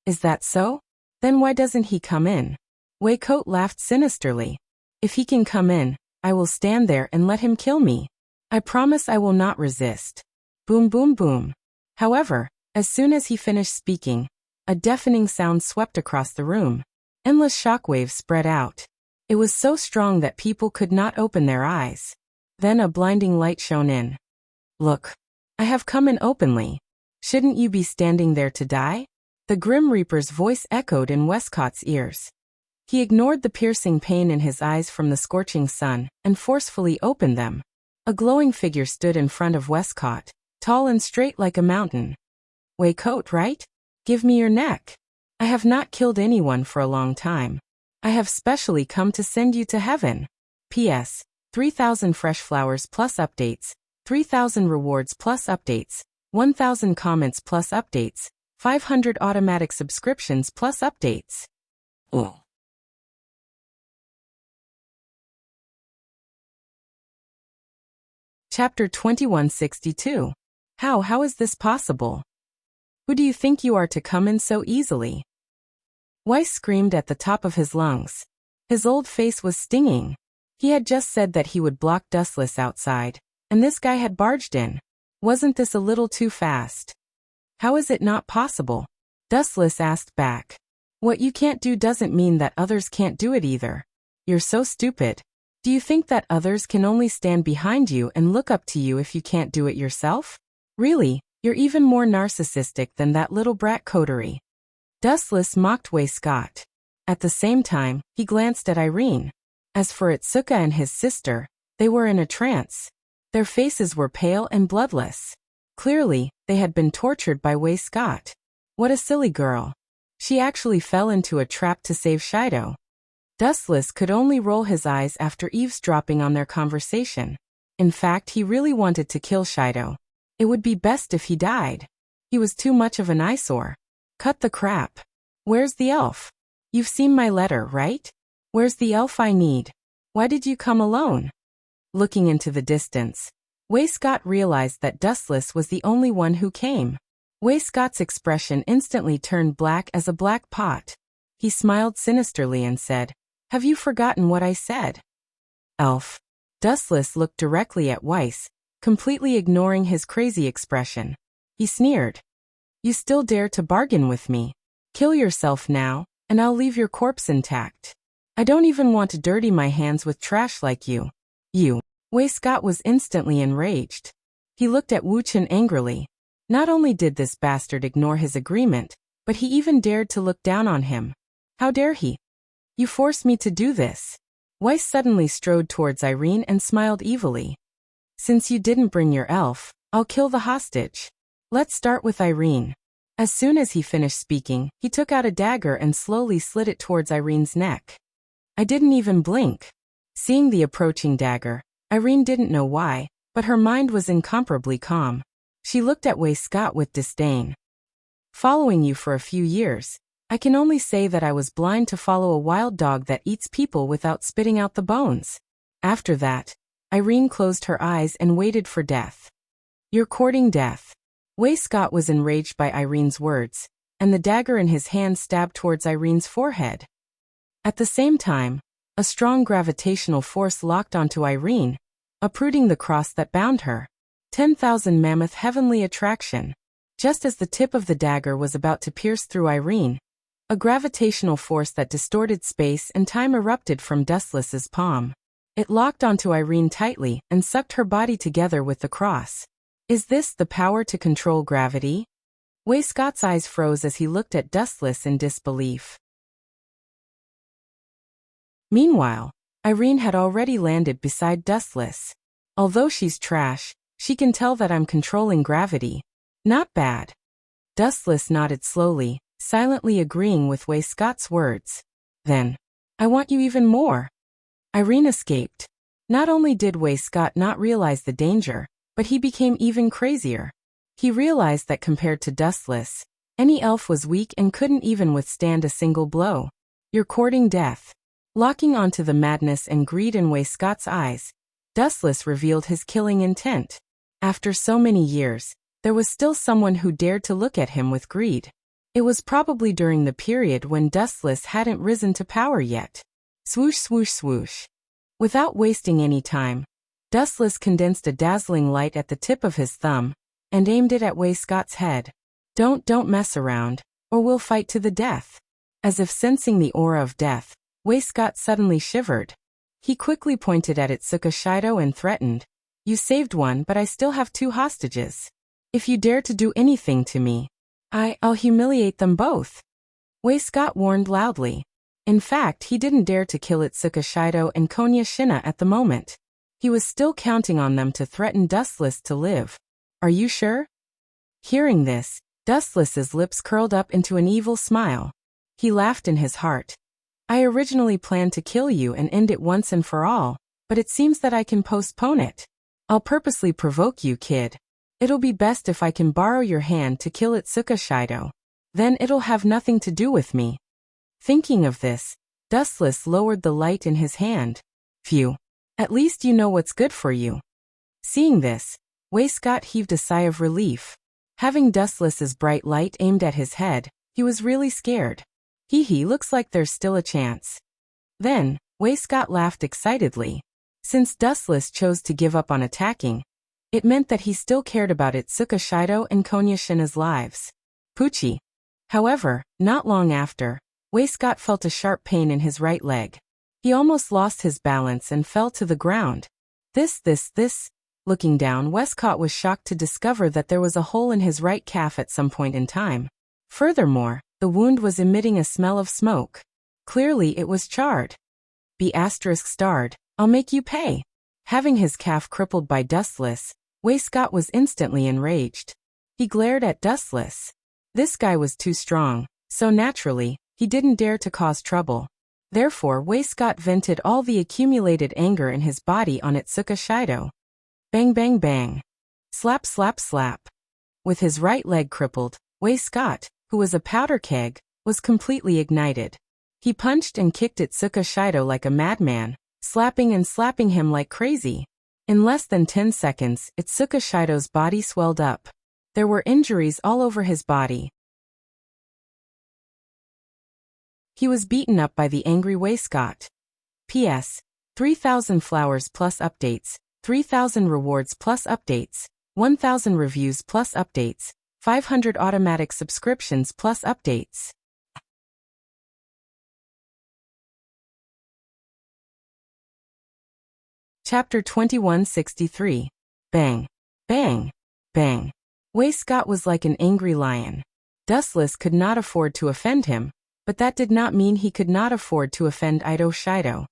"Is that so? Then why doesn't he come in?" Waycoat laughed sinisterly. "If he can come in, I will stand there and let him kill me. I promise I will not resist." Boom, boom, boom. However, as soon as he finished speaking, a deafening sound swept across the room. Endless shockwaves spread out. It was so strong that people could not open their eyes. Then a blinding light shone in. "Look, I have come in openly. Shouldn't you be standing there to die?" The Grim Reaper's voice echoed in Westcott's ears. He ignored the piercing pain in his eyes from the scorching sun and forcefully opened them. A glowing figure stood in front of Westcott, tall and straight like a mountain. "Waycoat, right? Give me your neck. I have not killed anyone for a long time. I have specially come to send you to heaven. P.S. 3,000 fresh flowers plus updates, 3,000 rewards plus updates, 1,000 comments plus updates, 500 automatic subscriptions plus updates." Oh. Chapter 2162. How is this possible? Who do you think you are to come in so easily? Weiss screamed at the top of his lungs. His old face was stinging. He had just said that he would block Dustless outside, and this guy had barged in. Wasn't this a little too fast? How is it not possible? Dustless asked back. What you can't do doesn't mean that others can't do it either. You're so stupid. Do you think that others can only stand behind you and look up to you if you can't do it yourself? Really, you're even more narcissistic than that little brat coterie. Dustless mocked Wei Scott. At the same time, he glanced at Irene. As for Itsuka and his sister, they were in a trance. Their faces were pale and bloodless. Clearly, they had been tortured by Wei Scott. What a silly girl. She actually fell into a trap to save Shido. Dustless could only roll his eyes after eavesdropping on their conversation. In fact, he really wanted to kill Shido. It would be best if he died. He was too much of an eyesore. Cut the crap. Where's the elf? You've seen my letter, right? Where's the elf I need? Why did you come alone? Looking into the distance, Wei Scott realized that Dustless was the only one who came. Wei Scott's expression instantly turned black as a black pot. He smiled sinisterly and said, "Have you forgotten what I said?" Elf. Dustless looked directly at Weiss, completely ignoring his crazy expression. He sneered. You still dare to bargain with me? Kill yourself now, and I'll leave your corpse intact. I don't even want to dirty my hands with trash like you. You. Wei Scott was instantly enraged. He looked at Wu Chen angrily. Not only did this bastard ignore his agreement, but he even dared to look down on him. How dare he? You forced me to do this. Weiss suddenly strode towards Irene and smiled evilly. Since you didn't bring your elf, I'll kill the hostage. Let's start with Irene. As soon as he finished speaking, he took out a dagger and slowly slid it towards Irene's neck. I didn't even blink. Seeing the approaching dagger, Irene didn't know why, but her mind was incomparably calm. She looked at Wei Scott with disdain. Following you for a few years, I can only say that I was blind to follow a wild dog that eats people without spitting out the bones. After that, Irene closed her eyes and waited for death. You're courting death. Wei Scott was enraged by Irene's words, and the dagger in his hand stabbed towards Irene's forehead. At the same time, a strong gravitational force locked onto Irene, uprooting the cross that bound her. 10,000 mammoth heavenly attraction. Just as the tip of the dagger was about to pierce through Irene, a gravitational force that distorted space and time erupted from Dustless's palm. It locked onto Irene tightly and sucked her body together with the cross. Is this the power to control gravity? Wei Scott's eyes froze as he looked at Dustless in disbelief. Meanwhile, Irene had already landed beside Dustless. Although she's trash, she can tell that I'm controlling gravity. Not bad. Dustless nodded slowly, silently agreeing with Wei Scott's words. Then, I want you even more. Irene escaped. Not only did Wei Scott not realize the danger, but he became even crazier. He realized that compared to Dustless, any elf was weak and couldn't even withstand a single blow. You're courting death. Locking onto the madness and greed in Wei Scott's eyes, Dustless revealed his killing intent. After so many years, there was still someone who dared to look at him with greed. It was probably during the period when Dustless hadn't risen to power yet. Swoosh swoosh swoosh. Without wasting any time, Dustless condensed a dazzling light at the tip of his thumb and aimed it at Wei Scott's head. Don't mess around, or we'll fight to the death. As if sensing the aura of death, Wei Scott suddenly shivered. He quickly pointed at Itsuka Shido and threatened, You saved one, but I still have 2 hostages. If you dare to do anything to me, I'll humiliate them both. Wei Scott warned loudly. In fact, he didn't dare to kill Itsuka Shido and Konya Shina at the moment. He was still counting on them to threaten Dustless to live. Are you sure? Hearing this, Dustless's lips curled up into an evil smile. He laughed in his heart. I originally planned to kill you and end it once and for all, but it seems that I can postpone it. I'll purposely provoke you, kid. It'll be best if I can borrow your hand to kill Itsuka Shido. Then it'll have nothing to do with me. Thinking of this, Dustless lowered the light in his hand. Phew. At least you know what's good for you. Seeing this, Wei Scott heaved a sigh of relief. Having Dustless's bright light aimed at his head, he was really scared. Hee, looks like there's still a chance. Then, Wei Scott laughed excitedly. Since Dustless chose to give up on attacking, it meant that he still cared about Itsuka Shido and Konya Shina's lives. Pucci. However, not long after, Scott felt a sharp pain in his right leg. He almost lost his balance and fell to the ground. This. Looking down, Westcott was shocked to discover that there was a hole in his right calf at some point in time. Furthermore, the wound was emitting a smell of smoke. Clearly it was charred. B****, I'll make you pay. Having his calf crippled by Dustless, Scott was instantly enraged. He glared at Dustless. This guy was too strong, so naturally, he didn't dare to cause trouble. Therefore, Scott vented all the accumulated anger in his body on Itsuka Shido. Bang bang bang. Slap slap slap. With his right leg crippled, Scott, who was a powder keg, was completely ignited. He punched and kicked Itsuka Shido like a madman, slapping and slapping him like crazy. In less than 10 seconds, Itsuka Shido's body swelled up. There were injuries all over his body. He was beaten up by the angry Scott. P.S. 3,000 flowers plus updates, 3,000 rewards plus updates, 1,000 reviews plus updates, 500 automatic subscriptions plus updates. Chapter 2163. Bang. Bang. Bang. Scott was like an angry lion. Dustless could not afford to offend him, but that did not mean he could not afford to offend Ito Shido.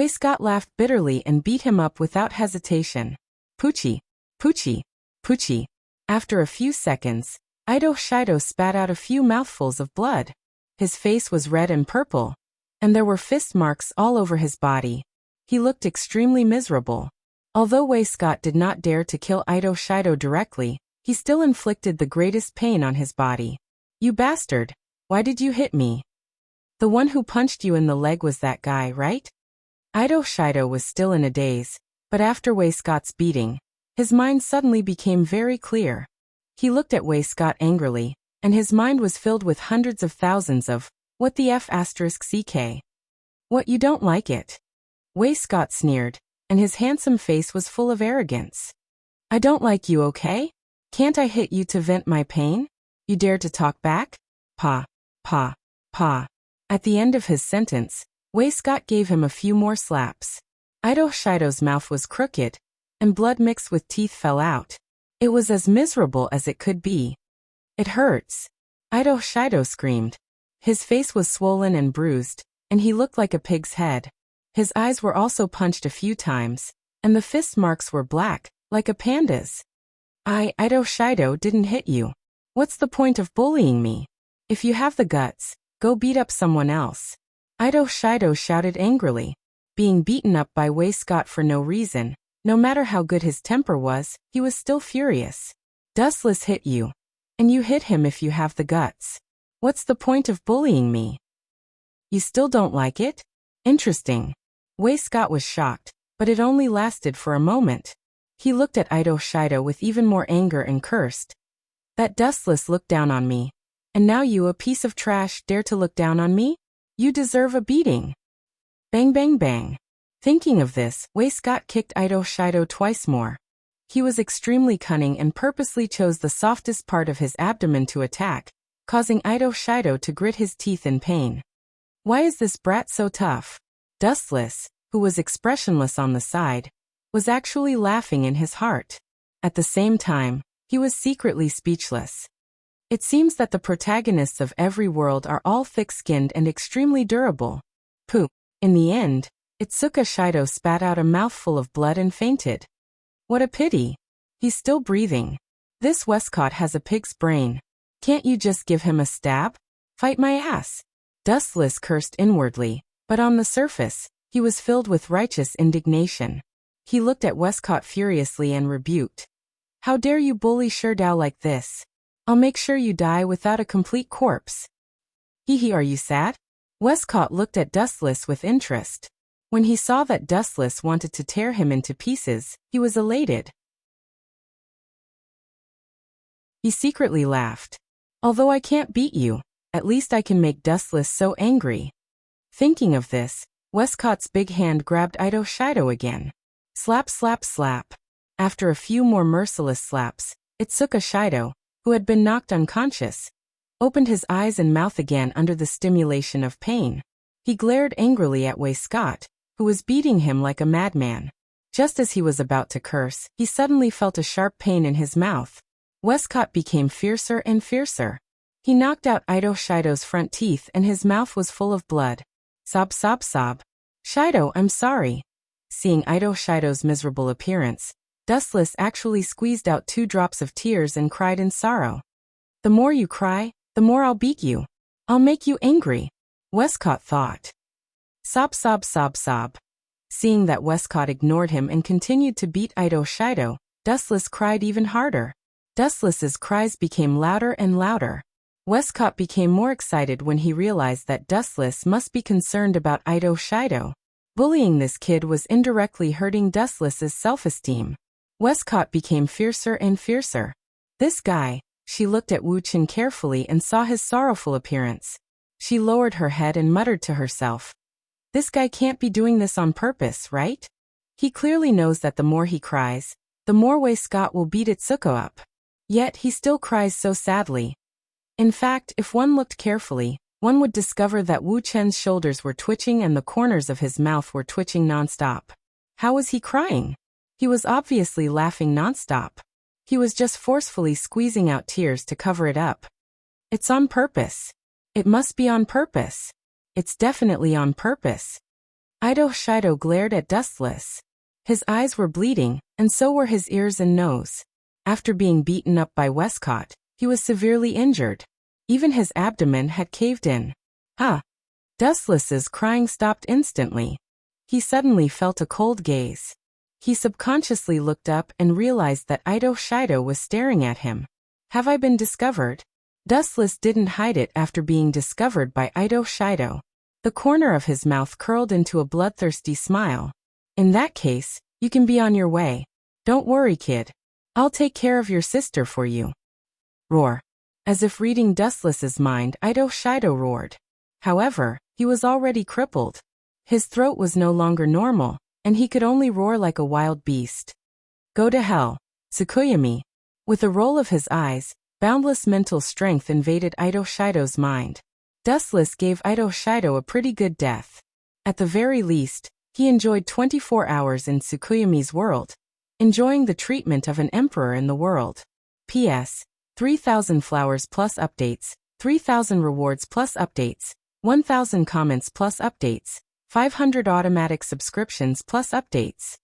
Scott laughed bitterly and beat him up without hesitation. Pucci. Pucci. Pucci. After a few seconds, Ito Shido spat out a few mouthfuls of blood. His face was red and purple, and there were fist marks all over his body. He looked extremely miserable. Although Scott did not dare to kill Ito Shido directly, he still inflicted the greatest pain on his body. You bastard! Why did you hit me? The one who punched you in the leg was that guy, right? Ito Shido was still in a daze, but after Scott's beating, his mind suddenly became very clear. He looked at Scott angrily, and his mind was filled with hundreds of thousands of, what the F***ck? What, you don't like it? Scott sneered, and his handsome face was full of arrogance. I don't like you, okay? Can't I hit you to vent my pain? You dare to talk back? Pa. Pa. Pa. At the end of his sentence, Scott gave him a few more slaps. Ito Shido's mouth was crooked, and blood mixed with teeth fell out. It was as miserable as it could be. It hurts. Ito Shido screamed. His face was swollen and bruised, and he looked like a pig's head. His eyes were also punched a few times, and the fist marks were black, like a panda's. Ito Shido didn't hit you. What's the point of bullying me? If you have the guts, go beat up someone else. Ito Shido shouted angrily. Being beaten up by Scott for no reason, no matter how good his temper was, he was still furious. Dustless hit you. And you hit him if you have the guts. What's the point of bullying me? You still don't like it? Interesting. Scott was shocked, but it only lasted for a moment. He looked at Ito Shido with even more anger and cursed. That Dustless looked down on me. And now you, a piece of trash, dare to look down on me? You deserve a beating. Bang bang bang. Thinking of this, Scott kicked Ito Shido twice more. He was extremely cunning and purposely chose the softest part of his abdomen to attack, causing Ito Shido to grit his teeth in pain. Why is this brat so tough? Dustless, who was expressionless on the side, was actually laughing in his heart. At the same time, he was secretly speechless. It seems that the protagonists of every world are all thick-skinned and extremely durable. Pooh. In the end, Itsuka Shido spat out a mouthful of blood and fainted. What a pity. He's still breathing. This Westcott has a pig's brain. Can't you just give him a stab? Fight my ass. Dustless cursed inwardly, but on the surface, he was filled with righteous indignation. He looked at Westcott furiously and rebuked. How dare you bully Shirdao like this? I'll make sure you die without a complete corpse. Hee, are you sad? Westcott looked at Dustless with interest. When he saw that Dustless wanted to tear him into pieces, he was elated. He secretly laughed. Although I can't beat you, at least I can make Dustless so angry. Thinking of this, Westcott's big hand grabbed Ito Shido again. Slap, slap, slap. After a few more merciless slaps, Itsuka Shido, who had been knocked unconscious, opened his eyes and mouth again under the stimulation of pain. He glared angrily at Scott, who was beating him like a madman. Just as he was about to curse, he suddenly felt a sharp pain in his mouth. Westcott became fiercer and fiercer. He knocked out Ido Shido's front teeth and his mouth was full of blood. Sob, sob, sob. Shido, I'm sorry. Seeing Ido Shido's miserable appearance, Dustless actually squeezed out 2 drops of tears and cried in sorrow. The more you cry, the more I'll beat you. I'll make you angry, Westcott thought. Sob, sob, sob, sob. Seeing that Westcott ignored him and continued to beat Ido Shido, Dustless cried even harder. Dustless's cries became louder and louder. Westcott became more excited when he realized that Dustless must be concerned about Ido Shido. Bullying this kid was indirectly hurting Dustless's self-esteem. Westcott became fiercer and fiercer. This guy, she looked at Wuxia carefully and saw his sorrowful appearance. She lowered her head and muttered to herself. This guy can't be doing this on purpose, right? He clearly knows that the more he cries, the more Scott will beat Itsuko up. Yet he still cries so sadly. In fact, if one looked carefully, one would discover that Wuxia's shoulders were twitching and the corners of his mouth were twitching nonstop. How was he crying? He was obviously laughing nonstop. He was just forcefully squeezing out tears to cover it up. It's on purpose. It must be on purpose. It's definitely on purpose. Ido Shido glared at Dustless. His eyes were bleeding, and so were his ears and nose. After being beaten up by Westcott, he was severely injured. Even his abdomen had caved in. Dustless's crying stopped instantly. He suddenly felt a cold gaze. He subconsciously looked up and realized that Ido Shido was staring at him. Have I been discovered? Dustless didn't hide it after being discovered by Ido Shido. The corner of his mouth curled into a bloodthirsty smile. In that case, you can be on your way. Don't worry, kid. I'll take care of your sister for you. Roar. As if reading Dustless's mind, Ido Shido roared. However, he was already crippled. His throat was no longer normal, and he could only roar like a wild beast. Go to hell, Tsukuyami. With a roll of his eyes, boundless mental strength invaded Ido Shido's mind. Dustless gave Ido Shido a pretty good death. At the very least, he enjoyed 24 hours in Tsukuyami's world, enjoying the treatment of an emperor in the world. P.S. 3,000 flowers plus updates, 3,000 rewards plus updates, 1,000 comments plus updates, 500 automatic subscriptions plus updates.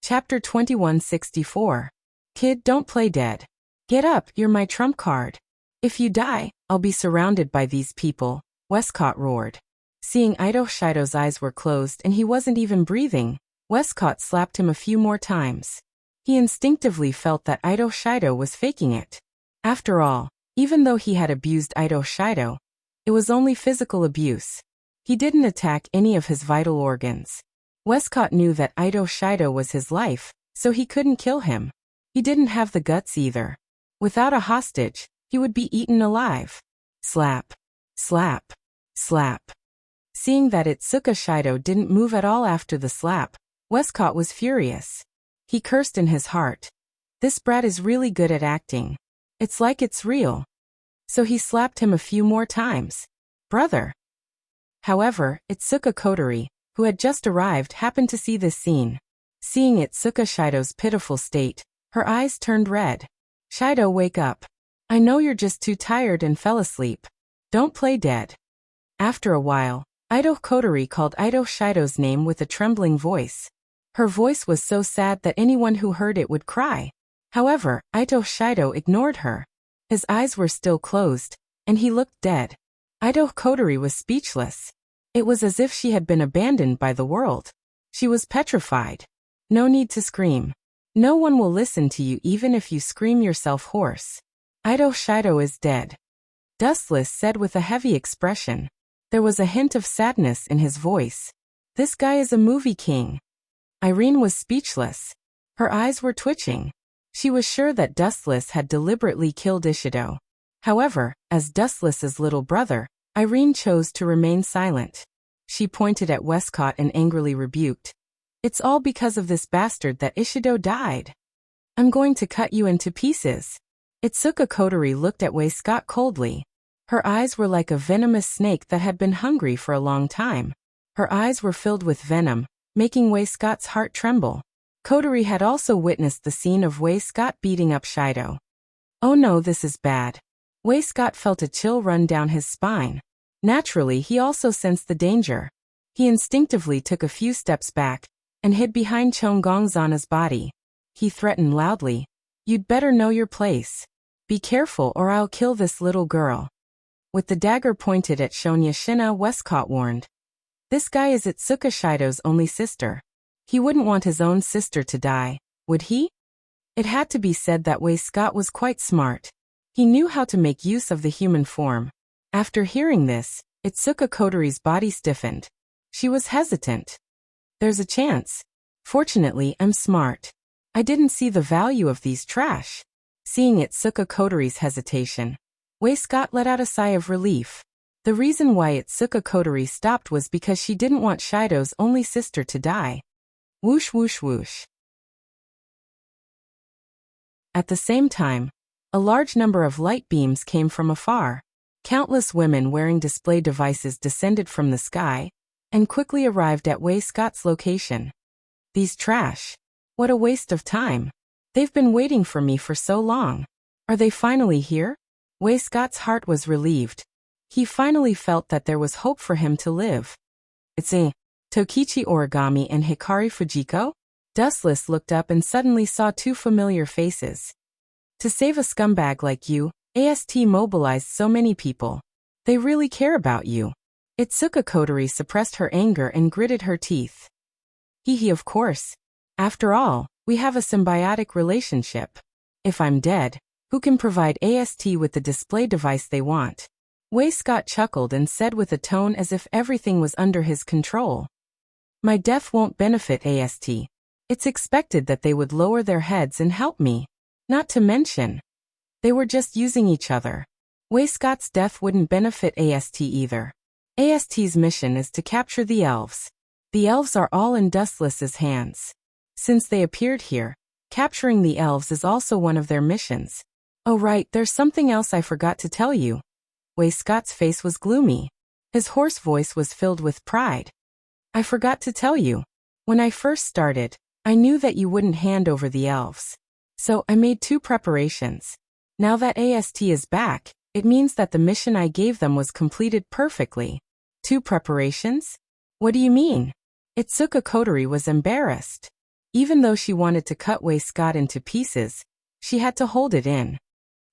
Chapter 2164. Kid, don't play dead. Get up, you're my trump card. If you die, I'll be surrounded by these people, Westcott roared. Seeing Ido Shido's eyes were closed and he wasn't even breathing, Westcott slapped him a few more times. He instinctively felt that Ido Shido was faking it. After all, even though he had abused Ido Shido, it was only physical abuse. He didn't attack any of his vital organs. Westcott knew that Ido Shido was his life, so he couldn't kill him. He didn't have the guts either. Without a hostage, he would be eaten alive. Slap. Slap. Slap. Seeing that Itsuka Shido didn't move at all after the slap, Westcott was furious. He cursed in his heart. This brat is really good at acting. It's like it's real. So he slapped him a few more times. Brother. However, Itsuka Kotori, who had just arrived, happened to see this scene. Seeing Itsuka Shido's pitiful state, her eyes turned red. Shido, wake up. I know you're just too tired and fell asleep. Don't play dead. After a while, Ido Kotori called Ido Shido's name with a trembling voice. Her voice was so sad that anyone who heard it would cry. However, Ido Shido ignored her. His eyes were still closed, and he looked dead. Ido Kotori was speechless. It was as if she had been abandoned by the world. She was petrified. No need to scream. No one will listen to you even if you scream yourself hoarse. Ido Shido is dead. Dustless said with a heavy expression. There was a hint of sadness in his voice. This guy is a movie king. Irene was speechless. Her eyes were twitching. She was sure that Dustless had deliberately killed Ishido. However, as Dustless's little brother, Irene chose to remain silent. She pointed at Westcott and angrily rebuked. It's all because of this bastard that Ishido died. I'm going to cut you into pieces. Itsuka Kotori looked at Westcott coldly. Her eyes were like a venomous snake that had been hungry for a long time. Her eyes were filled with venom, making Westcott's heart tremble. Kotori had also witnessed the scene of Westcott beating up Shido. Oh no, this is bad. Westcott felt a chill run down his spine. Naturally, he also sensed the danger. He instinctively took a few steps back and hid behind Chongongzana's body. He threatened loudly. You'd better know your place. Be careful or I'll kill this little girl. With the dagger pointed at Shonya Shina, Westcott warned. This guy is Itsuka Shido's only sister. He wouldn't want his own sister to die, would he? It had to be said that Westcott was quite smart. He knew how to make use of the human form. After hearing this, Itsuka Kotori's body stiffened. She was hesitant. There's a chance. Fortunately, I'm smart. I didn't see the value of these trash. Seeing Itsuka Kotori's hesitation, Westcott let out a sigh of relief. The reason why Itsuka Kotori stopped was because she didn't want Shido's only sister to die. Whoosh whoosh whoosh. At the same time, a large number of light beams came from afar. Countless women wearing display devices descended from the sky and quickly arrived at Westcott's location. These trash. What a waste of time. They've been waiting for me for so long. Are they finally here? Westcott's heart was relieved. He finally felt that there was hope for him to live. It's Tokichi Origami and Hikari Fujiko? Dustless looked up and suddenly saw two familiar faces. To save a scumbag like you, AST mobilized so many people. They really care about you. Itsuka Kotori suppressed her anger and gritted her teeth. Hee, of course. After all, we have a symbiotic relationship. If I'm dead, who can provide AST with the display device they want? Westcott chuckled and said with a tone as if everything was under his control. My death won't benefit AST. It's expected that they would lower their heads and help me. Not to mention, they were just using each other. Westcott's death wouldn't benefit AST either. AST's mission is to capture the elves. The elves are all in Dustless's hands. Since they appeared here, capturing the elves is also one of their missions. Oh right, there's something else I forgot to tell you. Westcott's face was gloomy. His hoarse voice was filled with pride. I forgot to tell you. When I first started, I knew that you wouldn't hand over the elves. So I made two preparations. Now that AST is back, it means that the mission I gave them was completed perfectly. Two preparations? What do you mean? Itsuka Kotori was embarrassed. Even though she wanted to cut Westcott into pieces, she had to hold it in.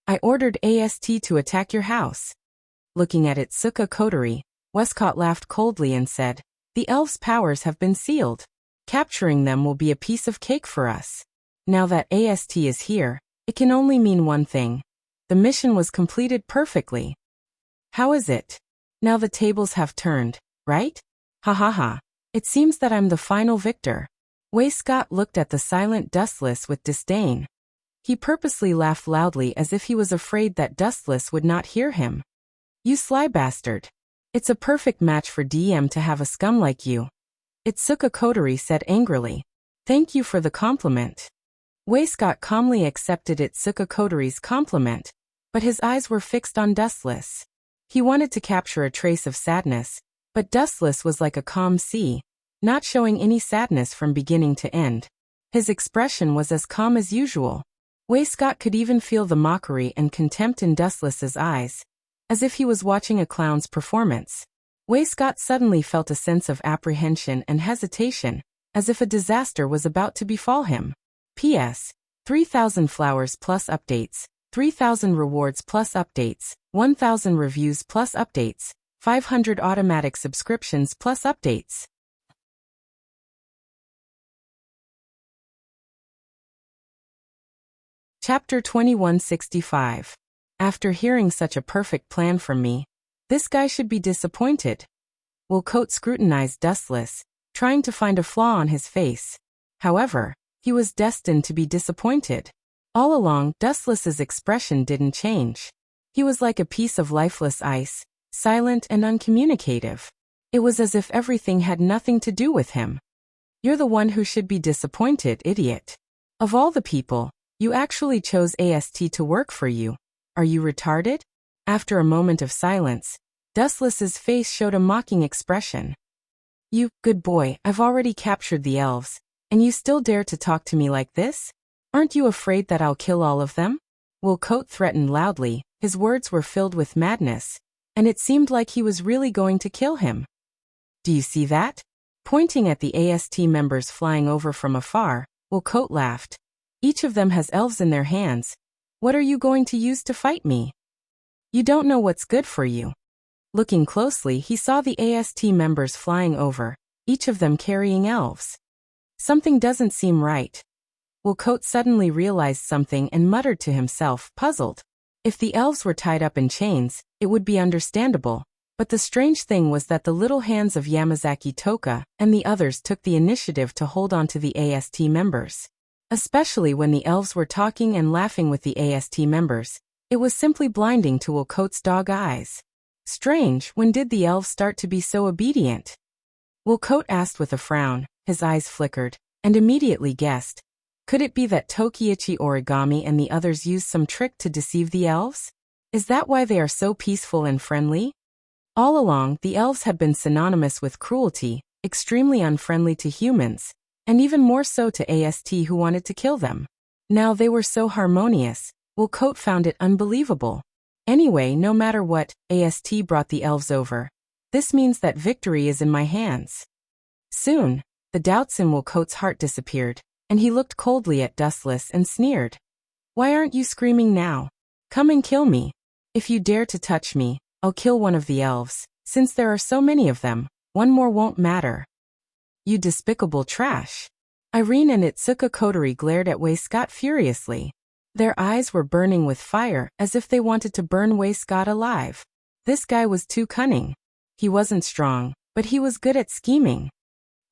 I ordered AST to attack your house. Looking at Itsuka Kotori, Westcott laughed coldly and said, the elves' powers have been sealed. Capturing them will be a piece of cake for us. Now that AST is here, it can only mean one thing. The mission was completed perfectly. How is it? Now the tables have turned, right? Ha ha ha. It seems that I'm the final victor. Westcott looked at the silent Dustless with disdain. He purposely laughed loudly as if he was afraid that Dustless would not hear him. You sly bastard. It's a perfect match for DM to have a scum like you. Itsuka Kotori said angrily. Thank you for the compliment. Westcott calmly accepted Itsuka Kotori's compliment, but his eyes were fixed on Dustless. He wanted to capture a trace of sadness, but Dustless was like a calm sea, not showing any sadness from beginning to end. His expression was as calm as usual. Westcott could even feel the mockery and contempt in Dustless's eyes, as if he was watching a clown's performance. Westcott suddenly felt a sense of apprehension and hesitation, as if a disaster was about to befall him. P.S. 3,000 flowers plus updates, 3,000 rewards plus updates, 1,000 reviews plus updates, 500 automatic subscriptions plus updates. Chapter 2165. After hearing such a perfect plan from me, this guy should be disappointed. Wilcote scrutinized Dustless, trying to find a flaw on his face. However, he was destined to be disappointed. All along, Dustless's expression didn't change. He was like a piece of lifeless ice, silent and uncommunicative. It was as if everything had nothing to do with him. You're the one who should be disappointed, idiot. Of all the people, you actually chose AST to work for you. Are you retarded? After a moment of silence, Dustless's face showed a mocking expression. You, good boy, I've already captured the elves, and you still dare to talk to me like this? Aren't you afraid that I'll kill all of them? Wuxia threatened loudly. His words were filled with madness, and it seemed like he was really going to kill him. Do you see that? Pointing at the AST members flying over from afar, Wuxia laughed. Each of them has elves in their hands. What are you going to use to fight me? You don't know what's good for you. Looking closely, he saw the AST members flying over, each of them carrying elves. Something doesn't seem right. Wuxia suddenly realized something and muttered to himself, puzzled. If the elves were tied up in chains, it would be understandable, but the strange thing was that the little hands of Yamazaki Toka and the others took the initiative to hold on to the AST members. Especially when the elves were talking and laughing with the AST members, it was simply blinding to Wuxia's dog eyes. Strange, when did the elves start to be so obedient? Wuxia asked with a frown. His eyes flickered, and immediately guessed. Could it be that Tokiichi Origami and the others used some trick to deceive the elves? Is that why they are so peaceful and friendly? All along, the elves had been synonymous with cruelty, extremely unfriendly to humans, and even more so to AST who wanted to kill them. Now they were so harmonious, Wuxia found it unbelievable. Anyway, no matter what, AST brought the elves over. This means that victory is in my hands. Soon, the doubts in Wuxia's heart disappeared, and he looked coldly at Dustless and sneered. Why aren't you screaming now? Come and kill me. If you dare to touch me, I'll kill one of the elves. Since there are so many of them, one more won't matter. You despicable trash. Irene and Itsuka Kotori glared at Scott furiously. Their eyes were burning with fire, as if they wanted to burn Scott alive. This guy was too cunning. He wasn't strong, but he was good at scheming.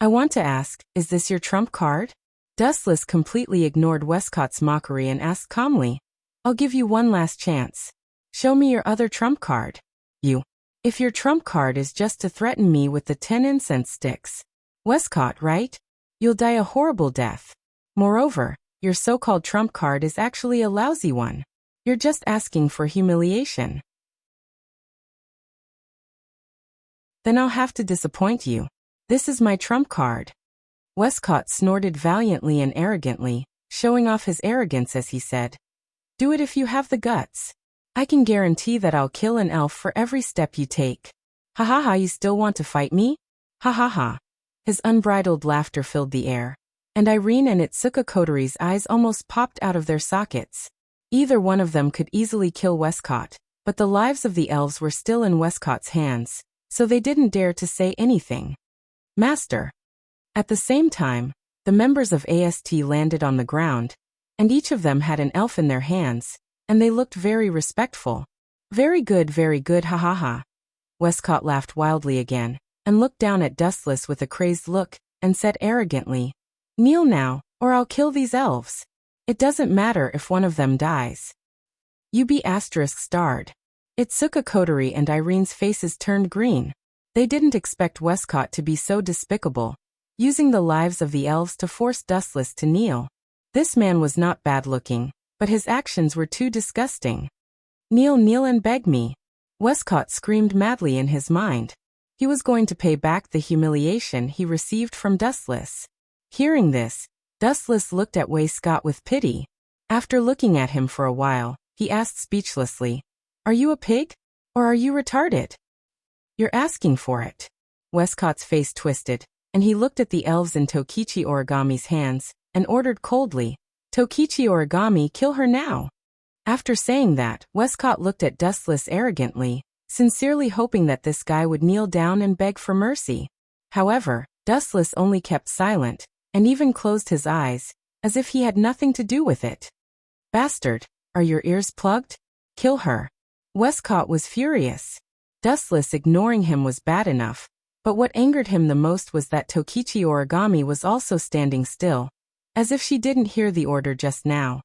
I want to ask, is this your trump card? Dustless completely ignored Westcott's mockery and asked calmly. I'll give you one last chance. Show me your other trump card. If your trump card is just to threaten me with the 10 incense sticks. Westcott, right? You'll die a horrible death. Moreover, your so-called trump card is actually a lousy one. You're just asking for humiliation. Then I'll have to disappoint you. This is my trump card. Westcott snorted valiantly and arrogantly, showing off his arrogance as he said, do it if you have the guts. I can guarantee that I'll kill an elf for every step you take. Ha ha ha, you still want to fight me? Ha ha ha. His unbridled laughter filled the air, and Irene and Itsuka Kotori's eyes almost popped out of their sockets. Either one of them could easily kill Westcott, but the lives of the elves were still in Westcott's hands, so they didn't dare to say anything. Master. At the same time, the members of AST landed on the ground, and each of them had an elf in their hands, and they looked very respectful. Very good, ha ha ha. Westcott laughed wildly again, and looked down at Dustless with a crazed look, and said arrogantly, kneel now, or I'll kill these elves. It doesn't matter if one of them dies. UB *starred. Itsuka Kotori and Irene's faces turned green. They didn't expect Westcott to be so despicable, using the lives of the elves to force Dustless to kneel. This man was not bad-looking, but his actions were too disgusting. Kneel and beg me. Westcott screamed madly in his mind. He was going to pay back the humiliation he received from Dustless. Hearing this, Dustless looked at Scott with pity. After looking at him for a while, he asked speechlessly, are you a pig? Or are you retarded? You're asking for it. Westcott's face twisted, and he looked at the elves in Tokichi Origami's hands, and ordered coldly, Tokichi Origami, kill her now. After saying that, Westcott looked at Dustless arrogantly, sincerely hoping that this guy would kneel down and beg for mercy. However, Dustless only kept silent, and even closed his eyes, as if he had nothing to do with it. Bastard, are your ears plugged? Kill her. Westcott was furious. Dustless ignoring him was bad enough, but what angered him the most was that Tokichi Origami was also standing still, as if she didn't hear the order just now.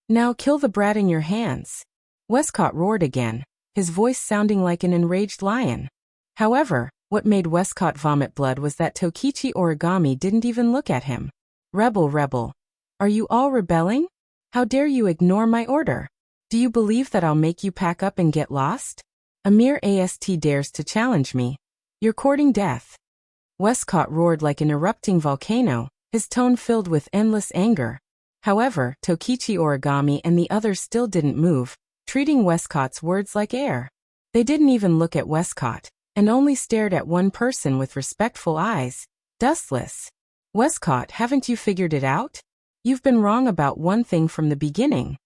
Now kill the brat in your hands. Westcott roared again, his voice sounding like an enraged lion. However, what made Westcott vomit blood was that Tokichi Origami didn't even look at him. Rebel. Are you all rebelling? How dare you ignore my order? Do you believe that I'll make you pack up and get lost? A mere AST dares to challenge me. You're courting death. Westcott roared like an erupting volcano, his tone filled with endless anger. However, Tokichi Origami and the others still didn't move, treating Westcott's words like air. They didn't even look at Westcott, and only stared at one person with respectful eyes, Dustless. Westcott, haven't you figured it out? You've been wrong about one thing from the beginning.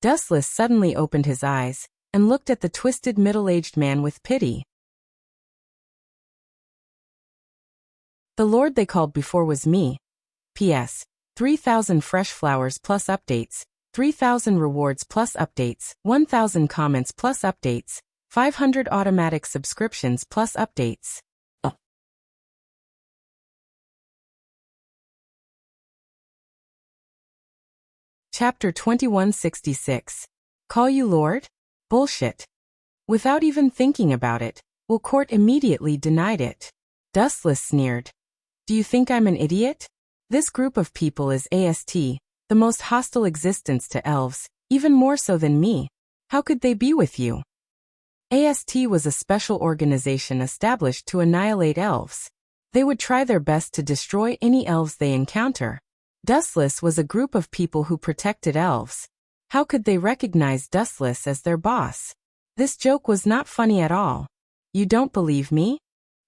Dustless suddenly opened his eyes, and looked at the twisted middle-aged man with pity. The lord they called before was me. P.S. 3,000 fresh flowers plus updates, 3,000 rewards plus updates, 1,000 comments plus updates, 500 automatic subscriptions plus updates. Chapter 2166. Call you Lord? Bullshit. Without even thinking about it, Court immediately denied it. Dustless sneered. Do you think I'm an idiot? This group of people is AST, the most hostile existence to elves, even more so than me. How could they be with you? AST was a special organization established to annihilate elves. They would try their best to destroy any elves they encounter. Dustless was a group of people who protected elves. How could they recognize Dustless as their boss? This joke was not funny at all. You don't believe me?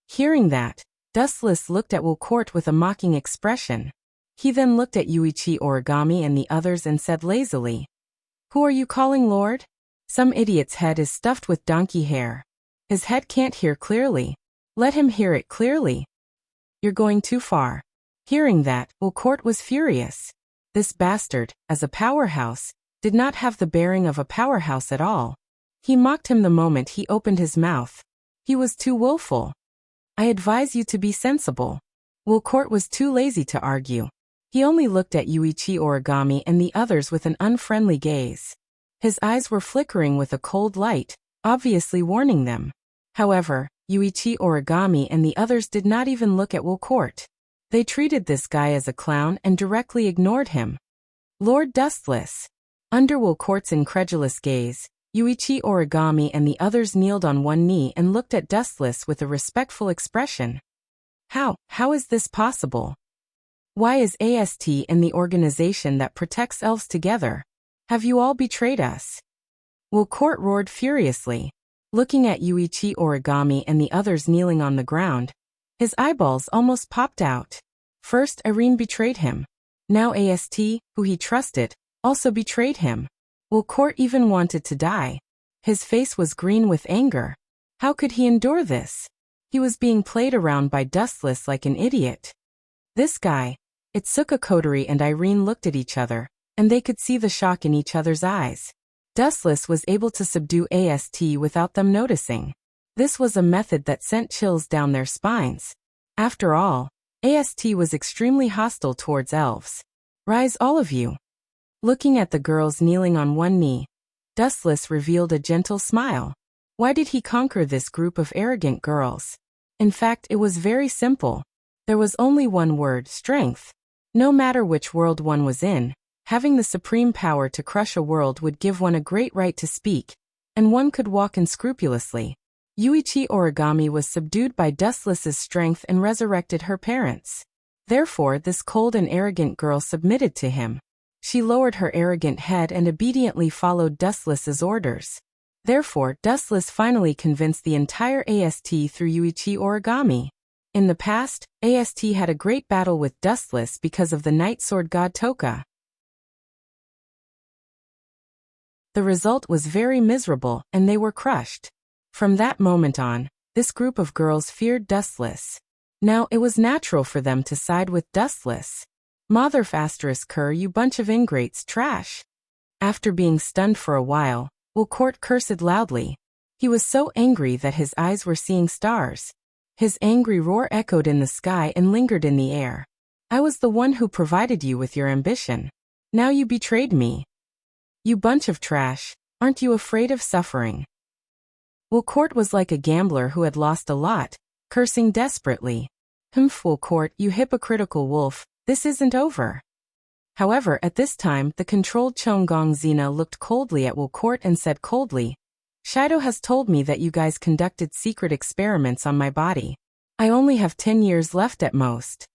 Hearing that, Dustless looked at Court with a mocking expression. He then looked at Yuichi Origami and the others and said lazily, Who are you calling Lord? Some idiot's head is stuffed with donkey hair. His head can't hear clearly. Let him hear it clearly. You're going too far. Hearing that, Court was furious. This bastard, as a powerhouse, did not have the bearing of a powerhouse at all. He mocked him the moment he opened his mouth. He was too willful. I advise you to be sensible. Court was too lazy to argue. He only looked at Yuichi Origami and the others with an unfriendly gaze. His eyes were flickering with a cold light, obviously warning them. However, Yuichi Origami and the others did not even look at Court. They treated this guy as a clown and directly ignored him. Lord Dustless. Under Court's incredulous gaze, Yuichi Origami and the others kneeled on one knee and looked at Dustless with a respectful expression. How is this possible? Why is AST in the organization that protects elves together? Have you all betrayed us? Court roared furiously. Looking at Yuichi Origami and the others kneeling on the ground, his eyeballs almost popped out. First, Irene betrayed him. Now AST, who he trusted, also betrayed him. Court even wanted to die. His face was green with anger. How could he endure this? He was being played around by Dustless like an idiot. This guy. Itsuka Kodori and Irene looked at each other, and they could see the shock in each other's eyes. Dustless was able to subdue AST without them noticing. This was a method that sent chills down their spines. After all, AST was extremely hostile towards elves. Rise all of you. Looking at the girls kneeling on one knee, Dustless revealed a gentle smile. Why did he conquer this group of arrogant girls? In fact, it was very simple. There was only one word: strength. No matter which world one was in, having the supreme power to crush a world would give one a great right to speak, and one could walk unscrupulously. Yuichi Origami was subdued by Dustless's strength and resurrected her parents. Therefore, this cold and arrogant girl submitted to him. She lowered her arrogant head and obediently followed Dustless's orders. Therefore, Dustless finally convinced the entire AST through Yuichi Origami. In the past, AST had a great battle with Dustless because of the Night Sword God Toka. The result was very miserable, and they were crushed. From that moment on, this group of girls feared Dustless. Now, it was natural for them to side with Dustless. Motherf***, you bunch of ingrates, trash. After being stunned for a while, Court cursed loudly. He was so angry that his eyes were seeing stars. His angry roar echoed in the sky and lingered in the air. I was the one who provided you with your ambition. Now you betrayed me. You bunch of trash, aren't you afraid of suffering? Wucourt was like a gambler who had lost a lot, cursing desperately. Humph, Wucourt, you hypocritical wolf, this isn't over. However, at this time, the controlled Chongong Xena looked coldly at Wucourt and said coldly, Shido has told me that you guys conducted secret experiments on my body. I only have 10 years left at most.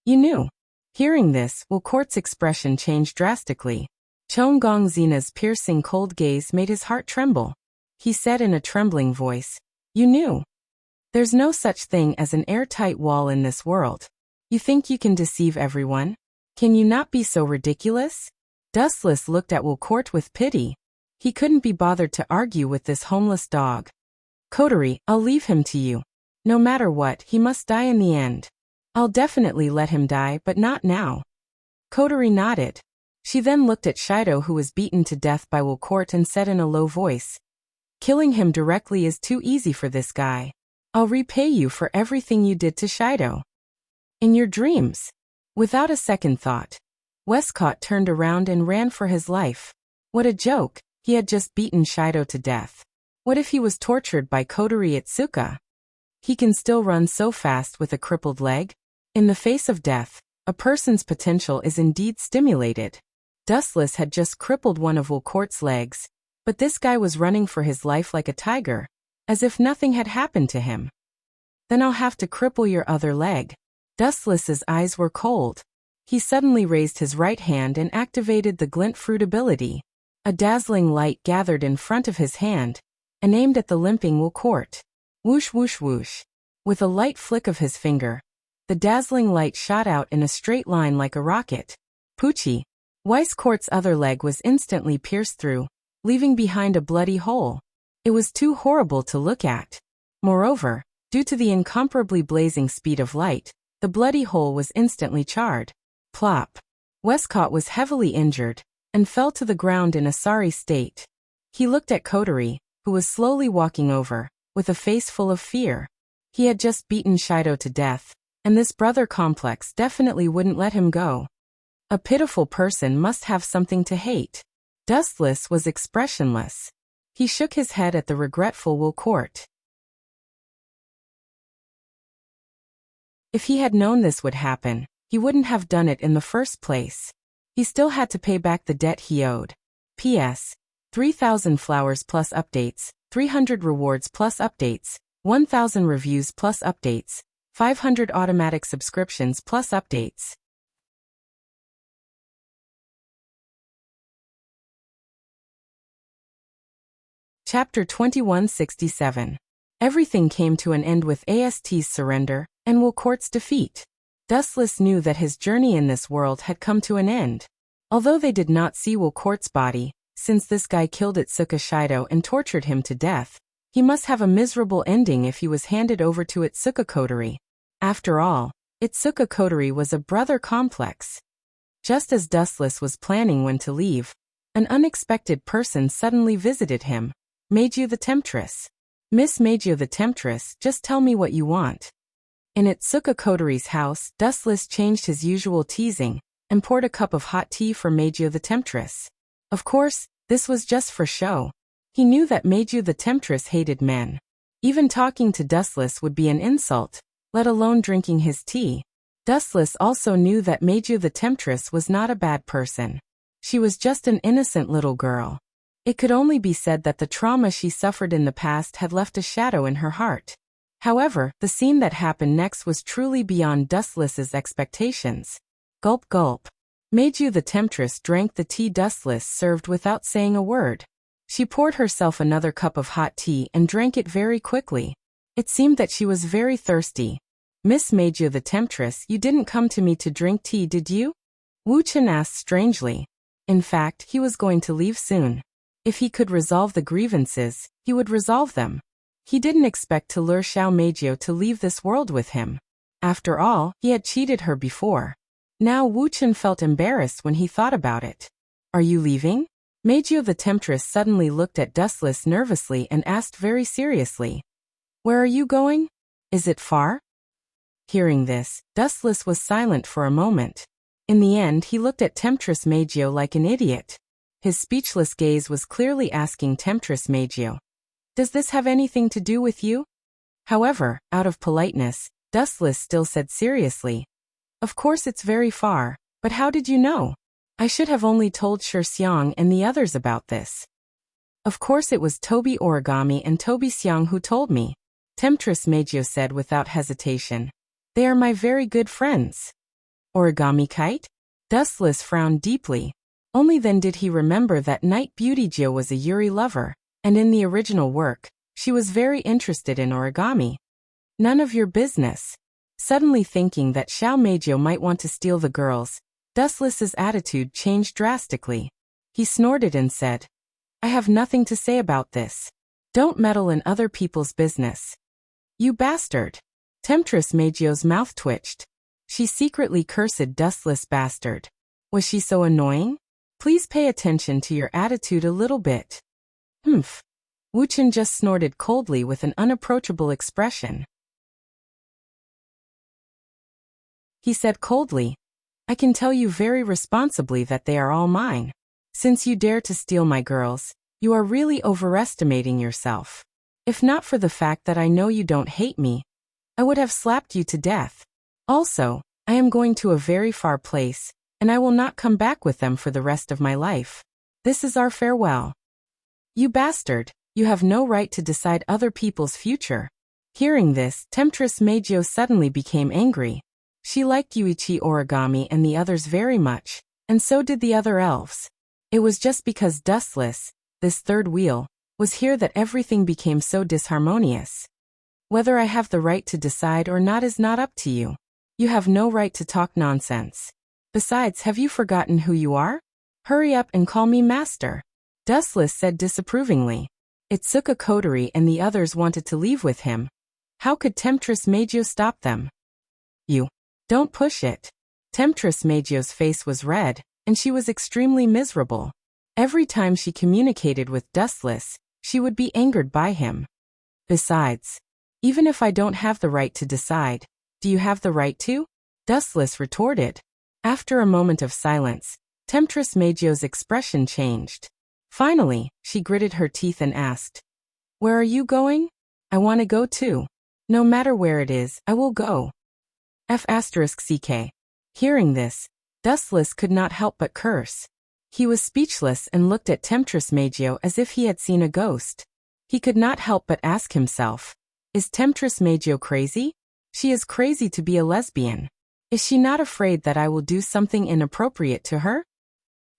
You knew. Hearing this, Wucourt's expression changed drastically. Chongong Xena's piercing cold gaze made his heart tremble. He said in a trembling voice, You knew. There's no such thing as an airtight wall in this world. You think you can deceive everyone? Can you not be so ridiculous? Dustless looked at Wucourt with pity. He couldn't be bothered to argue with this homeless dog. Coterie, I'll leave him to you. No matter what, he must die in the end. I'll definitely let him die, but not now. Coterie nodded. She then looked at Shido, who was beaten to death by Wucourt, and said in a low voice, Killing him directly is too easy for this guy. I'll repay you for everything you did to Shido. In your dreams. Without a second thought, Westcott turned around and ran for his life. What a joke, he had just beaten Shido to death. What if he was tortured by Coterie Itsuka? He can still run so fast with a crippled leg? In the face of death, a person's potential is indeed stimulated. Dustless had just crippled one of Wucourt's legs, but this guy was running for his life like a tiger, as if nothing had happened to him. Then I'll have to cripple your other leg. Dustless's eyes were cold. He suddenly raised his right hand and activated the glint fruit ability. A dazzling light gathered in front of his hand and aimed at the limping Wucourt. Whoosh whoosh whoosh. With a light flick of his finger, the dazzling light shot out in a straight line like a rocket. Poochie. Weiscourt's other leg was instantly pierced through, leaving behind a bloody hole. It was too horrible to look at. Moreover, due to the incomparably blazing speed of light, the bloody hole was instantly charred. Plop. Westcott was heavily injured and fell to the ground in a sorry state. He looked at Coterie, who was slowly walking over, with a face full of fear. He had just beaten Shido to death, and this brother complex definitely wouldn't let him go. A pitiful person must have something to hate. Dustless was expressionless. He shook his head at the regretful Wucourt. If he had known this would happen, he wouldn't have done it in the first place. He still had to pay back the debt he owed. P.S. 3,000 flowers plus updates, 300 rewards plus updates, 1,000 reviews plus updates, 500 automatic subscriptions plus updates. Chapter 2167. Everything came to an end with AST's surrender and Wucourt's defeat. Dustless knew that his journey in this world had come to an end. Although they did not see Wucourt's body, since this guy killed Itsuka Shido and tortured him to death, he must have a miserable ending if he was handed over to Itsuka Coterie. After all, Itsuka Coterie was a brother complex. Just as Dustless was planning when to leave, an unexpected person suddenly visited him. Meiju the Temptress. Miss Meiju the Temptress, just tell me what you want. In Itsuka Coterie's house, Dustless changed his usual teasing and poured a cup of hot tea for Meiju the Temptress. Of course, this was just for show. He knew that Meiju the Temptress hated men. Even talking to Dustless would be an insult, let alone drinking his tea. Dustless also knew that Meiju the Temptress was not a bad person. She was just an innocent little girl. It could only be said that the trauma she suffered in the past had left a shadow in her heart. However, the scene that happened next was truly beyond Dustless's expectations. Gulp gulp. Meiju the Temptress drank the tea Dustless served without saying a word. She poured herself another cup of hot tea and drank it very quickly. It seemed that she was very thirsty. Miss Meiju the Temptress, you didn't come to me to drink tea, did you? Wuchen asked strangely. In fact, he was going to leave soon. If he could resolve the grievances, he would resolve them. He didn't expect to lure Xiao Meiju to leave this world with him. After all, he had cheated her before. Now Wuchen felt embarrassed when he thought about it. Are you leaving? Meiju the Temptress suddenly looked at Dustless nervously and asked very seriously. Where are you going? Is it far? Hearing this, Dustless was silent for a moment. In the end, he looked at Temptress Meiju like an idiot. His speechless gaze was clearly asking Temptress Meiju. Does this have anything to do with you? However, out of politeness, Dustless still said seriously, Of course it's very far, but how did you know? I should have only told Xiang and the others about this. Of course it was Toby Origami and Toby Xiang who told me, Temptress Meijio said without hesitation. They are my very good friends. Origami Kite? Dustless frowned deeply. Only then did he remember that Night Beauty Jio was a Yuri lover, and in the original work, she was very interested in origami. None of your business. Suddenly thinking that Xiao Meijio might want to steal the girls, Dustless's attitude changed drastically. He snorted and said, I have nothing to say about this. Don't meddle in other people's business. You bastard. Temptress Meijio's mouth twitched. She secretly cursed Dustless bastard. Was she so annoying? Please pay attention to your attitude a little bit. Humph. Wuchen just snorted coldly with an unapproachable expression. He said coldly, I can tell you very responsibly that they are all mine. Since you dare to steal my girls, you are really overestimating yourself. If not for the fact that I know you don't hate me, I would have slapped you to death. Also, I am going to a very far place, and I will not come back with them for the rest of my life. This is our farewell. You bastard, you have no right to decide other people's future. Hearing this, Temptress Meijio suddenly became angry. She liked Yuichi Origami and the others very much, and so did the other elves. It was just because Dustless, this third wheel, was here that everything became so disharmonious. Whether I have the right to decide or not is not up to you. You have no right to talk nonsense. Besides, have you forgotten who you are? Hurry up and call me master. Dustless said disapprovingly. Itsuka Kodari and the others wanted to leave with him. How could Temptress Meijio stop them? You. Don't push it. Temptress Meijio's face was red, and she was extremely miserable. Every time she communicated with Dustless, she would be angered by him. Besides, even if I don't have the right to decide, do you have the right to? Dustless retorted. After a moment of silence, Temptress Meijio's expression changed. Finally, she gritted her teeth and asked, Where are you going? I want to go too. No matter where it is, I will go. F***CK. Hearing this, Dustless could not help but curse. He was speechless and looked at Temptress Meijio as if he had seen a ghost. He could not help but ask himself, Is Temptress Meijio crazy? She is crazy to be a lesbian. Is she not afraid that I will do something inappropriate to her?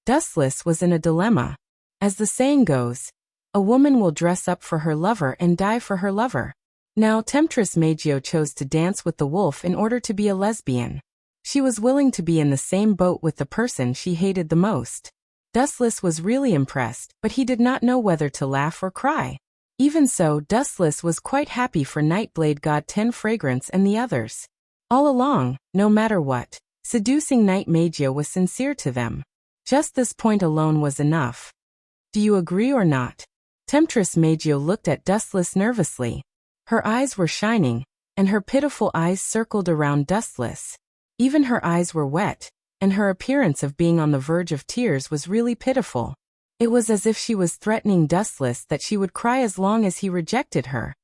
Dustless was in a dilemma. As the saying goes, a woman will dress up for her lover and die for her lover. Now Temptress Meijio chose to dance with the wolf in order to be a lesbian. She was willing to be in the same boat with the person she hated the most. Dustless was really impressed, but he did not know whether to laugh or cry. Even so, Dustless was quite happy for Nightblade God 10 Fragrance and the others. All along, no matter what, seducing Night Meijio was sincere to them. Just this point alone was enough. Do you agree or not? Temptress Meijio looked at Dustless nervously. Her eyes were shining, and her pitiful eyes circled around Dustless. Even her eyes were wet, and her appearance of being on the verge of tears was really pitiful. It was as if she was threatening Dustless that she would cry as long as he rejected her.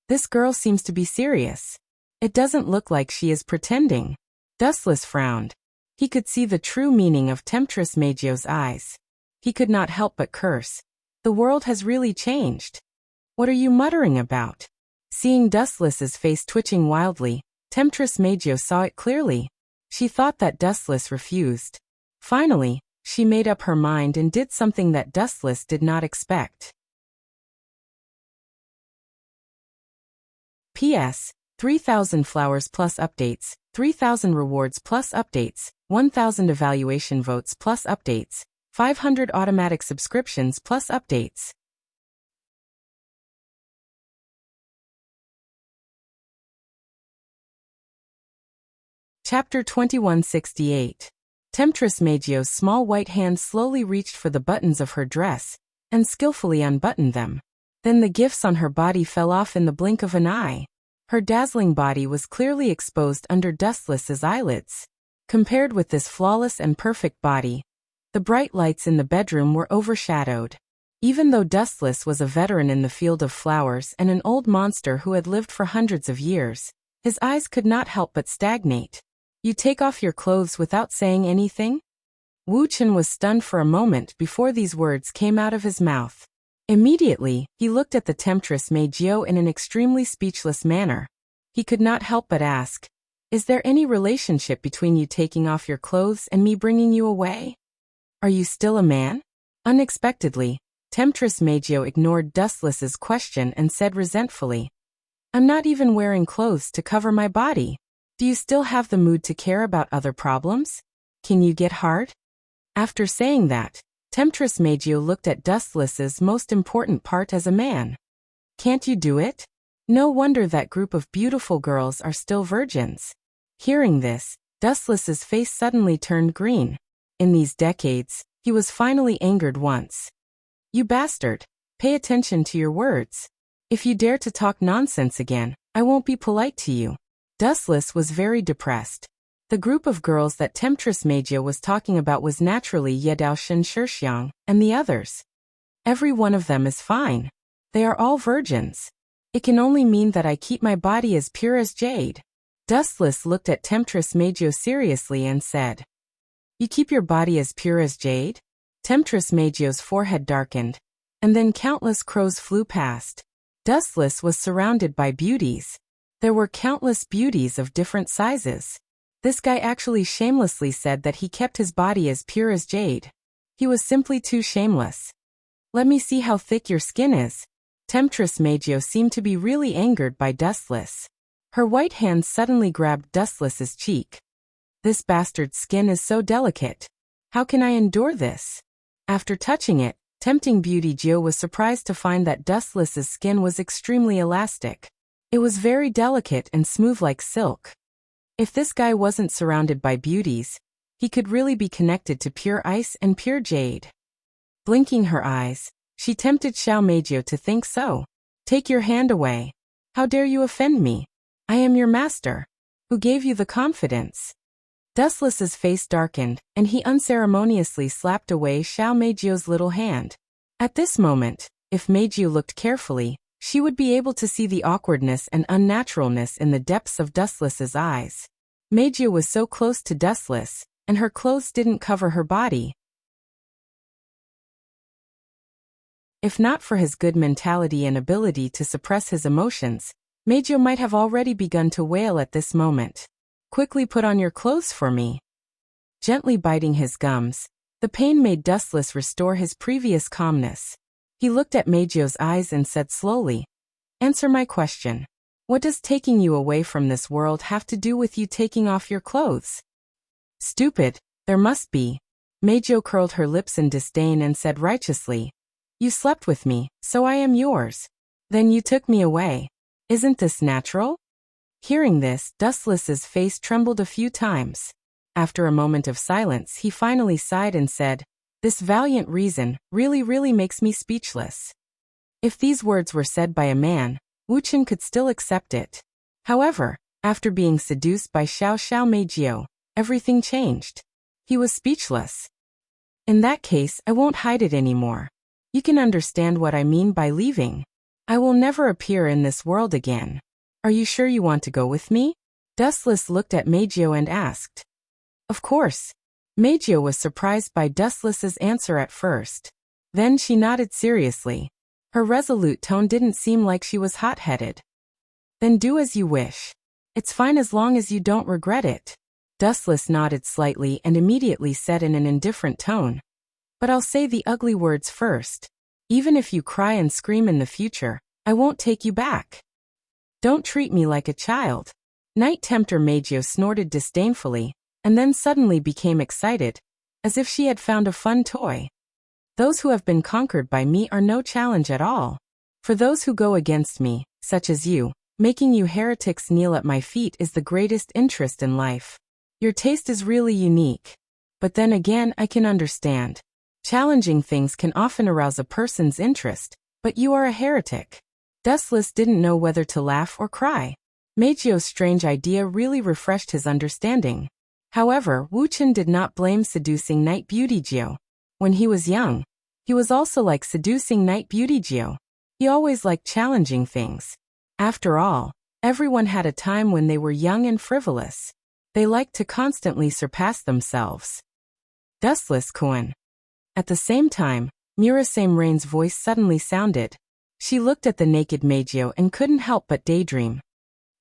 This girl seems to be serious. It doesn't look like she is pretending. Dustless frowned. He could see the true meaning of Temptress Meijio's eyes. He could not help but curse. The world has really changed. What are you muttering about? Seeing Dustless's face twitching wildly, Temptress Meijio saw it clearly. She thought that Dustless refused. Finally, she made up her mind and did something that Dustless did not expect. P.S. 3,000 flowers plus updates, 3,000 rewards plus updates, 1,000 evaluation votes plus updates, 500 automatic subscriptions plus updates. Chapter 2168. Temptress Meijio's small white hand slowly reached for the buttons of her dress, and skillfully unbuttoned them. Then the gifts on her body fell off in the blink of an eye. Her dazzling body was clearly exposed under Dustless's eyelids. Compared with this flawless and perfect body, the bright lights in the bedroom were overshadowed. Even though Dustless was a veteran in the field of flowers and an old monster who had lived for hundreds of years, his eyes could not help but stagnate. You take off your clothes without saying anything? Wuchen was stunned for a moment before these words came out of his mouth. Immediately, he looked at the temptress Mei Jiao in an extremely speechless manner. He could not help but ask, "Is there any relationship between you taking off your clothes and me bringing you away? Are you still a man?" Unexpectedly, temptress Mei Jiao ignored Dustless's question and said resentfully, "I'm not even wearing clothes to cover my body. Do you still have the mood to care about other problems? Can you get hard?" After saying that, temptress Mei Jiao looked at Dustless's most important part as a man. "Can't you do it? No wonder that group of beautiful girls are still virgins." Hearing this, Dustless's face suddenly turned green. In these decades, he was finally angered once. "You bastard! Pay attention to your words. If you dare to talk nonsense again, I won't be polite to you." Dustless was very depressed. The group of girls that temptress Mei Jiao was talking about was naturally Yedaoshan Shixiang and the others. Every one of them is fine. They are all virgins. It can only mean that I keep my body as pure as jade. Dustless looked at temptress Mei Jiao seriously and said, "You keep your body as pure as jade?" Temptress Mei Jiao's forehead darkened, and then countless crows flew past. Dustless was surrounded by beauties. There were countless beauties of different sizes. This guy actually shamelessly said that he kept his body as pure as jade. He was simply too shameless. "Let me see how thick your skin is." Temptress Mei Jiao seemed to be really angered by Dustless. Her white hand suddenly grabbed Dustless's cheek. "This bastard's skin is so delicate. How can I endure this?" After touching it, tempting beauty Jiao was surprised to find that Dustless's skin was extremely elastic. It was very delicate and smooth like silk. If this guy wasn't surrounded by beauties, he could really be connected to pure ice and pure jade. Blinking her eyes, she tempted Xiao Meijiao to think so. "Take your hand away. How dare you offend me? I am your master. Who gave you the confidence?" Dustless's face darkened, and he unceremoniously slapped away Xiao Meijiao's little hand. At this moment, if Meijiao looked carefully, she would be able to see the awkwardness and unnaturalness in the depths of Dustless's eyes. Meijiao was so close to Dustless, and her clothes didn't cover her body. If not for his good mentality and ability to suppress his emotions, Meijiao might have already begun to wail at this moment. "Quickly put on your clothes for me." Gently biting his gums, the pain made Dustless restore his previous calmness. He looked at Meijiao's eyes and said slowly, "Answer my question. What does taking you away from this world have to do with you taking off your clothes?" "Stupid, there must be." Meijiao curled her lips in disdain and said righteously, "You slept with me, so I am yours. Then you took me away. Isn't this natural?" Hearing this, Dustless's face trembled a few times. After a moment of silence, he finally sighed and said, "This valiant reason really makes me speechless." If these words were said by a man, Wuchen could still accept it. However, after being seduced by Xiao Meijiao, everything changed. He was speechless. "In that case, I won't hide it anymore. You can understand what I mean by leaving. I will never appear in this world again. Are you sure you want to go with me?" Dustless looked at Meijiao and asked. "Of course." Meijiao was surprised by Dustless's answer at first. Then she nodded seriously. Her resolute tone didn't seem like she was hot-headed. "Then do as you wish. It's fine as long as you don't regret it." Dustless nodded slightly and immediately said in an indifferent tone, "But I'll say the ugly words first. Even if you cry and scream in the future, I won't take you back. Don't treat me like a child." Night Tempter Meijiao snorted disdainfully, and then suddenly became excited, as if she had found a fun toy. "Those who have been conquered by me are no challenge at all. For those who go against me, such as you, making you heretics kneel at my feet is the greatest interest in life. Your taste is really unique. But then again, I can understand. Challenging things can often arouse a person's interest, but you are a heretic." Dustless didn't know whether to laugh or cry. Meijiao's strange idea really refreshed his understanding. However, Wuchen did not blame seducing Night Beauty Jiao. When he was young, He was also like seducing night beauty Gio. He always liked challenging things. After all, everyone had a time when they were young and frivolous. They liked to constantly surpass themselves. Dustless Koan. At the same time, Murasame Rain's voice suddenly sounded. She looked at the naked Meijio and couldn't help but daydream.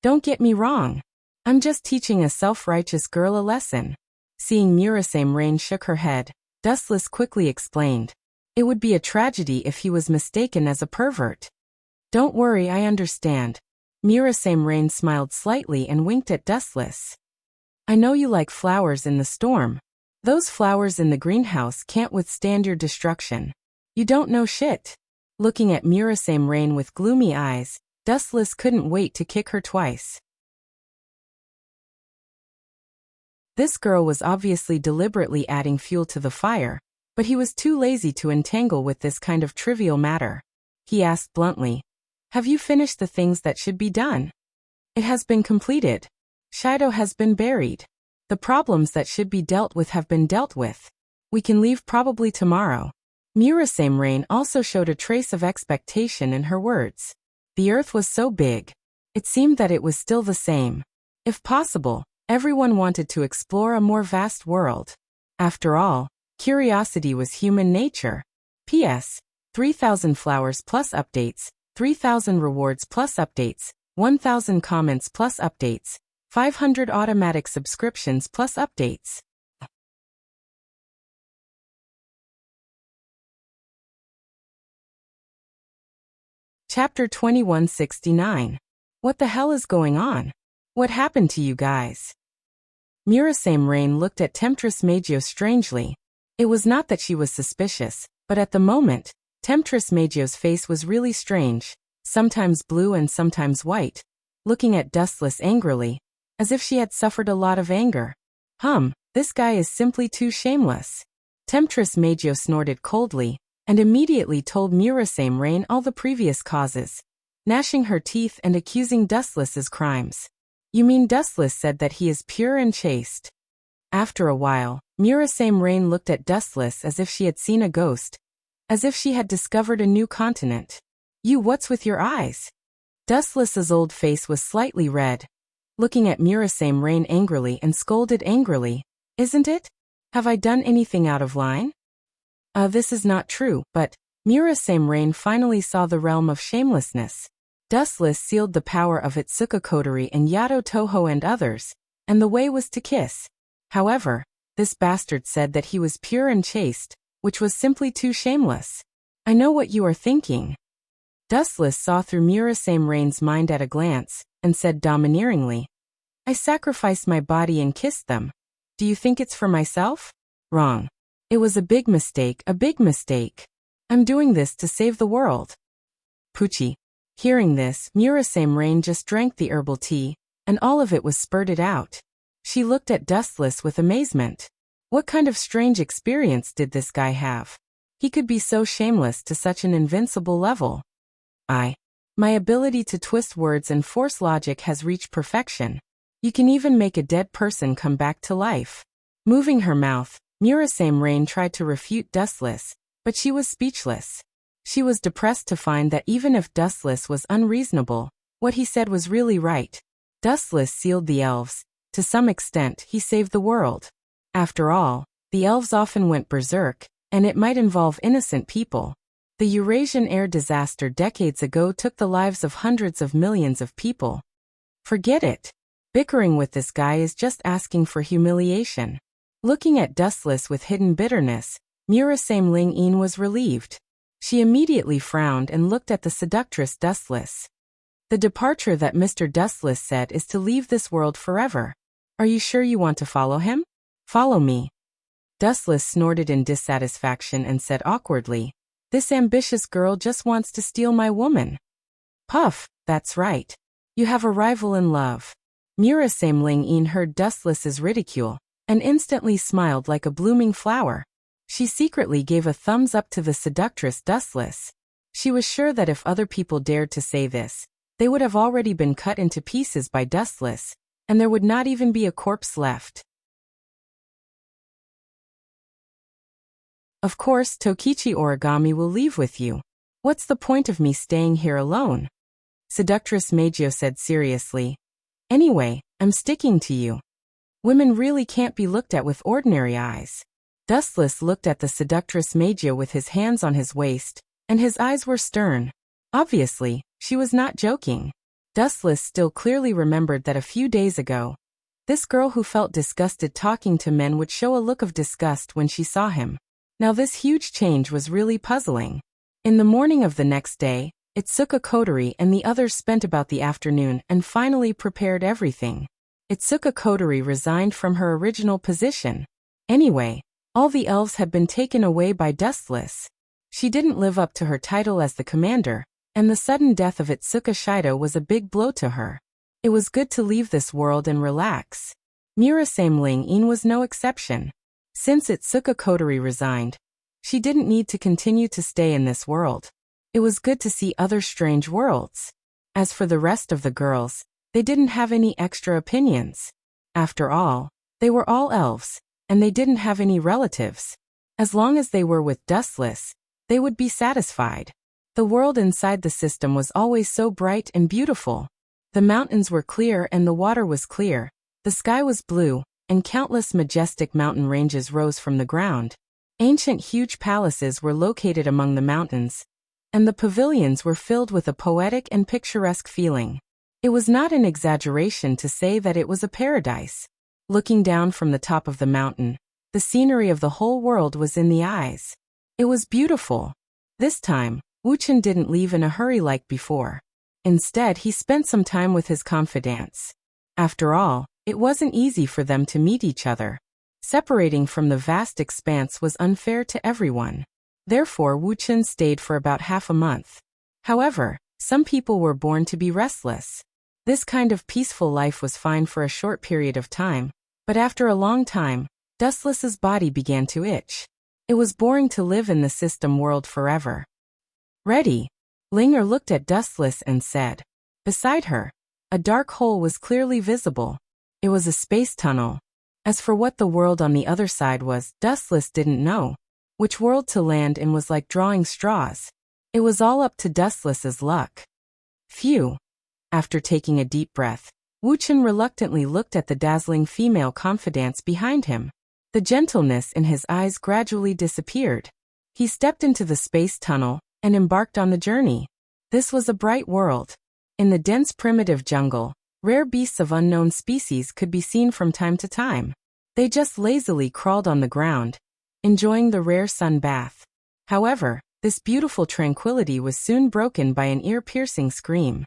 Don't get me wrong. I'm just teaching a self-righteous girl a lesson. Seeing Murasame Rain shook her head, Dustless quickly explained. It would be a tragedy if he was mistaken as a pervert. Don't worry, I understand. Murasame Rain smiled slightly and winked at Dustless. I know you like flowers in the storm. Those flowers in the greenhouse can't withstand your destruction. You don't know shit. Looking at Murasame Rain with gloomy eyes, Dustless couldn't wait to kick her twice. This girl was obviously deliberately adding fuel to the fire, but he was too lazy to entangle with this kind of trivial matter. He asked bluntly, have you finished the things that should be done? It has been completed. Shido has been buried. The problems that should be dealt with have been dealt with. We can leave probably tomorrow. Murasame Rain also showed a trace of expectation in her words. The earth was so big. It seemed that it was still the same. If possible, everyone wanted to explore a more vast world. After all, curiosity was human nature. P.S. 3,000 flowers plus updates, 3,000 rewards plus updates, 1,000 comments plus updates, 500 automatic subscriptions plus updates. Chapter 2169. What the hell is going on? What happened to you guys? Murasame Rain looked at Temptress Meijio strangely. It was not that she was suspicious, but at the moment, Temptress Meijio's face was really strange, sometimes blue and sometimes white, looking at Dustless angrily, as if she had suffered a lot of anger. This guy is simply too shameless. Temptress Meijio snorted coldly, and immediately told Murasame Rain all the previous causes, gnashing her teeth and accusing Dustless's crimes. You mean Dustless said that he is pure and chaste? After a while, Murasame Rain looked at Dustless as if she had seen a ghost, as if she had discovered a new continent. What's with your eyes? Dustless's old face was slightly red, looking at Murasame Rain angrily and scolded angrily. Isn't it? Have I done anything out of line? This is not true, but Murasame Rain finally saw the realm of shamelessness. Dustless sealed the power of Itsuka Kotori and Yato Toho and others, and the way was to kiss. However, this bastard said that he was pure and chaste, which was simply too shameless. I know what you are thinking. Dustless saw through Murasame Rain's mind at a glance, and said domineeringly, I sacrificed my body and kissed them. Do you think it's for myself? Wrong. It was a big mistake, a big mistake. I'm doing this to save the world. Poochie. Hearing this, Murasame Rain just drank the herbal tea, and all of it was spurted out. She looked at Dustless with amazement. What kind of strange experience did this guy have? He could be so shameless to such an invincible level. My ability to twist words and force logic has reached perfection. You can even make a dead person come back to life. Moving her mouth, Murasame Rain tried to refute Dustless, but she was speechless. She was depressed to find that even if Dustless was unreasonable, what he said was really right. Dustless sealed the elves. To some extent, he saved the world. After all, the elves often went berserk, and it might involve innocent people. The Eurasian air disaster decades ago took the lives of hundreds of millions of people. Forget it. Bickering with this guy is just asking for humiliation. Looking at Dustless with hidden bitterness, Murasame Ling-in was relieved. She immediately frowned and looked at the seductress Dustless. The departure that Mr. Dustless said is to leave this world forever. Are you sure you want to follow him? Follow me. Dustless snorted in dissatisfaction and said awkwardly, this ambitious girl just wants to steal my woman. Puff, that's right. You have a rival in love. Murasame Ling-in heard Dustless's ridicule, and instantly smiled like a blooming flower. She secretly gave a thumbs up to the seductress Dustless. She was sure that if other people dared to say this, they would have already been cut into pieces by Dustless, and there would not even be a corpse left. Of course, Tokichi Origami will leave with you. What's the point of me staying here alone? Seductress Meijio said seriously. Anyway, I'm sticking to you. Women really can't be looked at with ordinary eyes. Dustless looked at the seductress Meijio with his hands on his waist, and his eyes were stern. Obviously, she was not joking. Dustless still clearly remembered that a few days ago, this girl who felt disgusted talking to men would show a look of disgust when she saw him. Now this huge change was really puzzling. In the morning of the next day, Itsuka Kotori and the others spent about the afternoon and finally prepared everything. Itsuka Kotori resigned from her original position. Anyway, all the elves had been taken away by Dustless. She didn't live up to her title as the commander, and the sudden death of Itsuka Shido was a big blow to her. It was good to leave this world and relax. Murasame Ling-in was no exception. Since Itsuka Kotori resigned, she didn't need to continue to stay in this world. It was good to see other strange worlds. As for the rest of the girls, they didn't have any extra opinions. After all, they were all elves, and they didn't have any relatives. As long as they were with Dustless, they would be satisfied. The world inside the system was always so bright and beautiful. The mountains were clear and the water was clear. The sky was blue, and countless majestic mountain ranges rose from the ground. Ancient huge palaces were located among the mountains, and the pavilions were filled with a poetic and picturesque feeling. It was not an exaggeration to say that it was a paradise. Looking down from the top of the mountain, the scenery of the whole world was in the eyes. It was beautiful. This time, Wuchen didn't leave in a hurry like before. Instead, he spent some time with his confidants. After all, it wasn't easy for them to meet each other. Separating from the vast expanse was unfair to everyone. Therefore, Wuchen stayed for about half a month. However, some people were born to be restless. This kind of peaceful life was fine for a short period of time, but after a long time, Dustless's body began to itch. It was boring to live in the system world forever. Ready? Linger looked at Dustless and said. Beside her, a dark hole was clearly visible. It was a space tunnel. As for what the world on the other side was, Dustless didn't know. Which world to land in was like drawing straws. It was all up to Dustless's luck. Phew. After taking a deep breath, Wuchen reluctantly looked at the dazzling female confidants behind him. The gentleness in his eyes gradually disappeared. He stepped into the space tunnel and embarked on the journey. This was a bright world. In the dense primitive jungle, rare beasts of unknown species could be seen from time to time. They just lazily crawled on the ground, enjoying the rare sun bath. However, this beautiful tranquility was soon broken by an ear-piercing scream.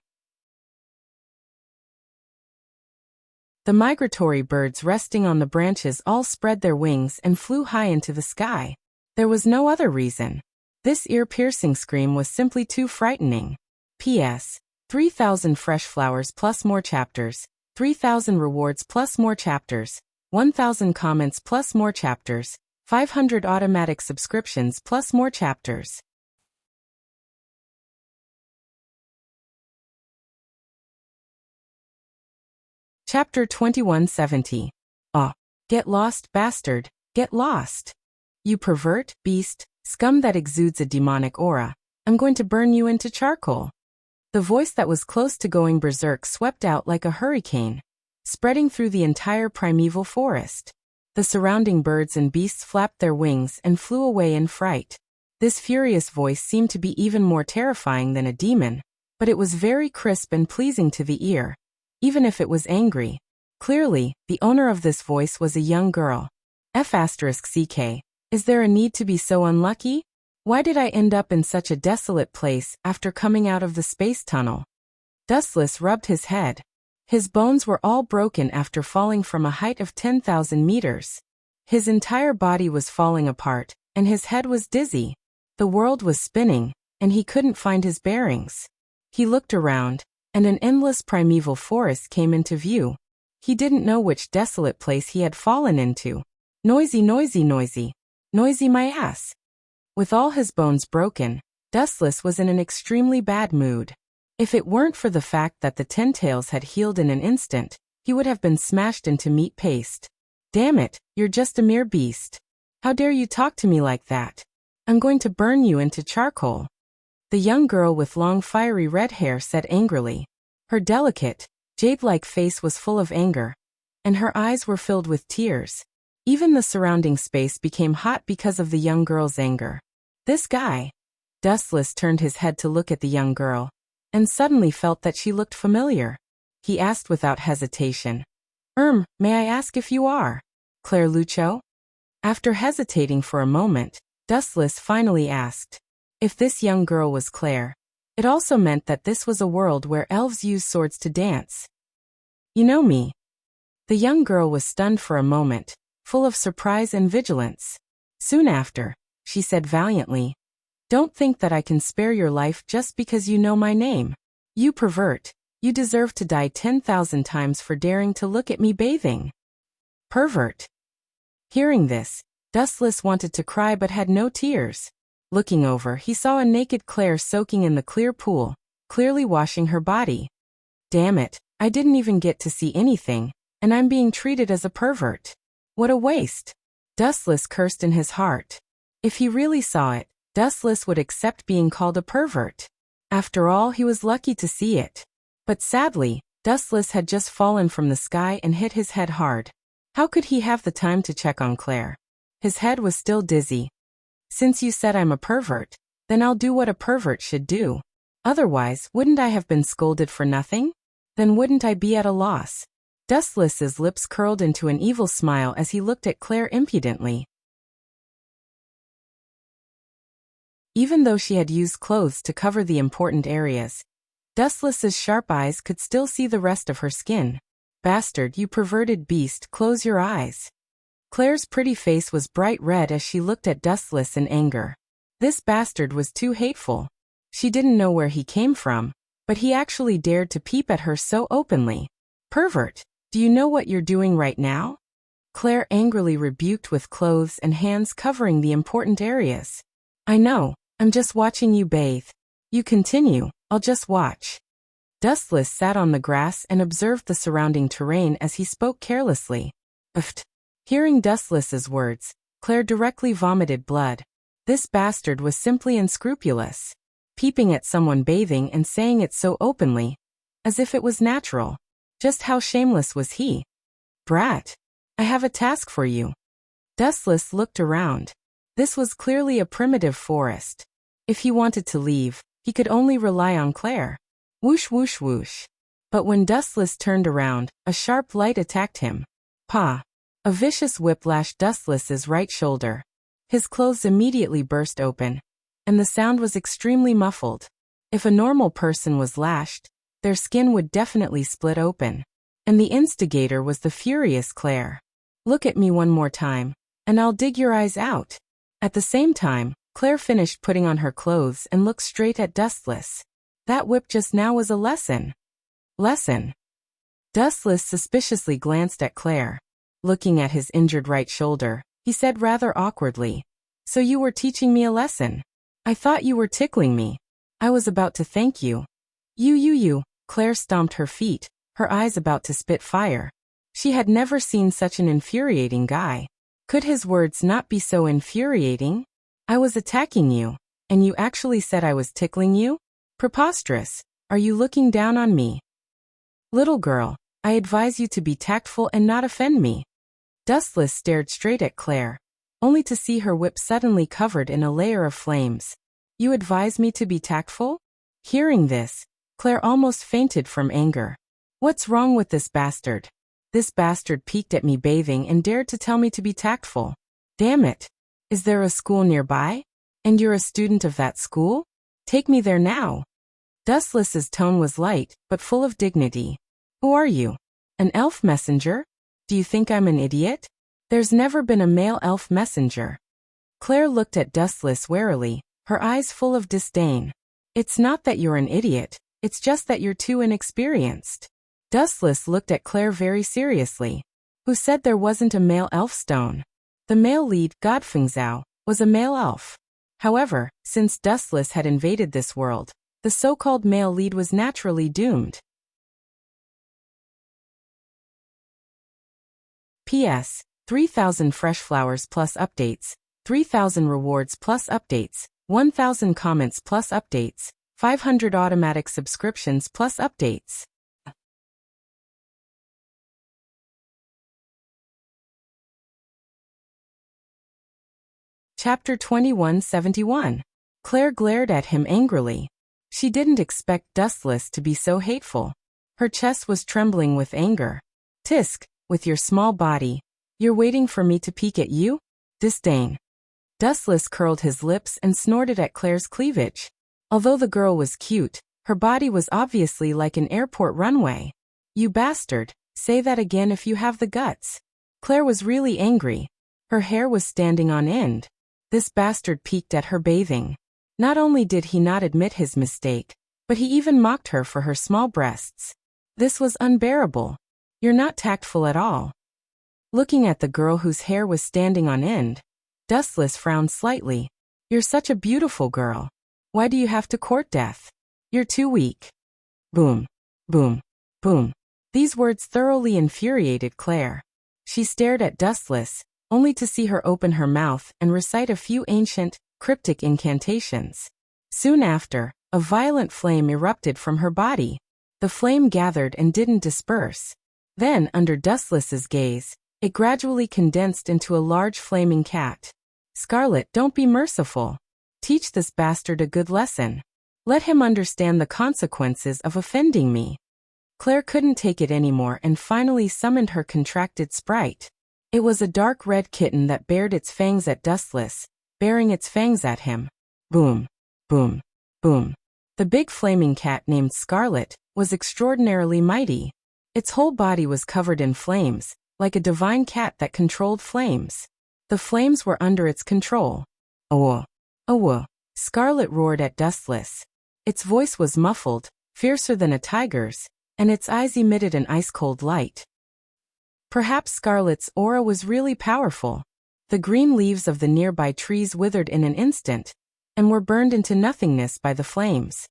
The migratory birds resting on the branches all spread their wings and flew high into the sky. There was no other reason. This ear-piercing scream was simply too frightening. P.S. 3,000 fresh flowers plus more chapters, 3,000 rewards plus more chapters, 1,000 comments plus more chapters, 500 automatic subscriptions plus more chapters. Chapter 2170. Ah. Get lost, bastard, get lost. You pervert, beast, scum that exudes a demonic aura. I'm going to burn you into charcoal. The voice that was close to going berserk swept out like a hurricane, spreading through the entire primeval forest. The surrounding birds and beasts flapped their wings and flew away in fright. This furious voice seemed to be even more terrifying than a demon, but it was very crisp and pleasing to the ear, even if it was angry. Clearly, the owner of this voice was a young girl. F***CK. Is there a need to be so unlucky? Why did I end up in such a desolate place after coming out of the space tunnel? Dustless rubbed his head. His bones were all broken after falling from a height of 10,000 meters. His entire body was falling apart, and his head was dizzy. The world was spinning, and he couldn't find his bearings. He looked around, and an endless primeval forest came into view. He didn't know which desolate place he had fallen into. Noisy, noisy, noisy. Noisy my ass. With all his bones broken, Dustless was in an extremely bad mood. If it weren't for the fact that the 10 tails had healed in an instant, he would have been smashed into meat paste. Damn it, you're just a mere beast. How dare you talk to me like that? I'm going to burn you into charcoal. The young girl with long fiery red hair said angrily. Her delicate, jade-like face was full of anger, and her eyes were filled with tears. Even the surrounding space became hot because of the young girl's anger. This guy. Dustless turned his head to look at the young girl, and suddenly felt that she looked familiar. He asked without hesitation. May I ask if you are Claire Lucho? After hesitating for a moment, Dustless finally asked. If this young girl was Claire, it also meant that this was a world where elves use swords to dance. You know me. The young girl was stunned for a moment, full of surprise and vigilance. Soon after, she said valiantly, Don't think that I can spare your life just because you know my name. You pervert, you deserve to die 10,000 times for daring to look at me bathing. Pervert. Hearing this, Dustless wanted to cry but had no tears. Looking over, he saw a naked Claire soaking in the clear pool, clearly washing her body. Damn it, I didn't even get to see anything, and I'm being treated as a pervert. What a waste. Dustless cursed in his heart. If he really saw it, Dustless would accept being called a pervert. After all, he was lucky to see it. But sadly, Dustless had just fallen from the sky and hit his head hard. How could he have the time to check on Claire? His head was still dizzy. Since you said I'm a pervert, then I'll do what a pervert should do. Otherwise, wouldn't I have been scolded for nothing? Then wouldn't I be at a loss? Dustless's lips curled into an evil smile as he looked at Claire impudently. Even though she had used clothes to cover the important areas, Dustless's sharp eyes could still see the rest of her skin. Bastard, you perverted beast, close your eyes. Claire's pretty face was bright red as she looked at Dustless in anger. This bastard was too hateful. She didn't know where he came from, but he actually dared to peep at her so openly. Pervert, do you know what you're doing right now? Claire angrily rebuked with clothes and hands covering the important areas. I know, I'm just watching you bathe. You continue, I'll just watch. Dustless sat on the grass and observed the surrounding terrain as he spoke carelessly. Uft. Hearing Dustless's words, Claire directly vomited blood. This bastard was simply unscrupulous. Peeping at someone bathing and saying it so openly, as if it was natural. Just how shameless was he? Brat, I have a task for you. Dustless looked around. This was clearly a primitive forest. If he wanted to leave, he could only rely on Claire. Whoosh whoosh whoosh. But when Dustless turned around, a sharp light attacked him. Pa! A vicious whip lashed Dustless's right shoulder. His clothes immediately burst open, and the sound was extremely muffled. If a normal person was lashed, their skin would definitely split open. And the instigator was the furious Claire. Look at me one more time, and I'll dig your eyes out. At the same time, Claire finished putting on her clothes and looked straight at Dustless. That whip just now was a lesson. Lesson? Dustless suspiciously glanced at Claire. Looking at his injured right shoulder, he said rather awkwardly, So you were teaching me a lesson. I thought you were tickling me. I was about to thank you. You. Claire stomped her feet, her eyes about to spit fire. She had never seen such an infuriating guy. Could his words not be so infuriating? I was attacking you, and you actually said I was tickling you? Preposterous. Are you looking down on me? Little girl, I advise you to be tactful and not offend me. Dustless stared straight at Claire, only to see her whip suddenly covered in a layer of flames. You advise me to be tactful? Hearing this, Claire almost fainted from anger. What's wrong with this bastard? This bastard peeked at me bathing and dared to tell me to be tactful. Damn it. Is there a school nearby? And you're a student of that school? Take me there now. Dustless's tone was light, but full of dignity. Who are you? An elf messenger? Do you think I'm an idiot? There's never been a male elf messenger. Claire looked at Dustless warily, her eyes full of disdain. It's not that you're an idiot, it's just that you're too inexperienced. Dustless looked at Claire very seriously. Who said there wasn't a male elf stone? The male lead, Godfengzao, was a male elf. However, since Dustless had invaded this world, the so-called male lead was naturally doomed. P.S. 3,000 fresh flowers plus updates, 3,000 rewards plus updates, 1,000 comments plus updates, 500 automatic subscriptions plus updates. Chapter 2171. Claire glared at him angrily. She didn't expect Dustless to be so hateful. Her chest was trembling with anger. Tisk, with your small body. You're waiting for me to peek at you? Disdain. Dustless curled his lips and snorted at Claire's cleavage. Although the girl was cute, her body was obviously like an airport runway. You bastard, say that again if you have the guts. Claire was really angry. Her hair was standing on end. This bastard peeked at her bathing. Not only did he not admit his mistake, but he even mocked her for her small breasts. This was unbearable. You're not tactful at all. Looking at the girl whose hair was standing on end, Dustless frowned slightly. You're such a beautiful girl. Why do you have to court death? You're too weak. Boom. Boom. Boom. These words thoroughly infuriated Claire. She stared at Dustless, only to see her open her mouth and recite a few ancient, cryptic incantations. Soon after, a violent flame erupted from her body. The flame gathered and didn't disperse. Then, under Dustless's gaze, it gradually condensed into a large flaming cat. Scarlet, don't be merciful. Teach this bastard a good lesson. Let him understand the consequences of offending me. Claire couldn't take it anymore and finally summoned her contracted sprite. It was a dark red kitten that bared its fangs at Dustless, baring its fangs at him. Boom. Boom. Boom. The big flaming cat named Scarlet was extraordinarily mighty. Its whole body was covered in flames, like a divine cat that controlled flames. The flames were under its control. Oh. Oh. Scarlet roared at Dustless. Its voice was muffled, fiercer than a tiger's, and its eyes emitted an ice-cold light. Perhaps Scarlet's aura was really powerful. The green leaves of the nearby trees withered in an instant, and were burned into nothingness by the flames.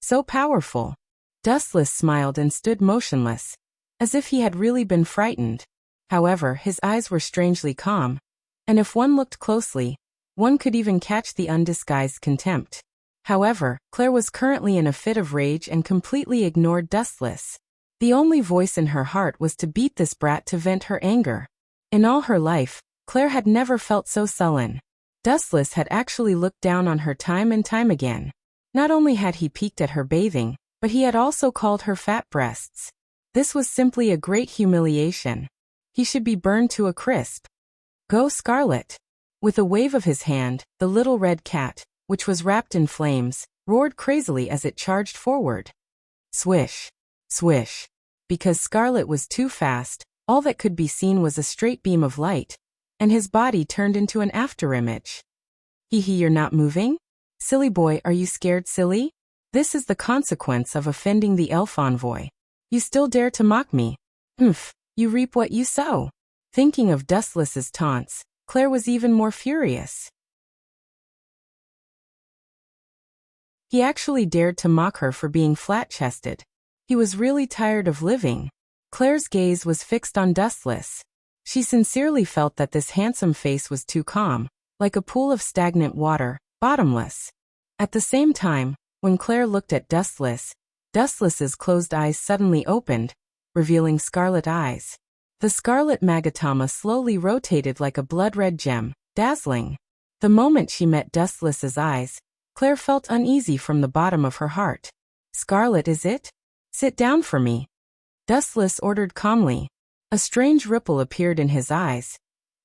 So powerful. Dustless smiled and stood motionless, as if he had really been frightened. However, his eyes were strangely calm, and if one looked closely, one could even catch the undisguised contempt. However, Claire was currently in a fit of rage and completely ignored Dustless. The only voice in her heart was to beat this brat to vent her anger. In all her life, Claire had never felt so sullen. Dustless had actually looked down on her time and time again. Not only had he peeked at her bathing, but he had also called her fat breasts. This was simply a great humiliation. He should be burned to a crisp. Go Scarlet. With a wave of his hand, the little red cat, which was wrapped in flames, roared crazily as it charged forward. Swish. Swish. Because Scarlet was too fast, all that could be seen was a straight beam of light, and his body turned into an afterimage. Hee, you're not moving? Silly boy, are you scared, silly? This is the consequence of offending the elf envoy. You still dare to mock me? You reap what you sow. Thinking of Dustless's taunts, Claire was even more furious. He actually dared to mock her for being flat-chested. He was really tired of living. Claire's gaze was fixed on Dustless. She sincerely felt that this handsome face was too calm, like a pool of stagnant water, bottomless. At the same time, when Claire looked at Dustless, Dustless's closed eyes suddenly opened, revealing scarlet eyes. The scarlet magatama slowly rotated like a blood-red gem, dazzling. The moment she met Dustless's eyes, Claire felt uneasy from the bottom of her heart. Scarlet, is it? Sit down for me. Dustless ordered calmly. A strange ripple appeared in his eyes,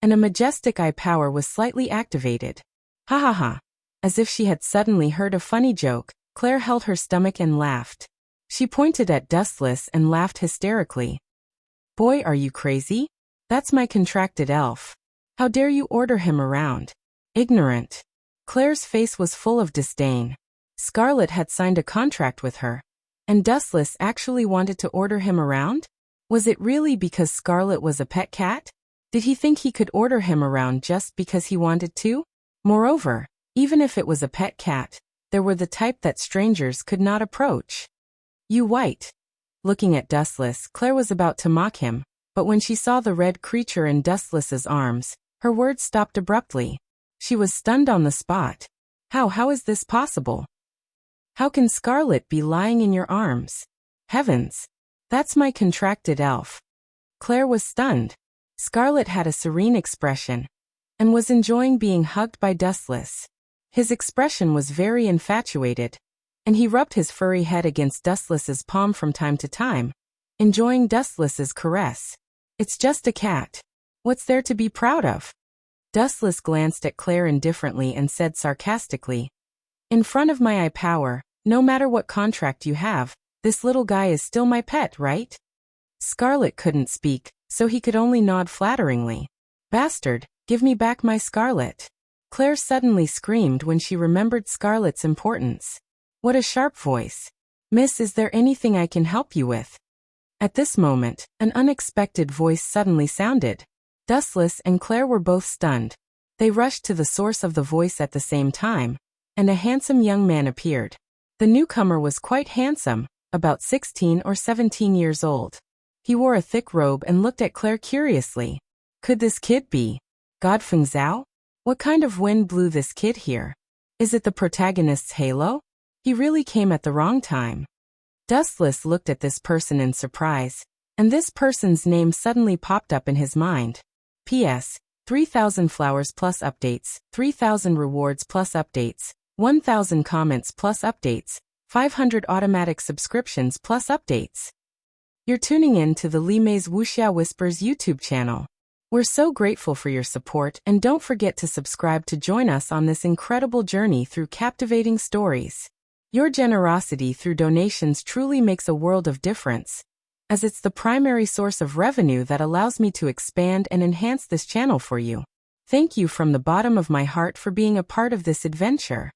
and a majestic eye power was slightly activated. Ha ha ha. As if she had suddenly heard a funny joke, Claire held her stomach and laughed. She pointed at Dustless and laughed hysterically. Boy, are you crazy? That's my contracted elf. How dare you order him around? Ignorant. Claire's face was full of disdain. Scarlet had signed a contract with her, and Dustless actually wanted to order him around? Was it really because Scarlet was a pet cat? Did he think he could order him around just because he wanted to? Moreover, even if it was a pet cat, there were the type that strangers could not approach. You white. Looking at Dustless, Claire was about to mock him, But when she saw the red creature in Dustless's arms, her words stopped abruptly. She was stunned on the spot. How is this possible? How can Scarlet be lying in your arms? Heavens! That's my contracted elf. Claire was stunned. Scarlet had a serene expression and was enjoying being hugged by Dustless. His expression was very infatuated, and he rubbed his furry head against Dustless's palm from time to time, enjoying Dustless's caress. It's just a cat. What's there to be proud of? Dustless glanced at Claire indifferently and said sarcastically, "In front of my eye power, no matter what contract you have, this little guy is still my pet, right?" Scarlet couldn't speak, so he could only nod flatteringly. "Bastard, give me back my Scarlet." Claire suddenly screamed when she remembered Scarlet's importance. What a sharp voice. "Miss, is there anything I can help you with?" At this moment, an unexpected voice suddenly sounded. Dustless and Claire were both stunned. They rushed to the source of the voice at the same time, and a handsome young man appeared. The newcomer was quite handsome, about 16 or 17 years old. He wore a thick robe and looked at Claire curiously. Could this kid be Godfeng Zhao? What kind of wind blew this kid here? Is it the protagonist's halo? He really came at the wrong time. Dustless looked at this person in surprise, and this person's name suddenly popped up in his mind. P.S. 3,000 flowers plus updates, 3,000 rewards plus updates, 1,000 comments plus updates, 500 automatic subscriptions plus updates. You're tuning in to the Li Mei's Wuxia Whispers YouTube channel. We're so grateful for your support, and don't forget to subscribe to join us on this incredible journey through captivating stories. Your generosity through donations truly makes a world of difference, as it's the primary source of revenue that allows me to expand and enhance this channel for you. Thank you from the bottom of my heart for being a part of this adventure.